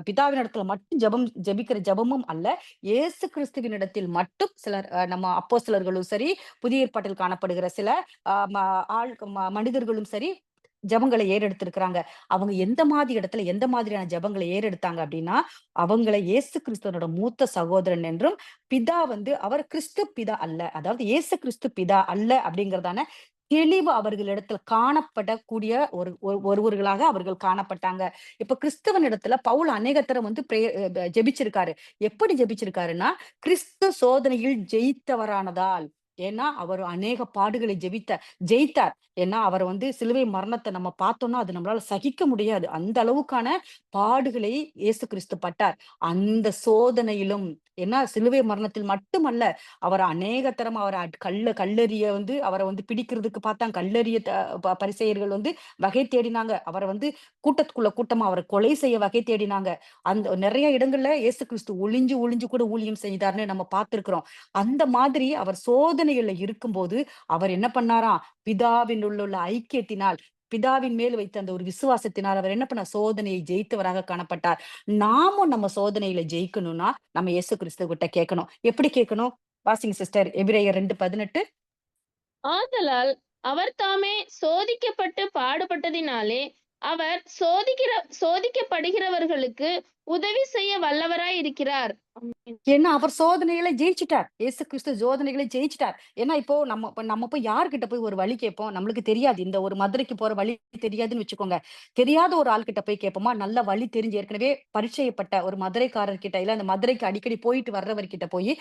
பிதாவின் இடத்துல மட்டும் ஜெபிக்கிற ஜெபமும் அல்ல, இயேசு கிறிஸ்துவின் இடத்தில் மட்டும் சிலர் நம்ம அப்போஸ்தலர்களும் சரி, புதிய ஏற்பாட்டில் காணப்படுகிற சில மனிதர்களும் சரி ஜெபங்களை ஏறெடுத்திருக்கிறாங்க. அவங்க எந்த மாதிரியான ஜெபங்களை ஏறெடுத்தாங்க அப்படின்னா, அவங்கள இயேசு கிறிஸ்துவனோட மூத்த சகோதரன் என்றும், பிதா வந்து அவர் கிறிஸ்து பிதா அல்ல. அதாவது இயேசு கிறிஸ்து பிதா அல்ல அப்படிங்கிறதான தெளிவு அவர்களிடத்துல காணப்படக்கூடிய ஒருவர்களாக அவர்கள் காணப்பட்டாங்க. இப்ப கிறிஸ்தவன் இடத்துல பவுல் அநேக தரம் வந்து ஜெபிச்சிருக்காரு. எப்படி ஜெபிச்சிருக்காருன்னா, கிறிஸ்து சோதனையில் ஜெயித்தவரானதால், ஏன்னா, அவர் அநேக பாடுகளை ஜெயித்தார். ஏன்னா, அவர் வந்து சிலுவை மரணத்த நம்ம பார்த்தோம்னா, அது நம்மளால சகிக்க முடியாது. அந்த அளவுக்கான பாடுகளை இயேசு கிறிஸ்து பட்டார். அந்த சோதனையிலும் ஏன்னா சிலுவை மரணத்தில் மட்டுமல்ல, அவர் அநேக தரம் அவர கல்லெறிய வந்து அவர வந்து பிடிக்கிறதுக்கு பார்த்தாங்க. கல்லெறிய பரிசேயர்கள் வந்து வகை தேடினாங்க. அவர வந்து கூட்டத்துக்குள்ள கூட்டமா அவர கொலை செய்ய வகை தேடினாங்க. அந்த நெறைய இடங்கள்ல இயேசு கிறிஸ்து ஒளிஞ்சு, ஒளிஞ்சு கூட ஊழியம் செய்தார்ன்னு நம்ம பார்த்திருக்கிறோம். அந்த மாதிரி அவர் சோதனைகள்ல இருக்கும்போது, அவர் என்ன பண்ணாராம்? பிதாவினுள் உள்ள ஐக்கியத்தினால், பிதாவின் மேல் வைத்த அந்த ஒரு விசுவாசத்தினால் அவர் என்ன பண்ணார்? சோதனையை ஜெயித்தவராக காணப்பட்டார். நாமும் நம்ம சோதனையில ஜெயிக்கணும்னா, நம்ம இயேசு கிறிஸ்துவிட்ட கேட்கணும். எப்படி கேட்கணும்? வாசிங்க சிஸ்டர். எபிரேயர் 2:18. ஆதலால் அவர் தாமே சோதிக்கப்பட்டு பாடுபட்டதினாலே அவர் சோதிக்கப்படுகிறவர்களுக்கு உதவி செய்ய வல்லவராய் இருக்கிறார். ஏன்னா, அவர் சோதனைகள ஜெயிச்சுட்டார். இயேசு கிறிஸ்து சோதனைகள ஜெயிச்சுட்டார். ஏன்னா, இப்போ நம்ம போய் யார்கிட்ட போய் ஒரு வழி கேட்போம்? நம்மளுக்கு தெரியாது. இந்த ஒரு மதுரைக்கு போற வழி தெரியாதுன்னு வச்சுக்கோங்க. தெரியாத ஒரு ஆள்கிட்ட போய் கேட்போமா? நல்ல வழி தெரிஞ்சு ஏற்கனவே பரிச்சயப்பட்ட ஒரு மதுரைக்காரர்கிட்ட, இல்ல அந்த மதுரைக்கு அடிக்கடி போயிட்டு வர்றவர்கிட்ட போயி,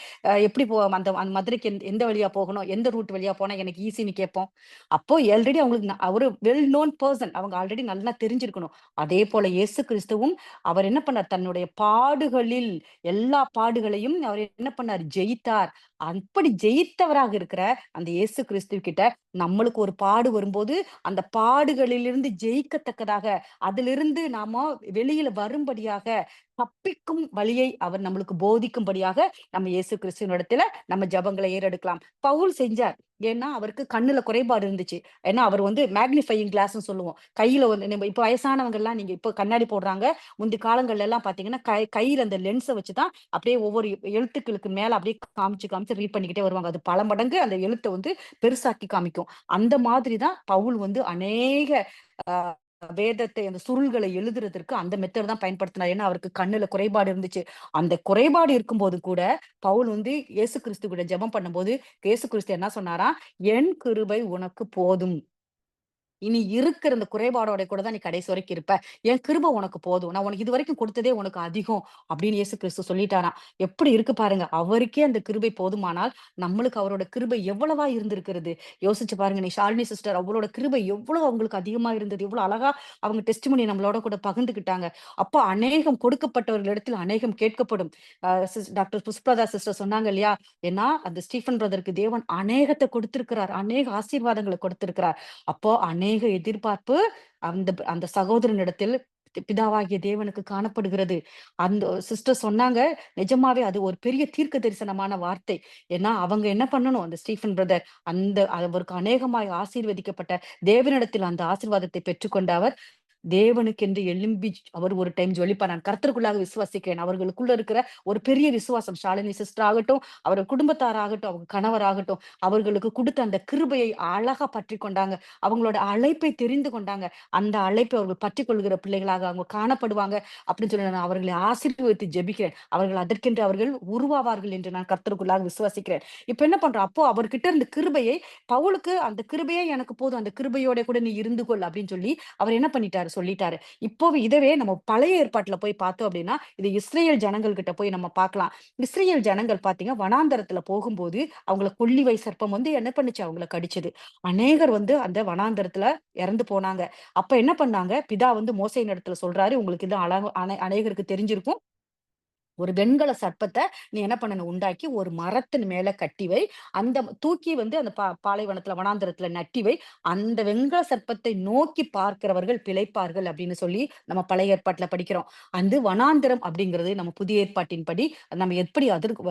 எப்படி அந்த அந்த மதுரைக்கு எந்த வழியா போகணும்? எந்த ரூட் வழியா போனா எனக்கு ஈஸின்னு கேட்போம். அப்போ ஆல்ரெடி அவங்களுக்கு ஒரு வெல் நோன் பெர்சன். அவங்க ஆல்ரெடி நல்லா தெரிஞ்சிருக்கணும். அதே போல இயேசு கிறிஸ்துவும் அவர் என்ன பண்ணார்? தன்னுடைய பாடுகளில் எல்லா பாடுகளையும் அவர் என்ன பண்ணாரு? ஜெயித்தார். அப்படி ஜெயித்தவராக இருக்கிற அந்த இயேசு கிறிஸ்துவிகிட்ட நம்மளுக்கு ஒரு பாடு வரும்போது, அந்த பாடுகளிலிருந்து ஜெயிக்கத்தக்கதாக, அதிலிருந்து நாம வெளியில வரும்படியாக, தப்பிக்கும் வழியை அவர் நம்மளுக்கு போதிக்கும்படியாக, நம்ம இயேசு கிறிஸ்துவினிடத்தில நம்ம ஜெபங்களை ஏறெடுக்கலாம். பவுல் செஞ்சார். ஏன்னா, அவருக்கு கண்ணுல குறைபாடு இருந்துச்சு. ஏன்னா, அவர் வந்து மேக்னிஃபையிங் கிளாஸ்ன்னு சொல்லுவோம். கையில வந்து நம்ம இப்ப வயசானவங்கலாம் நீங்க இப்ப கண்ணாடி போடுறாங்க. முந்தி காலங்கள்ல எல்லாம் பார்த்தீங்கன்னா, கையில அந்த லென்ஸ வச்சு தான் அப்படியே ஒவ்வொரு எழுத்துக்களுக்கு மேல அப்படியே காமிச்சு, காமிச்சு ரீட் பண்ணிக்கிட்டே வருவாங்க. அது பல மடங்கு அந்த எழுத்த வந்து பெருசாக்கி காமிக்கும். அந்த மாதிரி தான் பவுல் வந்து அநேக அ வேதத்தை அந்த சுருள்களை எழுதுறதற்கு அந்த மெத்தட் தான் பயன்படுத்தினார். ஏன்னா, அவருக்கு கண்ணுல குறைபாடு இருந்துச்சு. அந்த குறைபாடு இருக்கும்போது கூட, பவுல் வந்து இயேசு கிறிஸ்து கூட ஜெபம் பண்ணும்போது, இயேசு கிறிஸ்து என்ன சொன்னாராம்? "என் கிருபை உனக்கு போதும்." இனி இருக்கிற இந்த குறைபாடோட கூட தான் நீ கடைசி வரைக்கும் இருப்ப. என் கிருபை உனக்கு போதும். நான் உனக்கு இதுவரைக்கும் கொடுத்ததே உனக்கு அதிகம் அப்படின்னு இயேசு கிறிஸ்து சொல்லிட்டாராம். எப்படி இருக்கு பாருங்க. அவருக்கே அந்த கிருபை போதுமானால், நம்மளுக்கு அவரோட கிருபை எவ்வளவா இருந்திருக்கிறது. யோசிச்சு பாருங்க. நீ ஷாலினி சிஸ்டர் அவங்களோட கிருபை எவ்வளவு அவங்களுக்கு அதிகமா இருந்தது. எவ்வளவு அழகா அவங்க டெஸ்டிமனி நம்மளோட கூட பகிர்ந்துக்கிட்டாங்க. அப்ப அநேகம் கொடுக்கப்பட்டவர்களிடத்தில் அநேகம் கேட்கப்படும். டாக்டர் புஷ்பலதா சிஸ்டர் சொன்னாங்க இல்லையா? ஏன்னா அந்த ஸ்டீஃபன் பிரதருக்கு தேவன் அநேகத்த கொடுத்திருக்கிறார். அநேக ஆசீர்வாதங்கள கொடுத்திருக்கிறார். அப்போ அநேக எதிர்பார்ப்பு அந்த அந்த சகோதரனிடத்தில் பிதாவாகிய தேவனுக்கு காணப்படுகிறது. அந்த சிஸ்டர் சொன்னாங்க, நிஜமாவே அது ஒரு பெரிய தீர்க்க தரிசனமான வார்த்தை. ஏன்னா, அவங்க என்ன பண்ணணும், அந்த ஸ்டீஃபன் பிரதர் அவருக்கு அநேகமாய் ஆசீர்வதிக்கப்பட்ட தேவனிடத்தில் அந்த ஆசீர்வாதத்தை பெற்றுக்கொண்ட அவர், தேவனுக்கென்று எழும்பி அவர் ஒரு டைம் ஜொலிப்பார். நான் கர்த்தருக்குள்ளாக விசுவாசிக்கிறேன். அவர்களுக்குள்ள இருக்கிற ஒரு பெரிய விசுவாசம் ஷாலினி சிஸ்டர் ஆகட்டும், அவர் குடும்பத்தாராகட்டும், அவங்க கணவராகட்டும், அவர்களுக்கு குடுத்த அந்த கிருபையை அழகா பற்றிக் கொண்டாங்க. அவங்களோட அழைப்பை தெரிந்து கொண்டாங்க. அந்த அழைப்பை அவர்கள் பற்றிக் கொள்கிற பிள்ளைகளாக அவங்க காணப்படுவாங்க அப்படின்னு சொல்லி நான் அவர்களை ஆசீர்வதித்து ஜெபிக்கிறேன். அவர்கள் அதற்கென்று அவர்கள் உருவாவார்கள் என்று நான் கர்த்தருக்குள்ளாக விசுவாசிக்கிறேன். இப்ப என்ன பண்றோம்? அப்போ அவர்கிட்ட இருந்த கிருபையை பவுலுக்கு அந்த கிருபையே எனக்கு போதும். அந்த கிருபையோட கூட நீ இருந்து கொள் அப்படின்னு சொல்லி அவர் என்ன பண்ணிட்டாரு? சொல்லிட்டாரு. இப்போ இதவே நம்ம பழைய ஏற்பாட்டுல போய் பார்த்தோம் அப்படின்னா, இது இஸ்ரேல் ஜனங்கள் கிட்ட போய் நம்ம பார்க்கலாம். இஸ்ரேல் ஜனங்கள் பார்த்தீங்க வனாந்தரத்துல போகும்போது, அவங்கள கொள்ளிவை சர்ப்பம் வந்து என்ன பண்ணுச்சு? அவங்கள கடிச்சது. அநேகர் வந்து அந்த வனாந்தரத்துல இறந்து போனாங்க. அப்ப என்ன பண்ணாங்க? பிதா வந்து மோசேயின் இடத்துல சொல்றாரு, உங்களுக்கு இது அநேகருக்கு தெரிஞ்சிருக்கும். ஒரு வெண்கல சர்ப்பத்த நீ என்ன பண்ணணும் உண்டாக்கி ஒரு மரத்தின் மேல கட்டி வை. அந்த தூக்கி வந்து அந்த பாலைவனத்துல, வனாந்தரத்துல நட்டி வை. அந்த வெண்கல சர்ப்பத்தை நோக்கி பார்க்கிறவர்கள் பிழைப்பார்கள் அப்படின்னு சொல்லி நம்ம பழைய ஏற்பாட்டுல படிக்கிறோம். அந்த வனாந்தரம் அப்படிங்கிறது நம்ம புதிய ஏற்பாட்டின்படி நம்ம எப்படி அதற்கு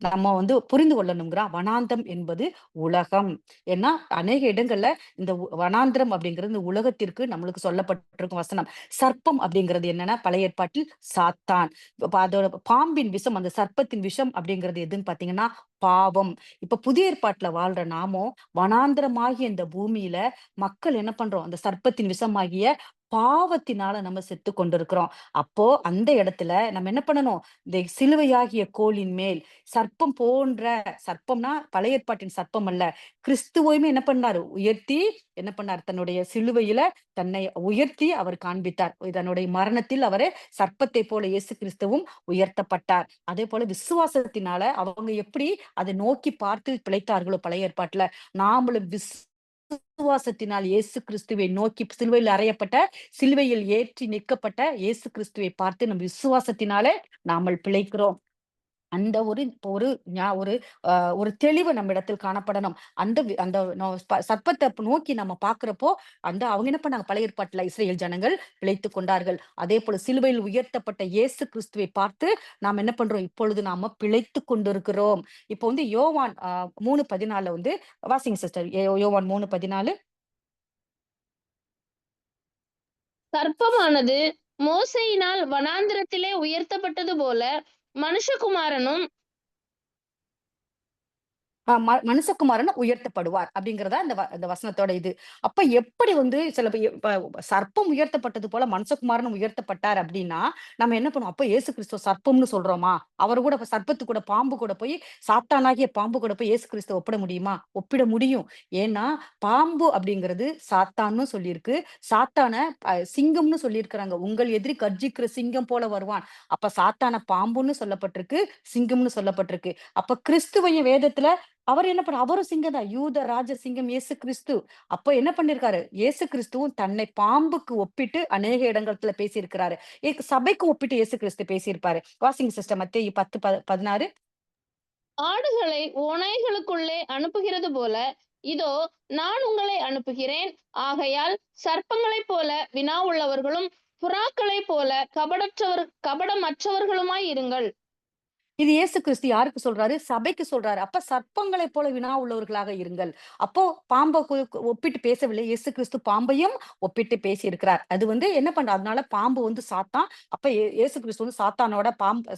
நம்ம வந்து புரிந்து கொள்ளணுங்கிறா வனாந்தம் என்பது உலகம். ஏன்னா அநேக இடங்கள்ல இந்த வனாந்திரம் அப்படிங்கிறது இந்த உலகத்திற்கு நம்மளுக்கு சொல்லப்பட்டிருக்கும் வசனம். சர்ப்பம் அப்படிங்கிறது என்னன்னா பழைய ஏற்பாட்டில் சாத்தான். இப்ப அதோட பாம்பின் விஷம், அந்த சர்ப்பத்தின் விஷம் அப்படிங்கிறது எதுன்னு பாத்தீங்கன்னா பாவம். இப்ப புதிய ஏற்பாட்டுல வாழ்ற நாமோ வனாந்திரமாகிய இந்த பூமியில மக்கள் என்ன பண்றோம்? அந்த சர்ப்பத்தின் விஷமாகிய பாவத்தினால நம்ம செத்து கொண்டிருக்கிறோம். அப்போ அந்த இடத்துல நம்ம என்ன பண்ணணும்? இந்த சிலுவையாகிய கோலின் மேல் சர்ப்பம் போன்ற, சர்ப்பம்னா பழைய ஏற்பாட்டின் சர்ப்பம் அல்ல. கிறிஸ்துவையுமே என்ன பண்ணாரு? உயர்த்தி என்ன பண்ணார்? தன்னுடைய சிலுவையில தன்னை உயர்த்தி அவர் காண்பித்தார். தன்னுடைய மரணத்தில் அவரு சர்ப்பத்தைப் போல இயேசு கிறிஸ்துவும் உயர்த்தப்பட்டார். அதேபோல விசுவாசத்தினால அவங்க எப்படி அதை நோக்கி பார்த்து பிழைத்தார்களோ பழைய ஏற்பாட்டுல, நாமளும் விசுவாசத்தினால் இயேசு கிறிஸ்துவை நோக்கி சிலுவையில் அறையப்பட்ட, சிலுவையில் ஏற்றி நிற்கப்பட்ட இயேசு கிறிஸ்துவை பார்த்து நம் விசுவாசத்தினாலே நாமல் பிழைக்கிறோம். அந்த ஒரு ஒரு ஒரு ஒரு தெளிவு நம்மிடத்தில் காணப்படணும். அந்த சர்ப்பத்த நோக்கி நம்ம பார்க்கிறப்போ, அவங்க என்ன பண்ணாங்க? பழைய ஏற்பாட்டுல இஸ்ரவேல் ஜனங்கள் பிழைத்துக் கொண்டார்கள். அதேபோல சிலுவையில் உயர்த்தப்பட்ட இயேசு கிறிஸ்துவை பார்த்து நாம் என்ன பண்றோம்? இப்பொழுது நாம பிழைத்துக் கொண்டிருக்கிறோம். இப்போ வந்து யோவான் 3:14 வந்து வாசிங்க சிஸ்டர். யோவான் 3:14. சர்ப்பமானது மோசேயினால் வனாந்திரத்திலே உயர்த்தப்பட்டது போல மனுஷகுமாரனும் மனுஷகுமாரன் உயர்த்தப்படுவார் அப்படிங்கிறதா அந்த வசனத்தோட இது. அப்ப எப்படி வந்து சில சர்ப்பம் உயர்த்தப்பட்டது போல மனுஷகுமாரனும் உயர்த்தப்பட்டார் அப்படின்னா, நம்ம என்ன பண்ணுவோம்? அப்ப இயேசு கிறிஸ்துவ சர்ப்பம்னு சொல்றோமா? அவர் கூட சர்ப்பத்து கூட பாம்பு கூட போய் சாத்தானாகிய பாம்பு கூட போய் இயேசு கிறிஸ்துவ ஒப்பிட முடியுமா? ஒப்பிட முடியும். ஏன்னா, பாம்பு அப்படிங்கிறது சாத்தான்னு சொல்லியிருக்கு. சாத்தான சிங்கம்னு சொல்லியிருக்கிறாங்க. உங்கள் எதிரி கர்ஜிக்கிற சிங்கம் போல வருவான். அப்ப சாத்தான பாம்புன்னு சொல்லப்பட்டிருக்கு, சிங்கம்னு சொல்லப்பட்டிருக்கு. அப்ப கிறிஸ்துவையும் வேதத்துல அவர் என்ன அவரும் சிங்கம் தான். யூத ராஜ சிங்கம் இயேசு கிறிஸ்து. அப்ப என்ன பண்ணியிருக்காரு? இயேசு கிறிஸ்துவும் தன்னை பாம்புக்கு ஒப்பிட்டு அநேக இடங்கள்ல பேசியிருக்கிறாரு. சபைக்கு ஒப்பிட்டு இயேசு கிறிஸ்து பேசியிருப்பாரு. வாசிங்க சிஸ்டர் மத்தேயு 10:16. ஆடுகளை ஓநாய்களுக்குள்ளே அனுப்புகிறது போல, இதோ நான் உங்களை அனுப்புகிறேன். ஆகையால் சர்ப்பங்களைப் போல வினா உள்ளவர்களும் புறாக்களைப் போல கபடமற்றவர்களுமாய் இருங்கள். இது இயேசு கிறிஸ்து யாருக்கு சொல்றாரு? சபைக்கு சொல்றாரு. அப்ப சர்ப்பங்களைப் போல வினா உள்ளவர்களாக இருங்கள். அப்போ பாம்ப ஒப்பிட்டு பேசவில்லை. இயேசு கிறிஸ்து பாம்பையும் ஒப்பிட்டு பேசியிருக்கிறார். அது வந்து என்ன அதனால பாம்பு வந்து சாத்தான். அப்ப இயேசு கிறிஸ்து வந்து சாத்தானோட பாம்பு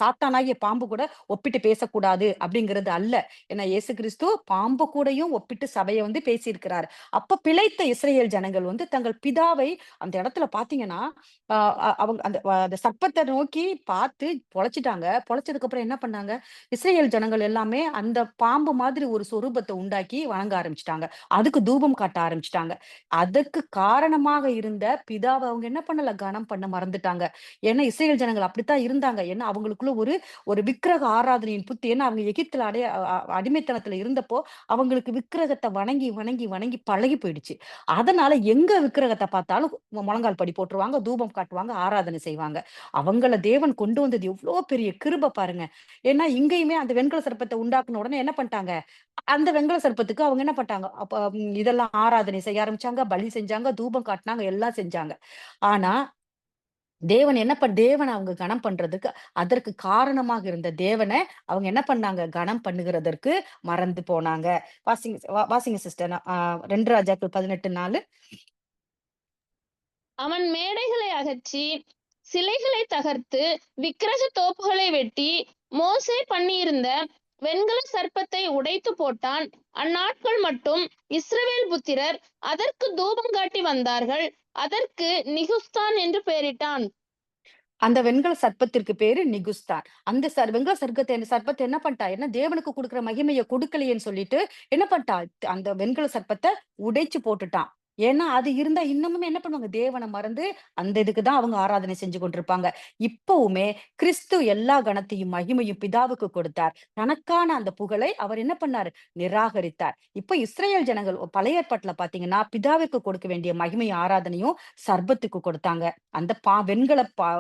சாத்தானாகிய பாம்பு கூட ஒப்பிட்டு பேசக்கூடாது அப்படிங்கிறது அல்ல. ஏன்னா இயேசு கிறிஸ்து பாம்பு கூடயும் ஒப்பிட்டு சபைய வந்து பேசியிருக்கிறார். அப்ப பிழைத்த இஸ்ரவேல் ஜனங்கள் வந்து தங்கள் பிதாவை அந்த இடத்துல பார்த்தீங்கன்னா, அ அ அவங்க அந்த சர்ப்பத்த நோக்கி பார்த்து பொழச்சுட்டாங்க. பொழச்சதுக்கு அப்புறம் என்ன பண்ணாங்க? இஸ்ரவேல் ஜனங்கள் எல்லாமே அந்த பாம்பு மாதிரி ஒரு சொரூபத்த உண்டாக்கி வணங்க ஆரம்பிச்சுட்டாங்க. அதுக்கு தூபம் காட்ட ஆரம்பிச்சுட்டாங்க. அதுக்கு காரணமாக இருந்த பிதாவ அவங்க என்ன பண்ணல? கனம் பண்ண மறந்துட்டாங்க. ஏன்னா இஸ்ரவேல் ஜனங்கள் அப்படித்தான் இருந்தாங்க. ஏன்னா அவங்களுக்குள்ள ஒரு ஒரு விக்கிரக ஆராதனையின் புத்தி. ஏன்னா அவங்க எகிப்துல அடிமைத்தனத்துல இருந்தப்போ, அவங்களுக்கு விக்கிரகத்த வணங்கி, வணங்கி, வணங்கி பழகி போயிடுச்சு. அதனால எங்க விக்கிரகத்த பார்த்தாலும் முழங்கால் படி போட்டுருவாங்க, தூபம் காட்டுவாங்க, ஆராதனை செய்வாங்க. அவங்கள தேவன் கொண்டு வந்தது எவ்ளோ பெரிய கிருப பாருங்க. ஏன்னா இங்கேயுமே அந்த வெண்கல சர்ப்பத்த உண்டாக்குன உடனே என்ன பண்ணிட்டாங்க? அந்த வெண்கல சர்ப்பத்துக்கு அவங்க என்ன பண்ணிட்டாங்க? அப்ப இதெல்லாம் ஆராதனை செய்ய ஆரம்பிச்சாங்க, பலி செஞ்சாங்க, தூபம் காட்டுனாங்க, எல்லாம் செஞ்சாங்க. ஆனா தேவன் என்ன தேவன அவங்க கனம் பண்றதுக்கு, அதற்கு காரணமாக இருந்த தேவன அவங்க என்ன பண்ணாங்க? கனம் பண்ணுகிறதற்கு மறந்து போனாங்க. வாசிங்க சிஸ்டர். 2 ராஜாக்கள் 18:4. அவன் மேடைகளை அகற்றி சிலைகளை தகர்த்து விக்கிரக தோப்புகளை வெட்டி மோசே பண்ணியிருந்த வெண்கல சர்ப்பத்தை உடைத்து போட்டான். அந்நாட்கள் மட்டும் இஸ்ரவேல் புத்திரர் அதற்கு தூபம் காட்டி வந்தார்கள். அதற்கு நிகுஸ்தான் என்று பெயரிட்டான். அந்த வெண்கல சர்ப்பத்திற்கு பேரு நிகுஸ்தான். அந்த வெண்கல சர்ப்பத்த என்ன பண்ணிட்டா? ஏன்னா தேவனுக்கு குடுக்குற மகிமைய குடுக்கலையேன்னு சொல்லிட்டு என்ன பண்ணிட்டா? அந்த வெண்கல சர்ப்பத்த உடைச்சு போட்டுட்டான். ஏன்னா அது இருந்தா இன்னமுமே என்ன பண்ணுவாங்க? தேவன மறந்து அந்த இதுக்கு தான் அவங்க ஆராதனை செஞ்சு கொண்டிருப்பாங்க. இப்பவுமே கிறிஸ்து எல்லா கனத்தையும், மகிமையும் பிதாவுக்கு கொடுத்தார். தனக்கான அந்த புகழை அவர் என்ன பண்ணாரு? நிராகரித்தார். இப்ப இஸ்ரவேல் ஜனங்கள் பழைய ஏற்பாட்டுல பார்த்தீங்கன்னா, பிதாவிற்கு கொடுக்க வேண்டிய மகிமை ஆராதனையும் சர்ப்பத்துக்கு கொடுத்தாங்க. அந்த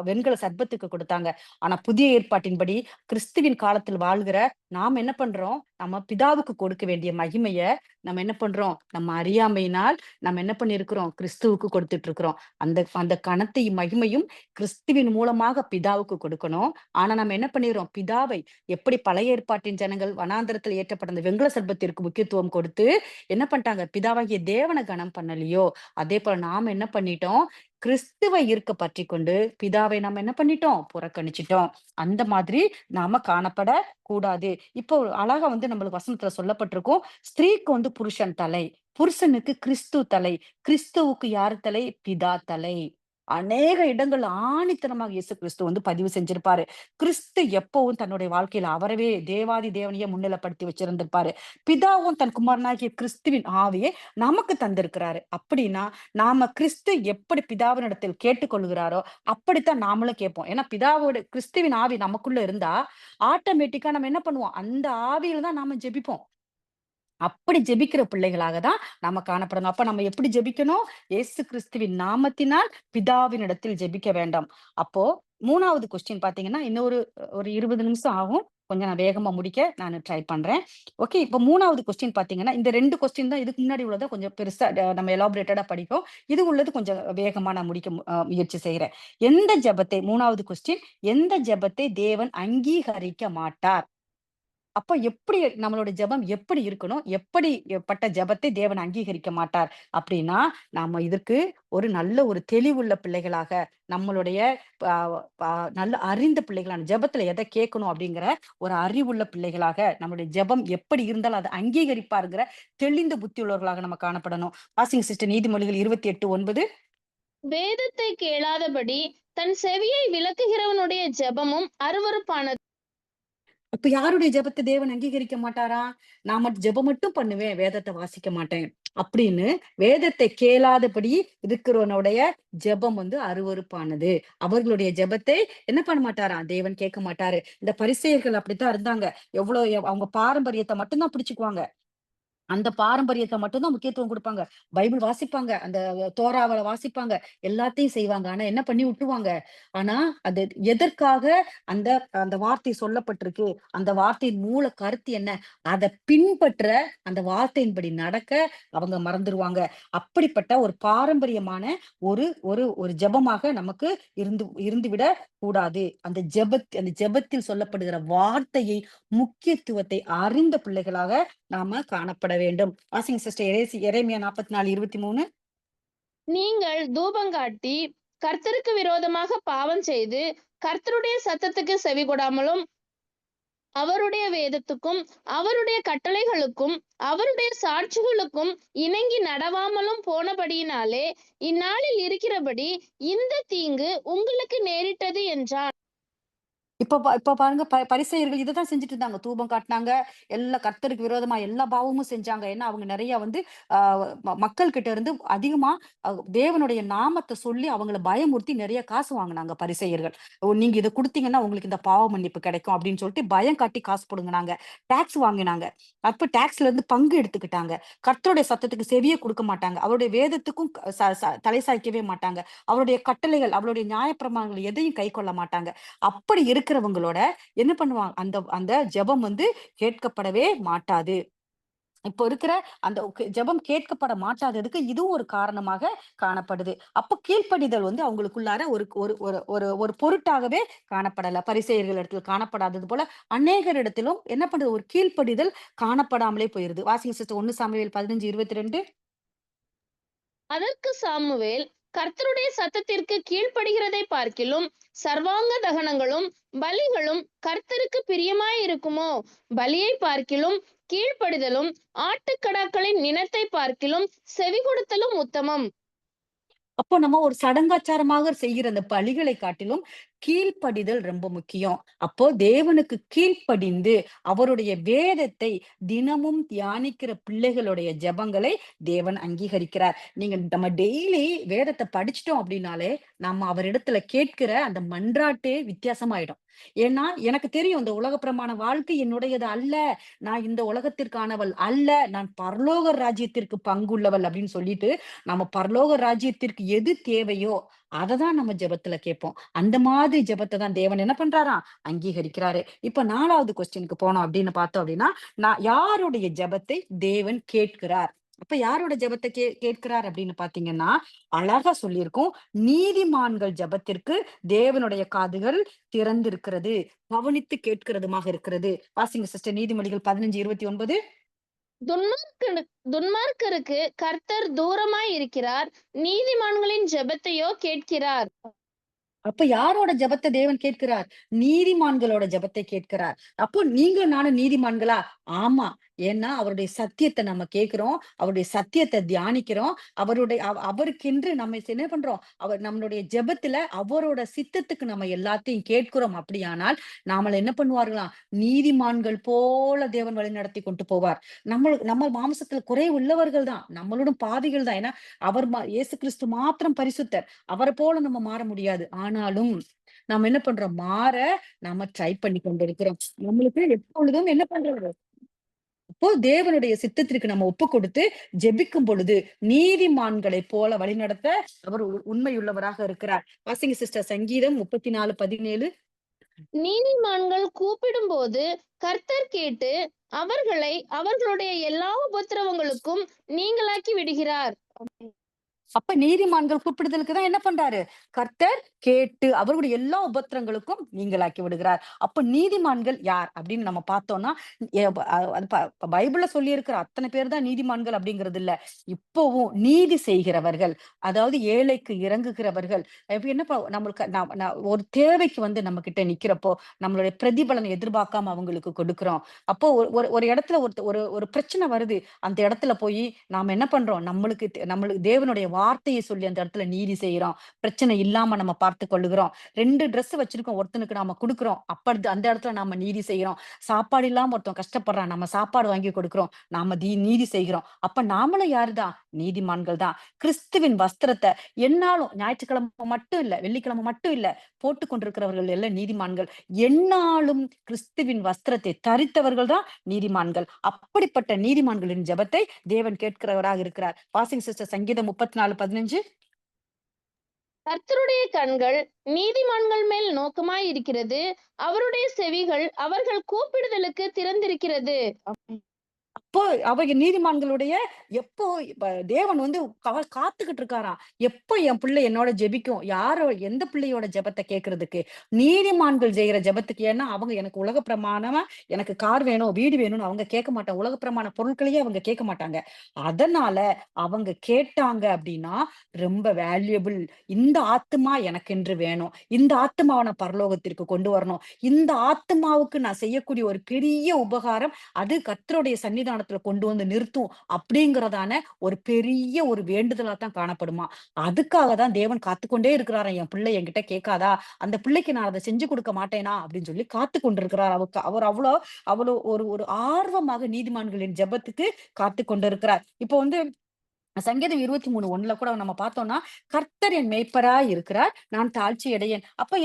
வெண்கல சர்ப்பத்துக்கு கொடுத்தாங்க. ஆனா புதிய ஏற்பாட்டின்படி கிறிஸ்துவின் காலத்தில் வாழ்கிற நாம் என்ன பண்றோம்? நம்ம பிதாவுக்கு கொடுக்க வேண்டிய மகிமைய நம்ம என்ன பண்றோம்? நம்ம அறியாமையினால் நம்ம என்ன பண்ணியிருக்கிறோம்? கிறிஸ்துவுக்கு கொடுத்துட்டு இருக்கிறோம். அந்த அந்த கனத்தையும் மகிமையும் கிறிஸ்துவின் மூலமாக பிதாவுக்கு கொடுக்கணும். ஆனா நம்ம என்ன பண்ணிர்றோம்? பிதாவை எப்படி பழைய ஏற்பாட்டின் ஜனங்கள் வனாந்திரத்தில் ஏற்றப்பட்ட அந்த வெண்கல சர்ப்பத்திற்கு முக்கியத்துவம் கொடுத்து என்ன பண்ணிட்டாங்க? பிதாவாகிய தேவன கனம் பண்ணலையோ, அதே போல நாம என்ன பண்ணிட்டோம்? கிறிஸ்துவை இருக்க பற்றிக்கொண்டு பிதாவை நம்ம என்ன பண்ணிட்டோம்? புறக்கணிச்சுட்டோம். அந்த மாதிரி நாம காணப்படக் கூடாது. இப்போ அழகா வந்து நம்மளுக்கு வசனத்துல சொல்லப்பட்டிருக்கும். ஸ்திரீக்கு வந்து புருஷன் தலை. புருஷனுக்கு கிறிஸ்து தலை. கிறிஸ்துவுக்கு யாரு தலை? பிதா தலை. அநேக இடங்கள்ல ஆணித்தனமாக இயேசு கிறிஸ்து வந்து பதிவு செஞ்சிருப்பாரு. கிறிஸ்து எப்பவும் தன்னுடைய வாழ்க்கையில அவரவே தேவாதி தேவனையே முன்னிலைப்படுத்தி வச்சிருந்திருப்பாரு. பிதாவும் தன் குமாரனாகிய கிறிஸ்துவின் ஆவியை நமக்கு தந்திருக்கிறாரு. அப்படின்னா, நாம கிறிஸ்து எப்படி பிதாவினிடத்தில் கேட்டுக்கொள்கிறாரோ, அப்படித்தான் நாமளும் கேட்போம். ஏன்னா பிதாவோட கிறிஸ்துவின் ஆவி நமக்குள்ள இருந்தா, ஆட்டோமேட்டிக்கா நம்ம என்ன பண்ணுவோம்? அந்த ஆவியில தான் நாம ஜெபிப்போம். அப்படி ஜெபிக்கிற பிள்ளைகளாக தான் நம்ம காணப்படணும். அப்ப நம்ம எப்படி ஜெபிக்கணும்? இயேசு கிறிஸ்துவின் நாமத்தினால் பிதாவினிடத்தில் ஜெபிக்க வேண்டாம். அப்போ 3வது கொஸ்டின் பார்த்தீங்கன்னா, இன்னொரு ஒரு 20 நிமிஷம் ஆகும். கொஞ்சம் நான் வேகமா முடிக்க நானு ட்ரை பண்றேன். ஓகே. இப்ப 3வது கொஸ்டின் பார்த்தீங்கன்னா, இந்த 2 கொஸ்டின் தான் இதுக்கு முன்னாடி உள்ளத கொஞ்சம் பெருசா நம்ம எலாபரேட்டடா படிப்போம். இது உள்ளது கொஞ்சம் வேகமா நான் முடிக்க முயற்சி செய்றேன். எந்த ஜெபத்தை 3வது கொஸ்டின், எந்த ஜெபத்தை தேவன் அங்கீகரிக்க மாட்டார்? அப்ப எப்படி நம்மளோட ஜெபம் எப்படி இருக்கணும்? எப்படி பட்ட ஜெபத்தை தேவன் அங்கீகரிக்க மாட்டார்? அப்படின்னா, நாம இதற்கு ஒரு நல்ல ஒரு தெளிவுள்ள பிள்ளைகளாக, நம்மளுடைய ப ப நல்ல அறிந்த பிள்ளைகளான ஜெபத்துல எத கேட்கணும் அப்படிங்கிற ஒரு அறிவுள்ள பிள்ளைகளாக, நம்முடைய ஜெபம் எப்படி இருந்தாலும் அத அங்கீகரிப்பார்ங்கிற தெளிந்த புத்தியுள்ளவர்களாக நம்ம காணப்படணும். வாசிங்க சிஸ்டர் நீதிமொழிகள் 28:9. வேதத்தை கேளாதபடி தன் செவியை விலக்குகிறவனுடைய ஜெபமும் அருவருப்பானது. அப்ப யாருடைய ஜெபத்த தேவன் அங்கீகரிக்க மாட்டாரா? நான் ஜெபம் மட்டும் பண்ணுவேன், வேதத்த வாசிக்க மாட்டேன். அப்படின்னு வேதத்தை கேளாதபடி இருக்கிறவனுடைய ஜெபம் வந்து அருவருப்பானது. அவர்களுடைய ஜெபத்தை என்ன பண்ண மாட்டாராம்? தேவன் கேட்க மாட்டாரு. இந்த பரிசேயர்கள் அப்படித்தான் இருந்தாங்க. அவங்க பாரம்பரியத்த மட்டும் தான் பிடிச்சுக்குவாங்க. அந்த பாரம்பரியத்த மட்டும் தான் முக்கியத்துவம் குடுப்பாங்க. பைபிள் வாசிப்பாங்க. அந்த தோராவ வாசிப்பாங்க. எல்லாத்தையும் செய்வாங்க. ஆனா என்ன பண்ணி விட்டுருவாங்க. ஆனா அது எதற்காக அந்த அந்த வார்த்தை சொல்லப்பட்டிருக்கு? அந்த வார்த்தையின் மூல கருத்து என்ன? அத பின்பற்ற அந்த வார்த்தையின்படி நடக்க அவங்க மறந்துருவாங்க. அப்படிப்பட்ட ஒரு பாரம்பரியமான ஒரு ஒரு ஒரு ஜெபமாக நமக்கு இருந்துவிடக் கூடாது. அந்த ஜெபத்தில் சொல்லப்படுகிற வார்த்தையை முக்கியத்துவத்தை அறிந்த பிள்ளைகளாக நாம காணப்பட வேண்டும். வாசிங்க சிஸ்டர் எரேமியா 44:23. நீங்கள் தூபங்காட்டி கர்த்தருக்கு விரோதமாக பாவம் செய்து கர்த்தருடைய சத்தத்துக்கு செவிகொடாமலும் அவருடைய வேதத்துக்கும் அவருடைய கட்டளைகளுக்கும் அவருடைய சாட்சிகளுக்கும் இணங்கி நடவாமலும் போனபடியினாலே இந்நாளில் இருக்கிறபடி இந்த தீங்கு உங்களுக்கு நேரிட்டது என்றான். இப்ப பாருங்க பரிசேயர்கள் இததான் செஞ்சுட்டு இருந்தாங்க. தூபம் காட்டுனாங்க. எல்லா கர்த்தருக்கு விரோதமா எல்லா பாவமும் செஞ்சாங்க. ஏன்னா, அவங்க நெறைய வந்து ஆ மக்கள் கிட்ட இருந்து அதிகமா தேவனுடைய நாமத்த சொல்லி அவங்கள பயமுறுத்தி நெறைய காசு வாங்குனாங்க பரிசேயர்கள். "ஓ நீங்க இத குடுத்தீங்கன்னா, உங்களுக்கு இந்த பாவ மன்னிப்பு கிடைக்கும்." அப்படின்னு சொல்லிட்டு பயம் காட்டி காசு புடுங்குனாங்க. டாக்ஸ் வாங்கினாங்க. அப்ப டாக்ஸ்ல இருந்து பங்கு எடுத்துக்கிட்டாங்க. கர்த்தருடைய சத்தத்துக்கு செவியே குடுக்க மாட்டாங்க. அவருடைய வேதத்துக்கும் க ச ச தலை சாய்க்கவே மாட்டாங்க. அவருடைய கட்டளைகள், அவருடைய நியாயப்பிரமாணங்கள் எதையும் கைக்கொள்ள மாட்டாங்க. அப்படி இருக்கிறவங்களோட என்ன பண்ணுவாங்க? அந்த அந்த ஜெபம் வந்து கேட்கப்படவே மாட்டாது. இப்போ இருக்கிற அந்த ஜெபம் கேட்கப்பட மாட்டாததுக்கு இதுவும் ஒரு காரணமாக காணப்படுது. அப்ப கீழ்ப்படிதல் வந்து அவங்களுக்குள்ளார ஒரு ஒரு ஒரு ஒரு ஒரு பொருட்டாகவே காணப்படல. பரிசேயர்கள் இடத்துல காணப்படாதது போல அநேகரிடத்திலும் என்ன பண்றது? ஒரு கீழ்ப்படிதல் காணப்படாமலே போயிருது. வாசிங்க சிஸ்டர் 1 சாமுவேல் 15:22. அதற்கு சாமுவேல் கர்த்தருடைய சத்தத்திற்கு கீழ்ப்படுகிறதை பார்க்கிலும் சர்வாங்க தகனங்களும் பலிகளும் கர்த்தருக்கு பிரியமாயிருக்குமோ, பலியை பார்க்கிலும் கீழ்ப்படிதலும் ஆட்டுக்கடாக்களின் நினத்தை பார்க்கிலும் செவி கொடுத்தலும் உத்தமம். அப்போ நம்ம ஒரு சடங்காச்சாரமாக செய்கிற அந்த பலிகளை காட்டிலும் கீழ்ப்படிதல் ரொம்ப முக்கியம். அப்போ தேவனுக்கு கீழ்ப்படிந்து அவருடைய வேதத்தை தினமும் தியானிக்கிற பிள்ளைகளுடைய ஜெபங்களை தேவன் அங்கீகரிக்கிறார். நம்ம டெய்லி வேதத்தை படிச்சுட்டோம் அப்படின்னாலே, நம்ம அவரிடத்துல கேட்கிற அந்த மன்றாட்டே வித்தியாசமாயிடும். ஏன்னா, எனக்கு தெரியும் இந்த உலக பிரமாண வாழ்க்கை என்னுடையது அல்ல. நான் இந்த உலகத்திற்கானவள் அல்ல. நான் பரலோக ராஜ்யத்திற்கு பங்குள்ளவள் அப்படின்னு சொல்லிட்டு, நம்ம பரலோக ராஜ்யத்திற்கு எது தேவையோ, அததான் நம்ம ஜெபத்துல கேட்போம். அந்த மாதிரி ஜெபத்த தான் தேவன் என்ன பண்றாராம்? அங்கீகரிக்கிறாரு. இப்ப 4வது கொஸ்டினுக்கு போனோம் அப்படின்னு பார்த்தோம் அப்படின்னா, யாருடைய ஜெபத்தை தேவன் கேட்கிறார்? அப்ப யாரோட ஜெபத்த கேட்கிறார் அப்படின்னு பார்த்தீங்கன்னா, அழகா சொல்லியிருக்கும். நீதிமான்கள் ஜெபத்திற்கு தேவனுடைய காதுகள் திறந்திருக்கிறது. கவனித்து கேட்கிறதுமாக இருக்கிறது. வாசிங்க சிஸ்டர் நீதிமொழிகள் 15:29. துன்மார்க்கனு துன்மார்க்கருக்கு கர்த்தர் தூரமாய் இருக்கிறார், நீதிமான்களின் ஜெபத்தையோ கேட்கிறார். அப்ப யாரோட ஜெபத்த தேவன் கேட்கிறார்? நீதிமான்களோட ஜெபத்தை கேட்கிறார். அப்போ நீங்களும் நானும் நீதிமான்களா? ஆமா. ஏன்னா, அவருடைய சத்தியத்த நம்ம கேட்கிறோம். அவருடைய சத்தியத்த தியானிக்கிறோம். அவருக்கென்று நம்ம என்ன பண்றோம்? நம்மளுடைய ஜெபத்துல அவரோட சித்தத்துக்கு நம்ம எல்லாத்தையும் கேட்கிறோம் அப்படியானால், நாம என்ன பண்ணுவார்களாம்? நீதிமான்கள் போல தேவன் வழிநடத்தி கொண்டு போவார். நம்ம மாம்சத்துல குறை உள்ளவர்கள் தான். நம்மளும் பாவிகள் தான். ஏன்னா, இயேசு கிறிஸ்து மாத்திரம் பரிசுத்தர். அவர போல நம்ம மாற முடியாது. ஆனாலும் நம்ம என்ன பண்றோம்? நம்ம ட்ரை பண்ணி கொண்டிருக்கிறோம். நம்மளுக்கு எப்பொழுதும் என்ன பண்றது? அப்போ தேவனுடைய சித்தத்திற்கு நம்ம ஒப்பு கொடுத்து ஜெபிக்கும் பொழுது, நீதிமான்களைப் போல வழிநடத்த அவர் உண்மையுள்ளவராக இருக்கிறார். வாசிங்க சிஸ்டர் சங்கீதம் 34:17. நீதிமான்கள் கூப்பிடும்போது கர்த்தர் கேட்டு அவர்களை அவர்களுடைய எல்லா உபத்திரவங்களுக்கும் நீங்களாக்கி விடுகிறார். அப்ப நீதிமான்கள் கூப்பிடுதலுக்கு தான் என்ன பண்றாரு? கர்த்தர் கேட்டு அவர்களுடைய எல்லா உபத்திரங்களுக்கும் நீங்கலாக்கி விடுகிறார். அப்ப நீதிமான்கள் யார்? அப்படின்னு நம்ம பார்த்தோம்னா, எ ப அது பைபிள்ல சொல்லியிருக்கிற அத்தன பேர் தான் நீதிமான்கள் அப்படிங்கிறது இல்ல. இப்பவும் நீதி செய்கிறவர்கள், அதாவது ஏழைக்கு இறங்குகிறவர்கள், இப்ப என்ன நம்மளுக்கு ஒரு தேவைக்கு வந்து நம்மகிட்ட நிக்கிறப்போ, நம்மளுடைய பிரதிபலனை எதிர்பார்க்காம அவங்களுக்கு கொடுக்கிறோம். அப்போ ஒரு ஒரு ஒரு இடத்துல ஒரு ஒரு பிரச்சனை வருது. அந்த இடத்துல போயி நாம என்ன பண்றோம்? நம்மளுக்கு தேவனுடைய வார்த்தைய சொல்லி அந்த இடத்துல நீதி செய்றோம். பிரச்சனை இல்லாம நம்ம பார்த்துக் கொள்ளுகிறோம். 2 ட்ரெஸ் வச்சிருக்கோம். ஒருத்தனுக்கு நாம குடுக்குறோம். அந்த இடத்துல நாம நீதி செய்றோம். சாப்பாடு இல்லாம ஒருத்தன் கஷ்டப்படுறான். நம்ம சாப்பாடு வாங்கி கொடுக்கிறோம். நாம நீதி செய்கிறோம். அப்ப நாமளும் யாருதான்? நீதிமான்கள் தான். கிறிஸ்துவின் வஸ்திரத்த எந்நாளும் ஞாயிற்றுக்கிழமை மட்டும் இல்ல, வெள்ளிக்கிழமை மட்டும் இல்ல, போட்டுக் கொண்டிருக்கிறவர்கள் எல்லாம் நீதிமான்கள். எந்நாளும் கிறிஸ்துவின் வஸ்திரத்தை தரித்தவர்கள் தான் நீதிமான்கள். அப்படிப்பட்ட நீதிமான்களின் ஜெபத்தை தேவன் கேட்கிறவராக இருக்கிறார். வாசிங் சிஸ்டர் சங்கீதம் 34:15. கர்த்தருடைய கண்கள் நீதிமான்கள் மேல் நோக்கமாய் இருக்கிறது. அவருடைய செவிகள் அவர்கள் கூப்பிடுதலுக்கு திறந்திருக்கிறது. அப்போ அவங்க நீதிமான்களுடைய எப்போ தேவன் வந்து காத்துக்கிட்டு இருக்காராம். எப்போ என் பிள்ளை என்னோட ஜெபிக்கும்? எந்த பிள்ளையோட ஜெபத்த கேட்கறதுக்கு? நீதிமான்கள் செய்யற ஜெபத்துக்கு. ஏன்னா அவங்க எனக்கு உலக பிரமாணமா எனக்கு கார் வேணும், வீடு வேணும்னு அவங்க கேட்க மாட்டாங்க. உலக பிரமாண பொருட்களையே அவங்க கேட்க மாட்டாங்க. அதனால அவங்க கேட்டாங்க அப்படின்னா ரொம்ப வேல்யூபிள். இந்த ஆத்துமா எனக்கென்று வேணும். இந்த ஆத்துமாவ நான் பரலோகத்திற்கு கொண்டு வரணும். இந்த ஆத்துமாவுக்கு நான் செய்யக்கூடிய ஒரு பெரிய உபகாரம் அது கர்த்தருடைய சன்னிதானத்துல கொண்டு வந்து நிறுத்தும் அப்படிங்கிறதான ஒரு பெரிய ஒரு வேண்டுதலா தான் காணப்படுமா. அதுக்காக தான் தேவன் காத்துக்கொண்டே இருக்கிறாராம். என் பிள்ளை என்கிட்ட கேட்காதா? அந்த பிள்ளைக்கு நான் அதை செஞ்சு கொடுக்க மாட்டேனா? அப்படின்னு சொல்லி காத்து கொண்டிருக்கிறார். அவர் அவ்வளோ அவ்வளோ ஒரு ஒரு ஆர்வமாக நீதிமான்களின் ஜெபத்துக்கு காத்து கொண்டிருக்கிறார். இப்போ வந்து சங்கீதம் 23:1 கூட நம்ம பார்த்தோம்னா, கர்த்தர் என் மேய்ப்பராய் இருக்கிறார். நான் தாழ்ச்சி அடையேன். அப்ப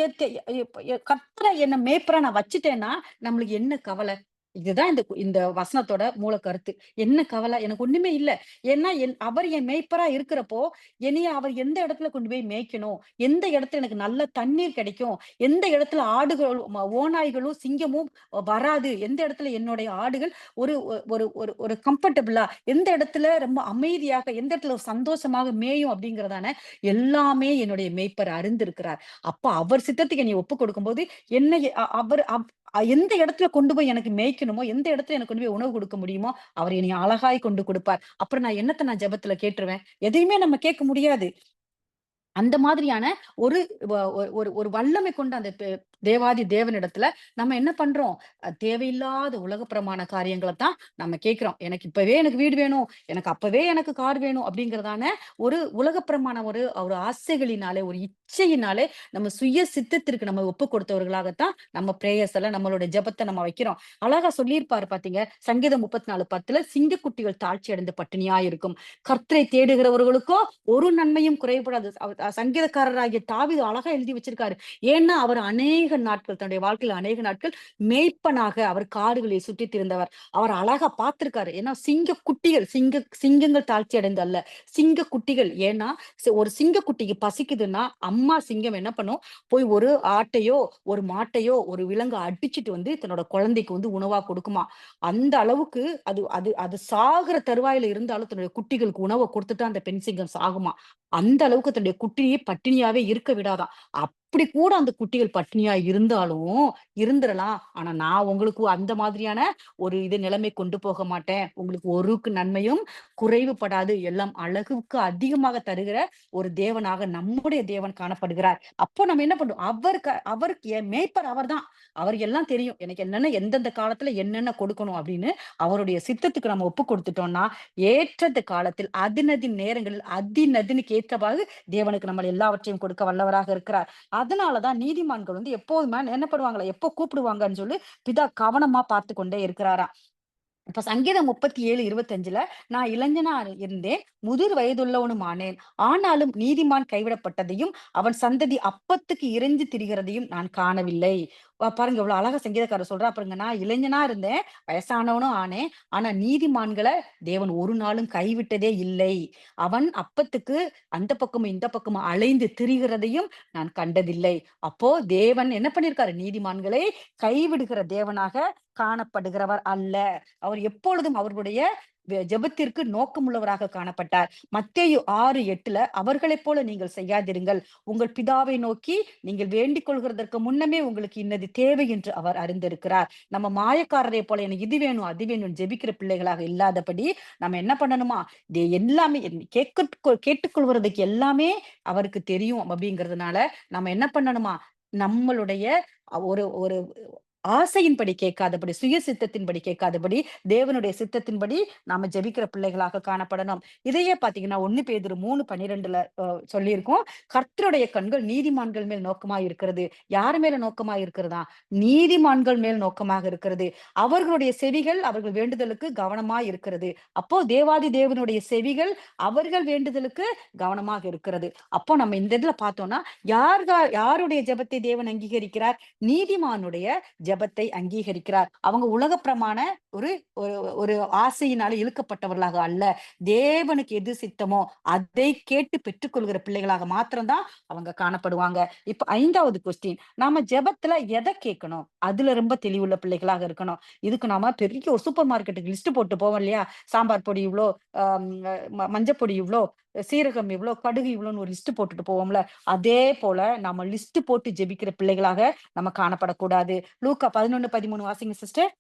கர்த்தரை என்ன மேய்ப்பரா நான் வச்சுட்டேன்னா, நம்மளுக்கு என்ன கவலை? இதுதான் இந்த வசனத்தோட மூல கருத்து. என்ன கவலை? எனக்கு ஒண்ணுமே இல்ல. ஏன்னா அவர் என் மேய்ப்பரா இருக்கிறப்போ, என்னைய அவர் எந்த இடத்துல கொண்டு போய் மேய்க்கணும்? எந்த இடத்துல எனக்கு நல்ல தண்ணீர் கிடைக்கும்? எந்த இடத்துல ஓநாய்களும், சிங்கமும் வராது? எந்த இடத்துல என்னுடைய ஆடுகள் ஒரு ஒரு ஒரு ஒரு கம்ஃபர்டபுளா, எந்த இடத்துல ரொம்ப அமைதியாக, எந்த இடத்துல ஒரு சந்தோஷமாக மேயும் அப்படிங்கிறதான எல்லாமே என்னுடைய மேய்ப்பர் அறிந்திருக்கிறார். அப்ப அவர் சித்தத்துக்கு என்னைய ஒப்புக் கொடுக்கும்போது, என்னை அ அவர் அவ் எந்த இடத்துல கொண்டு போய் எனக்கு மேய்க்கணுமோ, எந்த இடத்துல எனக்கு கொண்டு போய் உணவு கொடுக்க முடியுமோ, அவர் என்னைய அழகாய் கொண்டு கொடுப்பார். அப்புறம் நான் ஜெபத்துல கேட்டுருவேன்? எதையுமே நம்ம கேட்க முடியாது. அந்த மாதிரியான ஒரு வ ஒரு ஒரு வல்லமை கொண்ட அந்த தேவாதி தேவனிடத்துல நம்ம என்ன பண்றோம்? தேவையில்லாத உலக பிரமாண காரியங்கள தான் நம்ம கேட்கிறோம். எனக்கு வீடு வேணும். எனக்கு கார் வேணும் அப்படிங்கிறதான ஒரு உலக பிரமாண ஒரு ஒரு ஆசைகளினாலே, ஒரு இச்சையினாலே நம்ம சுய சித்தத்திற்கு நம்ம ஒப்புக் கொடுத்தவர்களாகத்தான் நம்ம பிரேயர்ஸ் எல்லாம் நம்மளோட ஜெபத்த நம்ம வைக்கிறோம். அழகா சொல்லியிருப்பாரு பார்த்தீங்க. சங்கீதம் 34:10 சிங்கக்குட்டிகள் தாழ்ச்சி அடைந்து பட்டினியா இருக்கும். கர்த்தரை தேடுகிறவர்களுக்கோ ஒரு நன்மையும் குறைபடாது. சங்கீதக்காரராகிய தாவீது அழகா எழுதி வச்சிருக்காரு. ஏன்னா, அவர் அநேக நாட்கள் தன்னுடைய வாழ்க்கையில அநேக நாட்கள் மேய்ப்பனாக அவர் காடுகளில் சுற்றித் திரிந்தவர். அவர் அழகா பார்த்திருக்காரு. ஏன்னா, சிங்கங்கள் தாழ்ச்சி அடைந்து அல்ல. சிங்கக்குட்டிகள். ஏன்னா, ஒரு சிங்கக்குட்டிக்கு பசிக்குதுன்னா, அம்மா சிங்கம் என்ன பண்ணும்? போய் ஒரு ஆட்டையோ, ஒரு மாட்டையோ, ஒரு விலங்க அடிச்சுட்டு வந்து தன்னோட குழந்தைக்கு வந்து உணவா கொடுக்குமாம். அந்த அளவுக்கு அது அது அது சாகுற தருவாயில இருந்தாலும் தன்னுடைய குட்டிகளுக்கு உணவ குடுத்துட்டு அந்த பெண் சிங்கம் சாகுமாம். அந்த அளவுக்கு தன்னுடைய குட்டியை பட்டினியாவே இருக்க விடாதாம். அப்படி கூட அந்த குட்டிகள் பட்டினியா இருந்தாலும் இருந்துறலாம். ஆனா நான் உங்களுக்கு அந்த மாதிரியான ஒரு நிலைமை கொண்டு போக மாட்டேன். உங்களுக்கு ஒருக்கு நன்மையும் குறைவுபடாது. எல்லாம் அளவுக்கு அதிகமாக தருகிற ஒரு தேவனாக நம்முடைய தேவன் காணப்படுகிறார். அப்போ நம்ம என்ன பண்றோம்? அவருக்கு மேய்ப்பர் அவர்தான். அவருக்கு எல்லாம் தெரியும். எனக்கு என்னென்ன எந்தெந்த காலத்துல என்னென்ன கொடுக்கணும் அப்படின்னு அவருடைய சித்தத்துக்கு நம்ம ஒப்பு கொடுத்துட்டோம்னா, ஏற்றது காலத்தில் அதினதின் நேரங்களில் அதினதினுக்கு ஏற்றவாறு தேவனுக்கு நம்ம எல்லாவற்றையும் கொடுக்க வல்லவராக இருக்கிறார். அதனால தான் நீதிமான்கள் வந்து எப்போதுமே என்ன பண்ணுவாங்களா? எப்போ கூப்பிடுவாங்கன்னு சொல்லி பிதா கவனமா பார்த்துக் கொண்டே இருக்கிறாராம். இப்ப சங்கீதம் 37:25 நான் இளைஞனா இருந்தேன், முதிர் வயதுள்ளவனும் ஆனேன். ஆனாலும் நீதிமான் கைவிடப்பட்டதையும், அவன் சந்ததி அப்பத்துக்கு இறைஞ்சு திரிகிறதையும் நான் காணவில்லை. பாருங்க எவ்வளவு அழகா சங்கீதக்காரர் சொல்றா பாருங்க. நான் இளைஞனா இருந்தேன், வயசானவனும் ஆனேன். ஆனா நீதிமான்கள தேவன் ஒரு நாளும் கைவிட்டதே இல்லை. அவன் அப்பத்துக்கு அந்த பக்கமும், இந்த பக்கமும் அலைந்து திரிகிறதையும் நான் கண்டதில்லை. அப்போ தேவன் என்ன பண்ணியிருக்காரு? நீதிமான்களை கைவிடுகிற தேவனாக காணப்படுகிறவர் அல்ல. அவர் எப்பொழுதும் அவர்களுடைய ஜெபத்திற்கு நோக்கமுள்ளவராக காணப்பட்டார். மத்தேயு 6:8 அவர்களைப் போல நீங்கள் செய்யாதிருங்கள். உங்கள் பிதாவை நோக்கி நீங்கள் வேண்டிக் கொள்கிறதற்கு முன்னமே உங்களுக்கு இன்னது தேவை என்று அவர் அறிந்திருக்கிறார். நம்ம மாயக்காரரை போல எனக்கு இது வேணும், அது வேணும் ஜெபிக்கிற பிள்ளைகளாக இல்லாதபடி நம்ம என்ன பண்ணணுமா? எல்லாமே கேட்டுக்கொள்வதற்கு எல்லாமே அவருக்கு தெரியும் அப்படிங்கிறதுனால நம்ம என்ன பண்ணணுமா? நம்மளுடைய ஒரு ஒரு ஆசையின்படி கேட்காதபடி, சுய சித்தத்தின்படி கேட்காதபடி, தேவனுடைய சித்தத்தின்படி நாம ஜெபிக்கிற பிள்ளைகளாக காணப்படணும். இதையே பார்த்தீங்கன்னா, 1 பேதுரு 3:12 சொல்லியிருக்கோம். கர்த்தருடைய கண்கள் நீதிமான்கள் மேல் நோக்கமாய் இருக்கிறது. யார் மேல நோக்கமாய் இருக்கிறதா? நீதிமான்கள் மேல் நோக்கமாக இருக்கிறது. அவர்களுடைய செவிகள் அவர்கள் வேண்டுதலுக்கு கவனமாய் இருக்கிறது. அப்போ தேவாதி தேவனுடைய செவிகள் அவர்கள் வேண்டுதலுக்கு கவனமாக இருக்கிறது. அப்போ நம்ம இந்த இதுல பார்த்தோம்னா, யாருடைய ஜெபத்தை தேவன் அங்கீகரிக்கிறார்? நீதிமானுடைய ஜெபத்தை அங்கீகரிக்கிறார். அவங்க உலகப்பிரமாண ஒரு ஒரு ஒரு ஆசையினால இழுக்கப்பட்டவர்களாக அல்ல. தேவனுக்கு எது சித்தமோ அதை கேட்டு பெற்றுக்கொள்கிற பிள்ளைகளாக மாத்திரம் தான் அவங்க காணப்படுவாங்க. இப்ப 5வது கொஸ்டின். நாம ஜெபத்துல எத கேட்கணும்? அதுல ரொம்ப தெளிவுள்ள பிள்ளைகளாக இருக்கணும். இதுக்கு நாம பெரிய ஒரு சூப்பர் மார்க்கெட்டுக்கு லிஸ்ட் போட்டு போவோம் இல்லையா? சாம்பார் பொடி இவ்ளோ, ஆம், மஞ்சப்பொடி இவ்ளோ, சீரகம் இவ்ளோ, கடுகு இவ்ளோன்னு ஒரு லிஸ்ட் போட்டுட்டு போவோம்ல. அதே போல நம்ம லிஸ்ட் போட்டு ஜெபிக்கிற பிள்ளைகளாக நம்ம காணப்படக்கூடாது. லூக்கா 11:13 வாசிங்க சிஸ்டர்.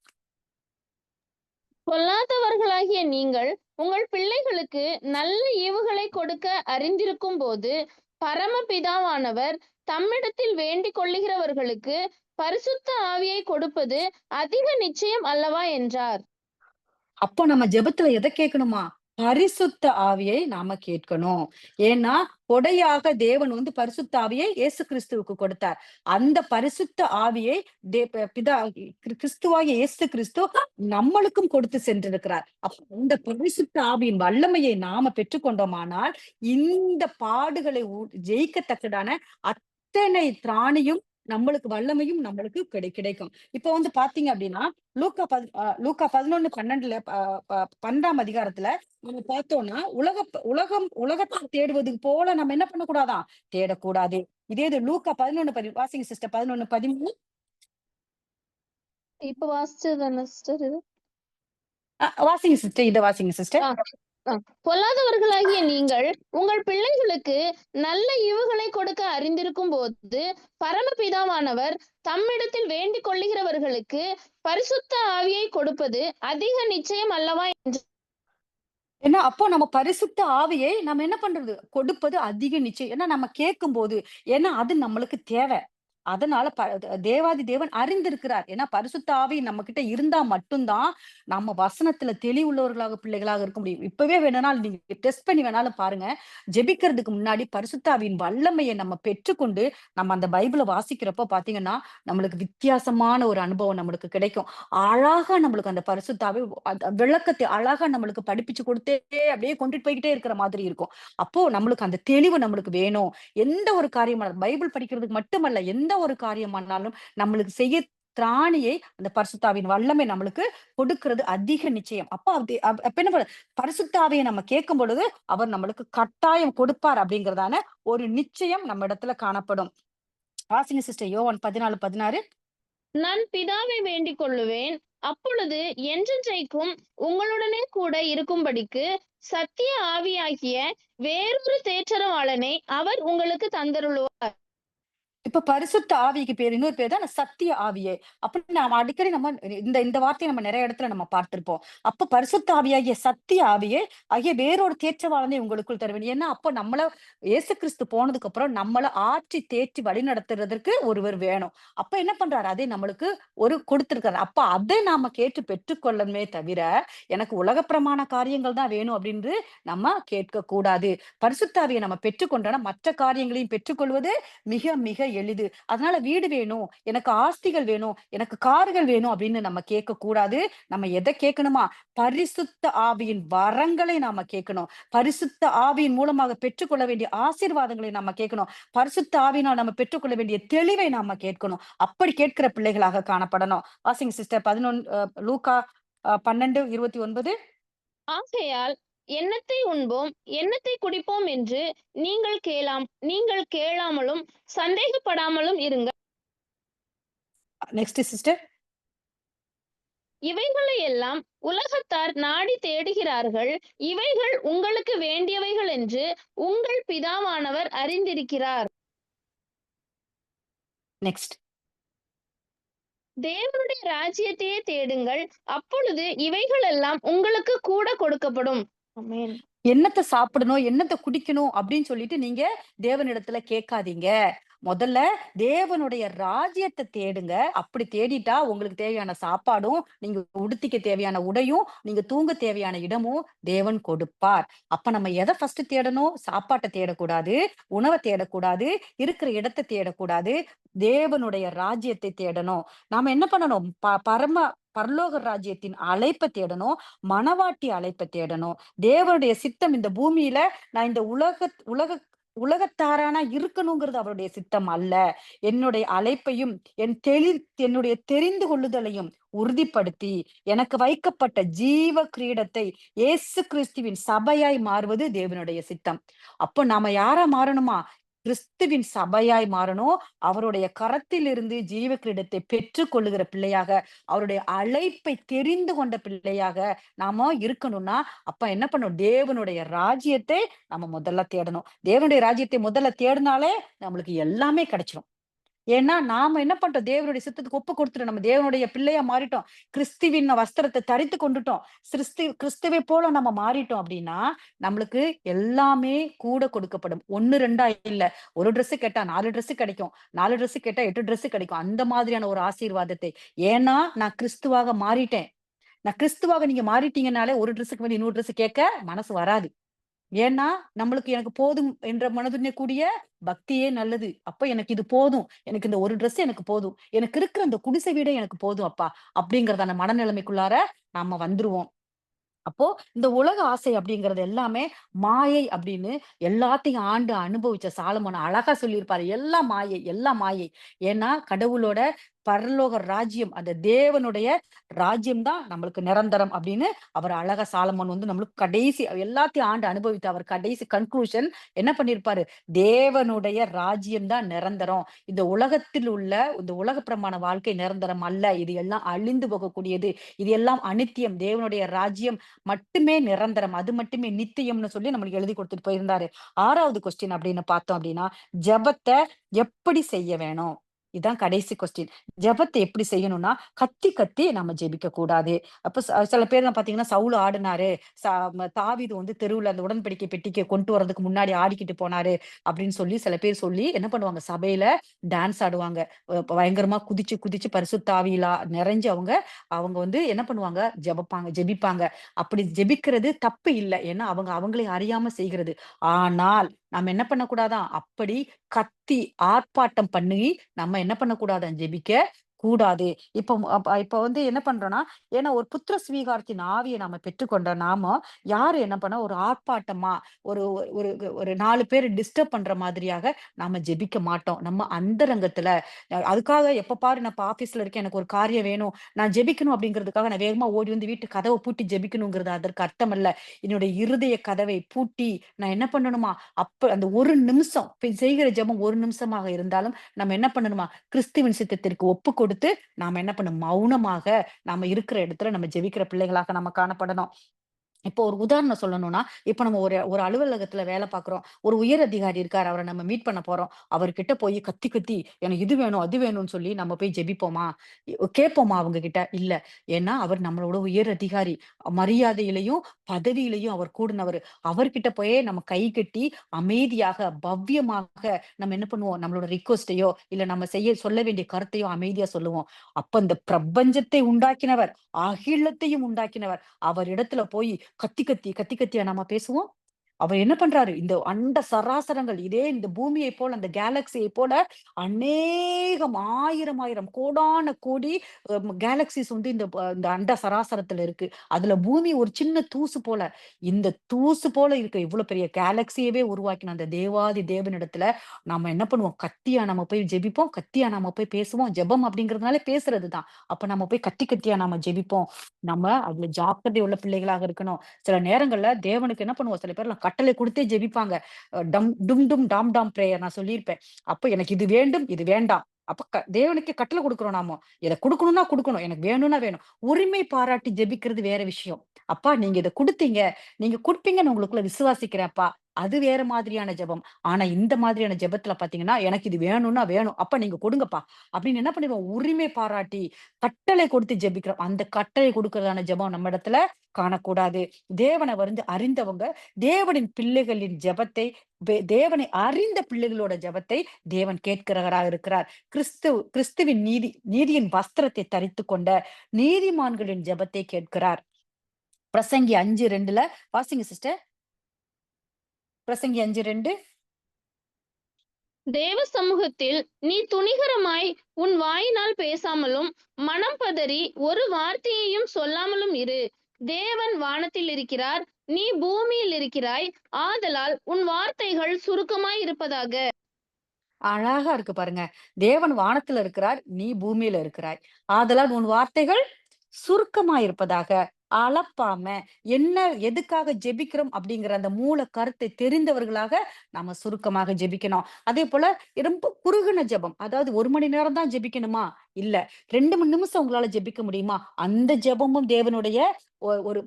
பொல்லாதவர்களாகிய நீங்கள் உங்கள் பிள்ளைகளுக்கு நல்ல ஈவுகளை கொடுக்க அறிந்திருக்கும் போது பரமபிதாவானவர் தம்மிடத்தில் வேண்டிக் கொள்ளுகிறவர்களுக்கு பரிசுத்த ஆவியை கொடுப்பது அதிக நிச்சயம் அல்லவா என்றார். அப்போ நம்ம ஜெபத்துல எத கேட்கணுமா? பரிசுத்த ஆவியை நாம கேட்கணும். ஏன்னா, கொடையாக தேவன் வந்து பரிசுத்த ஆவியை இயேசு கிறிஸ்துவுக்கு கொடுத்தார். அந்த பரிசுத்த ஆவியை பிதா கிறிஸ்துவாகிய இயேசு கிறிஸ்து நம்மளுக்கும் கொடுத்து சென்றிருக்கிறார். அப்ப அந்த பரிசுத்த ஆவியின் வல்லமையை நாம பெற்றுக்கொண்டோமானால், இந்த பாடுகளை ஜெயிக்கத்தக்கதான அத்தனை திராணியும் நம்மளுக்கு வல்லமையும் நம்மளுக்கு கிடைக்கும். இப்போ வந்து பார்த்தீங்க அப்படின்னா, லூக்கா 11:12 12ஆம் அதிகாரத்துல நம்ம பார்த்தோம்னா, உலகத்தை தேடுவது போல நம்ம என்ன பண்ணக்கூடாதாம்? தேடக்கூடாது. இதே இது லூக்கா 11 வாசிங்க சிஸ்டர். 11:13. இப்ப வாசிச்சது சிஸ்டர் இது. வாசிங்க சிஸ்டர். இத வாசிங்க சிஸ்டர். ஆ, ஆ. பொல்லாதவர்களாகிய நீங்கள் உங்கள் பிள்ளைகளுக்கு நல்ல ஈவுகளை கொடுக்க அறிந்திருக்கும் போது பரமபிதாவானவர் தம்மிடத்தில் வேண்டிக் கொள்ளுகிறவர்களுக்கு பரிசுத்த ஆவியை கொடுப்பது அதிக நிச்சயம் அல்லவா? ஏன்னா, அப்போ நம்ம பரிசுத்த ஆவியை நம்ம என்ன பண்றது? கொடுப்பது அதிக நிச்சயம். ஏன்னா நம்ம கேட்கும்போது, ஏன்னா அது நம்மளுக்கு தேவை. அதனால தேவாதி தேவன் அறிந்திருக்கிறார். ஏன்னா பரிசுத்த ஆவி நம்மகிட்ட இருந்தா மட்டும் தான், நம்ம வசனத்துல தெளிவுள்ளவர்களாக பிள்ளைகளாக இருக்க முடியும். இப்பவே வேணும்னாலும் நீங்க டெஸ்ட் பண்ணி வேணாலும் பாருங்க. ஜெபிக்கிறதுக்கு முன்னாடி பரிசுத்த ஆவியின் வல்லமையை நம்ம பெற்றுக்கொண்டு, நம்ம அந்த பைபிள வாசிக்கிறப்போ பார்த்தீங்கன்னா, நம்மளுக்கு வித்தியாசமான ஒரு அனுபவம் நம்மளுக்கு கிடைக்கும். அழகா நம்மளுக்கு அந்த பரிசுத்த ஆவி விளக்கத்தை அழகா நம்மளுக்கு படிப்பிச்சு கொடுத்தே அப்படியே கொண்டுட்டு போய்க்கிட்டே இருக்கிற மாதிரி இருக்கும். அப்போ நம்மளுக்கு அந்த தெளிவு நம்மளுக்கு வேணும். எந்த ஒரு காரியமானாலும் பைபிள் படிக்கிறதுக்கு மட்டுமல்ல, எந்த ஒரு காரியமானாலும் நம்மளுக்கு செய்ய திராணியை அந்த பரிசுத்தாவின் வல்லமை நம்மளுக்கு கொடுக்கிறது அதிக நிச்சயம். அப்ப அப்ப என்ன பரிசுத்த ஆவியை நம்ம கேட்கும் பொழுது அவர் நம்மளுக்கு கட்டாயம் கொடுப்பார் அப்படிங்கிறதான ஒரு நிச்சயம் நம்ம இடத்துல காணப்படும். வாசிங்க சிஸ்டர் யோவான் 14:16. நான் பிதாவை வேண்டிக் கொள்ளுவேன், அப்பொழுது என்றென்றைக்கும் உங்களுடனே கூட இருக்கும்படிக்கு சத்திய ஆவியாகிய வேறொரு தேற்றரவாளனை அவர் உங்களுக்கு தந்தருளுவார். இப்ப பரிசுத்த ஆவிக்கு பேரு இன்னொரு பேர் தான் சத்திய ஆவியே. அப்ப நாம அடிக்கடி இந்த இந்த வார்த்தைய நம்ம நெறைய இடத்துல நம்ம பார்த்திருப்போம். அப்ப பரிசுத்த ஆவியாகிய சத்திய ஆவியே ஆகிய வேறொரு தேற்றவாளனை உங்களுக்குள் தருவேன். ஏன்னா, அப்ப இயேசு கிறிஸ்து போனதுக்கு அப்புறம் நம்மள ஆற்றி தேற்றி வழிநடத்துறதற்கு ஒருவர் வேணும். அப்ப என்ன பண்றாரு? அதை நம்மளுக்கு கொடுத்திருக்காரு. அப்ப அதை நாம கேட்டு பெற்றுக்கொள்ளணுமே தவிர, எனக்கு உலக பிரமாண காரியங்கள் தான் வேணும் அப்படின்னு நம்ம கேட்கக் கூடாது. பரிசுத்த ஆவிய நம்ம பெற்றுக்கொண்டோம்னா, மற்ற காரியங்களையும் பெற்றுக்கொள்வது மிக மிக எளிது. அதனால வீடு வேணும், எனக்கு ஆஸ்திகள் வேணும், எனக்கு கார்கள் வேணும் அப்படின்னு நம்ம கேட்கக் கூடாது. நம்ம எத கேட்கணுமா? பரிசுத்த ஆவியின் வரங்களை நாம கேட்கணும். பரிசுத்த ஆவியின் மூலமாக பெற்றுக்கொள்ள வேண்டிய ஆசீர்வாதங்களை நம்ம கேட்கணும். பரிசுத்த ஆவியினால் நம்ம பெற்றுக்கொள்ள வேண்டிய தெளிவை நாம கேட்கணும். அப்படி கேட்கிற பிள்ளைகளாக காணப்படணும். வாசிங்க சிஸ்டர் 11 லூக்கா 12:29. ஆகையால் எண்ணத்தை உண்போம், எண்ணத்தை குடிப்போம் என்று நீங்கள் கேளாமலும் சந்தேகப்படாமலும் இருங்கள். Next sister. இவைகளை எல்லாம் உலகத்தார் நாடி தேடுகிறார்கள். இவைகள் உங்களுக்கு வேண்டியவைகள் என்று உங்கள் பிதாவானவர் அறிந்திருக்கிறார். நெக்ஸ்ட். தேவனுடைய ராஜ்யத்தையே தேடுங்கள், அப்பொழுது இவைகள் எல்லாம் உங்களுக்கு கூட கொடுக்கப்படும். ஆமென். என்னத்த சாப்பிடணும், என்னத்த குடிக்கணும் அப்படின்னு சொல்லிட்டு நீங்க தேவனிடத்துல கேட்காதீங்க. முதல்ல தேவனுடைய ராஜ்யத்த தேடுங்க. அப்படி தேடிட்டா உங்களுக்கு தேவையான சாப்பாடும், நீங்க உடுத்திக்க தேவையான உடையும், நீங்க தூங்க தேவையான இடமும் தேவன் கொடுப்பார். அப்ப நம்ம எத ஃபர்ஸ்ட் தேடணும்? சாப்பாட்ட தேடக்கூடாது, உணவ தேடக்கூடாது, இருக்கிற இடத்த தேடக்கூடாது. தேவனுடைய ராஜ்யத்தை தேடணும். நாம என்ன பண்ணணும்? பரலோக ராஜ்யத்தின் அழைப்ப தேடணும். மணவாட்டி அழைப்ப தேடணும். தேவனுடைய சித்தம் இந்த பூமியில நான் இந்த உலகத்தாரானா இருக்கணுங்கிறது அவருடைய சித்தம் அல்ல. என்னுடைய அழைப்பையும் என்னுடைய தெரிந்து கொள்ளுதலையும் உறுதிப்படுத்தி எனக்கு வைக்கப்பட்ட ஜீவ கிரீடத்தை இயேசு கிறிஸ்துவின் சபையாய் மாறுவது தேவனுடைய சித்தம். அப்போ நாம யாரா மாறணுமா? கிறிஸ்துவின் சபையாய் மாறணும். அவருடைய கரத்திலிருந்து ஜீவ கிரீடத்தை பெற்றுக் கொள்ளுகிற பிள்ளையாக, அவருடைய அழைப்பை தெரிந்து கொண்ட பிள்ளையாக நாம இருக்கணும்னா, அப்ப என்ன பண்ணணும்? தேவனுடைய ராஜ்யத்தை நம்ம முதல்ல தேடணும். தேவனுடைய ராஜ்யத்தை முதல்ல தேடினாலே நம்மளுக்கு எல்லாமே கிடைச்சிரும். ஏன்னா, நாம என்ன பண்றோம்? தேவனுடைய சித்தத்துக்கு ஒப்பு கொடுத்துட்டோம். நம்ம தேவனுடைய பிள்ளையா மாறிட்டோம். கிறிஸ்துவின் வஸ்திரத்தை தரித்து கொண்டுட்டோம். கிறிஸ்துவை போல நம்ம மாறிட்டோம் அப்படின்னா, நம்மளுக்கு எல்லாமே கூட கொடுக்கப்படும். 1, 2 இல்ல. ஒரு ட்ரெஸ் கேட்டா 4 ட்ரெஸ் கிடைக்கும். 4 ட்ரெஸ் கேட்டா 8 ட்ரெஸ் கிடைக்கும். அந்த மாதிரியான ஒரு ஆசீர்வாதத்தை. ஏன்னா, நான் கிறிஸ்துவாக மாறிட்டேன். நீங்க மாறிட்டீங்கனாலே ஒரு ட்ரெஸ்ஸுக்கு மேல இன்னொரு ட்ரெஸ் கேட்க மனசு வராது. ஏன்னா, எனக்கு போதும் என்ற மனதுடனே கூடிய பக்தியே நல்லது. அப்ப எனக்கு இது போதும். எனக்கு இந்த ஒரு ட்ரெஸ் எனக்கு போதும். எனக்கு இருக்கிற அந்த குடிசை வீடே எனக்கு போதும் அப்பா. அப்படிங்கிறதான மனநிலைமைக்குள்ளார நாம வந்துருவோம். அப்போ இந்த உலக ஆசை அப்படிங்கிறது எல்லாமே மாயை அப்படின்னு எல்லாத்தையும் ஆண்டு அனுபவிச்ச சாலமோன் அழகா சொல்லியிருப்பாரு. எல்லாம் மாயை, எல்லாம் மாயை. ஏன்னா கடவுளோட பரலோக ராஜ்யம், அந்த தேவனுடைய ராஜ்யம் தான் நம்மளுக்கு நிரந்தரம் அப்படின்னு அவர் அழகா சாலமோன் நம்மளுக்கு கடைசி எல்லாத்தையும் ஆண்டு அனுபவித்த அவர் கடைசி கன்க்ளூஷன் என்ன பண்ணியிருப்பாரு? தேவனுடைய ராஜ்யம் தான் நிரந்தரம். இந்த உலக பிரமாண வாழ்க்கை நிரந்தரம் அல்ல. இது எல்லாம் அழிந்து போகக்கூடியது. இது எல்லாம் அனித்தியம். தேவனுடைய ராஜ்யம் மட்டுமே நிரந்தரம். அது மட்டுமே நித்தியம்னு சொல்லி நம்மளுக்கு எழுதி கொடுத்துட்டு போயிருந்தாரு. 6வது கொஸ்டின் அப்படின்னு பார்த்தோம் அப்படின்னா, ஜெபத்த எப்படி செய்ய வேணும்? இதான் கடைசி கொஸ்டின். ஜெபத்த எப்படி செய்யணும்னா, கத்தி கத்தி நம்ம ஜெபிக்க கூடாது. அப்ப சில பேர்லாம் பார்த்தீங்கன்னா, சவுல் ஆடுனாரு. ச ம தாவீது தெருவுல அந்த உடன்படிக்கை பெட்டிக்கு கொண்டு வரதுக்கு முன்னாடி ஆடிக்கிட்டு போனாரு அப்படின்னு சொல்லி சில பேர் சொல்லி என்ன பண்ணுவாங்க, சபையில டான்ஸ் ஆடுவாங்க. பயங்கரமா குதிச்சு குதிச்சு பரிசுத்த ஆவியில நிறைஞ்சு அவங்க அவங்க என்ன பண்ணுவாங்க, ஜெபிப்பாங்க. அப்படி ஜெபிக்கிறது தப்பு இல்ல. ஏன்னா அவங்க அவங்களே அறியாம செய்கிறது. ஆனால் நம்ம என்ன பண்ணக்கூடாதாம், அப்படி கத்தி ஆர்ப்பாட்டம் பண்ணி நம்ம என்ன பண்ணக்கூடாதாம், ஜெபிக்க கூடாது. இப்ப என்ன பண்றோம்னா, ஏன்னா ஒரு புத்திர ஸ்வீகாரத்தின் ஆவியை நாம பெற்றுக்கொண்ட நாம யாரு என்ன பண்ண ஒரு ஆர்ப்பாட்டமா ஒரு ஒரு ஒரு 4 பேர் டிஸ்டர்ப் பண்ற மாதிரியாக நாம ஜெபிக்க மாட்டோம். நம்ம அந்தரங்கத்துல அதுக்காக எப்ப பாரு நான் ஆபீஸ்ல இருக்கேன், எனக்கு ஒரு காரியம் வேணும், நான் ஜெபிக்கணும் அப்படிங்கிறதுக்காக நான் வேகமா ஓடி வீட்டு கதவை பூட்டி ஜெபிக்கணுங்கிறது அதற்கு அர்த்தம் அல்ல. என்னுடைய இருதய கதவை பூட்டி நான் என்ன பண்ணணுமா, அந்த ஒரு நிமிஷம் செய்கிற ஜெபம் ஒரு நிமிஷமாக இருந்தாலும் நம்ம என்ன பண்ணணுமா, கிறிஸ்துவின் சித்தத்திற்கு ஒப்பு கொடுத்து நாம என்ன பண்ணணும்? மௌனமாக நாம இருக்கிற இடத்துல நம்ம ஜெபிக்கிற பிள்ளைகளாக நம்ம காணப்படணும். இப்போ ஒரு உதாரணம் சொல்லணும்னா, இப்ப நம்ம ஒரு ஒரு அலுவலகத்துல வேலை பார்க்குறோம். ஒரு உயர் அதிகாரி இருக்காரு. அவர நம்ம மீட் பண்ண போறோம். அவர்கிட்ட போய் கத்தி கத்தி எனக்கு இது வேணும், அது வேணும்னு சொல்லி நம்ம போய் ஜெபிப்போமா? கேட்போமா அவங்க கிட்ட? இல்ல. ஏன்னா அவர் நம்மளோட உயர் அதிகாரி. மரியாதையிலயும், பதவியிலயும் அவர் கூடுனவரு. அவர்கிட்ட போயே நம்ம கை கட்டி அமைதியாக, பவ்யமாக நம்ம என்ன பண்ணுவோம்? நம்மளோட ரிக்வெஸ்ட்டையோ, இல்ல நம்ம சொல்ல வேண்டிய கருத்தையோ அமைதியா சொல்லுவோம். அப்ப இந்த பிரபஞ்சத்தை உண்டாக்கினவர், அகிலத்தையும் உண்டாக்கினவர், அவரிடத்துல போய் கத்தி கத்தி, கத்தி கத்தியா நம்ம பேசுவோம்? அவர் என்ன பண்றாரு? இந்த அண்ட சராசரங்கள் இதே இந்த பூமியைப் போல, அந்த கேலக்ஸியைப் போல அநேகம் ஆயிரம், ஆயிரம் கோடான கோடி கேலக்ஸிஸ் வந்து இந்த அண்ட சராசரத்துல இருக்கு. அதுல பூமி ஒரு சின்ன தூசு போல. இந்த தூசு போல இருக்க இவ்ளோ பெரிய கேலக்ஸியவே உருவாக்கின அந்த தேவாதி தேவனிடத்துல நாம என்ன பண்ணுவோம்? கத்தியா நம்ம போய் ஜெபிப்போம். கத்தியா நம்ம போய் பேசுவோம். ஜெபம் அப்படிங்கிறதுனாலே பேசுறது தான். அப்ப நம்ம போய் கத்தி கத்தியா நாம ஜெபிப்போம். நம்ம அதுல ஜாக்கிரதை உள்ள பிள்ளைகளாக இருக்கணும். சில நேரங்கள்ல தேவனுக்கு என்ன பண்ணுவோம்? சில பேர்லாம் கட்டளை குடுத்தே ஜெபிப்பாங்க. டும் டும் டாம் டாம் பிரேயர் நான் சொல்லியிருப்பேன். அப்ப எனக்கு இது வேண்டும், இது வேண்டாம். அப்ப தேவனுக்கே கட்டளை குடுக்குறோம் நாம. இத குடுக்கணும்னா குடுக்கணும். எனக்கு வேணும்னா வேணும். உரிமை பாராட்டி ஜெபிக்கிறது வேற விஷயம். அப்பா நீங்க இத குடுத்தீங்க. நீங்க குடுப்பீங்கன்னு உங்களுக்குள்ள விசுவாசிக்கிறேன் அப்பா. அது வேற மாதிரியான ஜெபம். ஆனா இந்த மாதிரியான ஜெபத்துல பாத்தீங்கன்னா, எனக்கு இது வேணும்னா வேணும். அப்ப நீங்க கொடுங்கப்பா. அப்படின்னு என்ன பண்ணிருவோம்? உரிமை பாராட்டி, கட்டளை கொடுத்து ஜெபிக்கிறோம். அந்த கட்டளை குடுக்கிறதான ஜெபம் நம்ம இடத்துல காணக்கூடாது. தேவன வந்து அறிந்தவங்க, தேவனின் பிள்ளைகளின் ஜெபத்தை தேவனை அறிந்த பிள்ளைகளோட ஜெபத்தை தேவன் கேட்கிறவராக இருக்கிறார். கிறிஸ்துவின் நீதியின் வஸ்திரத்தை தரித்துக் கொண்ட நீதிமான்களின் ஜெபத்தை கேட்கிறார். பிரசங்கி 5:2 வாசிங்க சிஸ்டர். பிரசங்கி 5:2. தேவ சமூகத்தில் நீ துணிகரமாய் உன் வாயினால் பேசாமலும் மனம் பதறி ஒரு வார்த்தையையும் சொல்லாமலும் இரு. தேவன் வானத்தில் இருக்கிறார், நீ பூமியில் இருக்கிறாய். ஆதலால் உன் வார்த்தைகள் சுருக்கமாய் இருப்பதாக. அழகா இருக்கு பாருங்க. தேவன் வானத்துல இருக்கிறார், நீ பூமியில இருக்கிறாய். ஆதலால் உன் வார்த்தைகள் சுருக்கமா இருப்பதாக. அளப்பாம, என்ன எதுக்காக ஜெபிக்கிறோம் அப்படிங்கிற அந்த மூல கருத்தை தெரிந்தவர்களாக நாம சுருக்கமாக ஜெபிக்கணும். அதேபோல ரொம்ப குறுகுன ஜெபம். அதாவது 1 மணி நேரம் தான் ஜெபிக்கணுமா? இல்ல. 2 மணி நிமிஷம் உங்களால ஜெபிக்க முடியுமா? அந்த ஜெபமும் தேவனுடைய ஒரு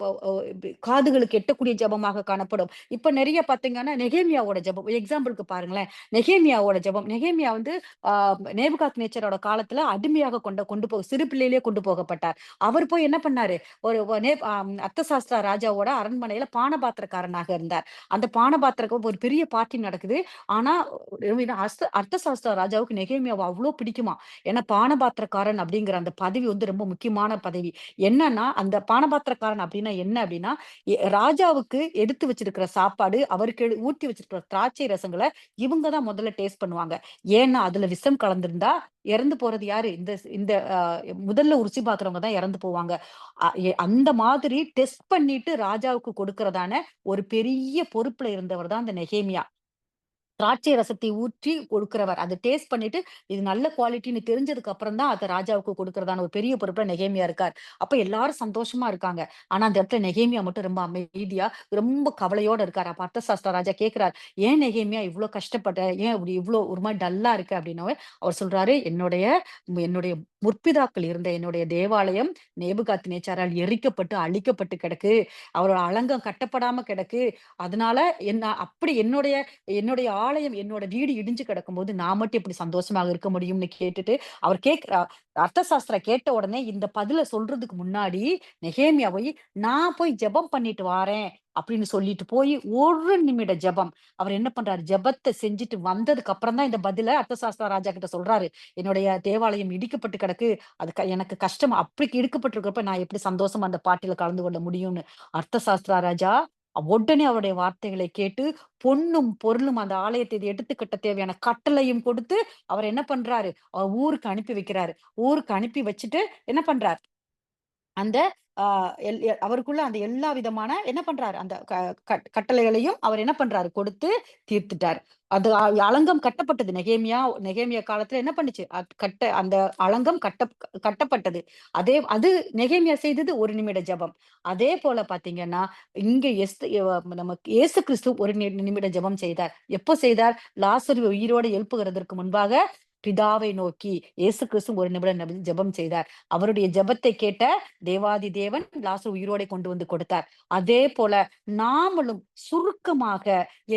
காதுகளுக்கு எட்டக்கூடிய ஜெபமாக காணப்படும். இப்ப நெறைய பார்த்தீங்கன்னா, நெகேமியாவோட ஜெபம். எக்ஸாம்பிள்க்கு பாருங்களேன். நெகேமியாவோட ஜெபம். நெகேமியா வந்து ஆ நேபுகாத்நேச்சரோட காலத்துல அடிமையாக கொண்டு சிறு பிள்ளையிலேயே கொண்டு போகப்பட்டார். அவர் போய் என்ன பண்ணாரு? ஒரு ஒ நே அர்தசாஸ்திரா ராஜாவோட அரண்மனையில பானபாத்திரக்காரனாக இருந்தார். அந்த பானபாத்திரக்கு ஒரு பெரிய பார்ட்டி நடக்குது. ஆனா அர்தசாஸ்திரா ராஜாவுக்கு நெகேமியாவ அவ்ளோ பிடிக்குமாம். ஏன்னா பானபாத்திரக்காரன் அப்படிங்கிற அந்த பதவி வந்து ரொம்ப முக்கியமான பதவி. என்னன்னா, அந்த பானபாத்திரக்காரன் அப்படின்னா என்ன அப்படின்னா, ராஜாவுக்கு எடுத்து வச்சிருக்கிற சாப்பாடு, அவருக்கு ஊத்தி வச்சிருக்கிற திராட்சை ரசங்கள இவங்க தான் முதல்ல டேஸ்ட் பண்ணுவாங்க. ஏன்னா, அதுல விஷம் கலந்திருந்தா இறந்து போறது யாரு? இந்த இந்த முதல்ல ருசி பார்க்கிறவங்க தான் இறந்து போவாங்க. அந்த மாதிரி டெஸ்ட் பண்ணிட்டு ராஜாவுக்கு கொடுக்கிறதான ஒரு பெரிய பொறுப்புல இருந்தவர் தான் அந்த நெகேமியா. திராட்சை ரசத்தை ஊற்றி கொடுக்கிறவர். அத டேஸ்ட் பண்ணிட்டு, இது நல்ல குவாலிட்டின்னு தெரிஞ்சதுக்கு அப்புறம் தான் அத ராஜாவுக்கு கொடுக்கிறதான ஒரு பெரிய பொறுப்புல நெகேமியா இருக்கார். அப்ப எல்லாரும் சந்தோஷமா இருக்காங்க. ஆனா அந்த இடத்துல நெகேமியா மட்டும் ரொம்ப அமைதியா, ரொம்ப கவலையோட இருக்காரு. அப்ப அர்தசாஸ்திரா ராஜா கேட்கிறார், "ஏன் நெகேமியா இவ்ளோ கஷ்டப்பட்ட? ஏன் இப்படி இவ்ளோ ஒரு மாரி டல்லா இருக்க?" அப்படின்னவே அவர் சொல்றாரு, "என்னுடைய என்னுடைய முற்பிதாக்கள் இருந்த என்னுடைய தேவாலயம் நேபுகாத்நேச்சாரால் எரிக்கப்பட்டு, அழிக்கப்பட்டு கிடக்கு. அவரோட அலங்கம் கட்டப்படாம கிடக்கு. அதனால அப்படி என்னுடைய என்னுடைய ஆலயம், என்னோட வீடு இடிஞ்சு கிடக்கும்போது, நான் மட்டும் எப்படி சந்தோஷமாக இருக்க முடியும்னு கேட்டுட்டு, அவர் அர்த்தசாஸ்திரா கேட்ட உடனே இந்த பதில சொல்றதுக்கு முன்னாடி, நெகேமியா நான் போய் ஜெபம் பண்ணிட்டு வாரேன் அப்படின்னு சொல்லிட்டு போய் 1 நிமிட ஜெபம். அவர் என்ன பண்றாரு? ஜெபத்த செஞ்சுட்டு வந்ததுக்கு அப்புறம் தான் இந்த பதில அர்த்தசாஸ்திரா ராஜா கிட்ட சொல்றாரு. என்னுடைய தேவாலயம் இடிக்கப்பட்டு கிடக்கு. அது எனக்கு கஷ்டம். அப்படி இடிக்கப்பட்டிருக்கிறப்ப நான் எப்படி சந்தோஷமா அந்த பார்ட்டில கலந்து கொள்ள முடியும்னு. அர்த்தசாஸ்திரா ராஜா உடனே அவருடைய வார்த்தைகளை கேட்டு பொன்னும், பொருளும் அந்த ஆலயத்தை எடுத்து கட்ட தேவையான கட்டளையும் கொடுத்து, அவர் என்ன பண்றாரு? ஊருக்கு அனுப்பி வைக்கிறாரு. ஊருக்கு அனுப்பி வச்சுட்டு என்ன பண்றார்? அந்த ஆ எல் எ அவருக்குள்ள அந்த எல்லா விதமான என்ன பண்றாரு? அந்த கட்டளைகளையும் அவர் என்ன பண்றாரு? கொடுத்து தீர்த்துட்டார். அது அலங்கம் கட்டப்பட்டது. நெகேமியா காலத்துல என்ன பண்ணுச்சு? அந்த அலங்கம் கட்டப்பட்டது. அது நெகேமியா செய்தது 1 நிமிட ஜெபம். அதே போல பார்த்தீங்கன்னா, இங்க நமக்கு இயேசு கிறிஸ்து 1 நிமிட ஜெபம் செய்தார். எப்போ செய்தார்? லாசரு உயிரோடு எழுப்புகிறதற்கு முன்பாக பிதாவை நோக்கி இயேசு கிறிஸ்து ஒரு நிமிடம் ஜெபம் செய்தார். அவருடைய ஜெபத்தை கேட்ட தேவாதி தேவன் லாசரு உயிரோடே கொண்டு வந்து கொடுத்தார். அதே போல நாமளும் சுருக்கமாக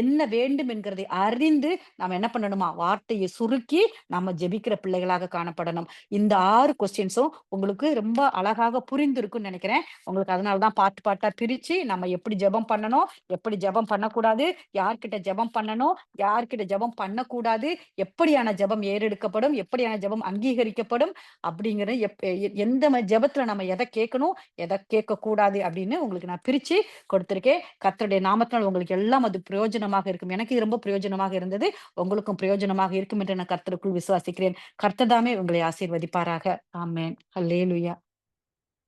என்ன வேண்டும் என்கிறதை அறிந்து நாம என்ன பண்ணணுமா? வார்த்தையை சுருக்கி நம்ம ஜெபிக்கிற பிள்ளைகளாக காணப்படணும். இந்த 6 கொஸ்டின்ஸும் உங்களுக்கு ரொம்ப அழகாக புரிந்திருக்கும்னு நினைக்கிறேன். உங்களுக்கு அதனால தான் பார்ட் பார்ட்டா பிரிச்சு நம்ம எப்படி ஜெபம் பண்ணணும், எப்படி ஜெபம் பண்ணக்கூடாது, யார்கிட்ட ஜெபம் பண்ணணும், யார்கிட்ட ஜெபம் பண்ணக்கூடாது, எப்படியான ஜெபம் ஏறெடுக்கப்படும், எப்படியான ஜெபம் அங்கீகரிக்கப்படும் அப்படிங்கிற எந்த ஜெபத்துல நம்ம எதை கேட்கணும், எதை கேட்கக்கூடாது அப்படின்னு உங்களுக்கு நான் பிரிச்சு கொடுத்திருக்கேன். கர்த்தருடைய நாமத்தினால் உங்களுக்கு எல்லாம் அது பிரயோஜனமாக இருக்கும். எனக்கு இது ரொம்ப பிரயோஜனமாக இருந்தது. உங்களுக்கும் பிரயோஜனமாக இருக்கும் என்று நான் கர்த்தருக்குள் விசுவாசிக்கிறேன். கர்த்தர் தாமே உங்களை ஆசீர்வதிப்பாராக. ஆமென். அல்லேலூயா.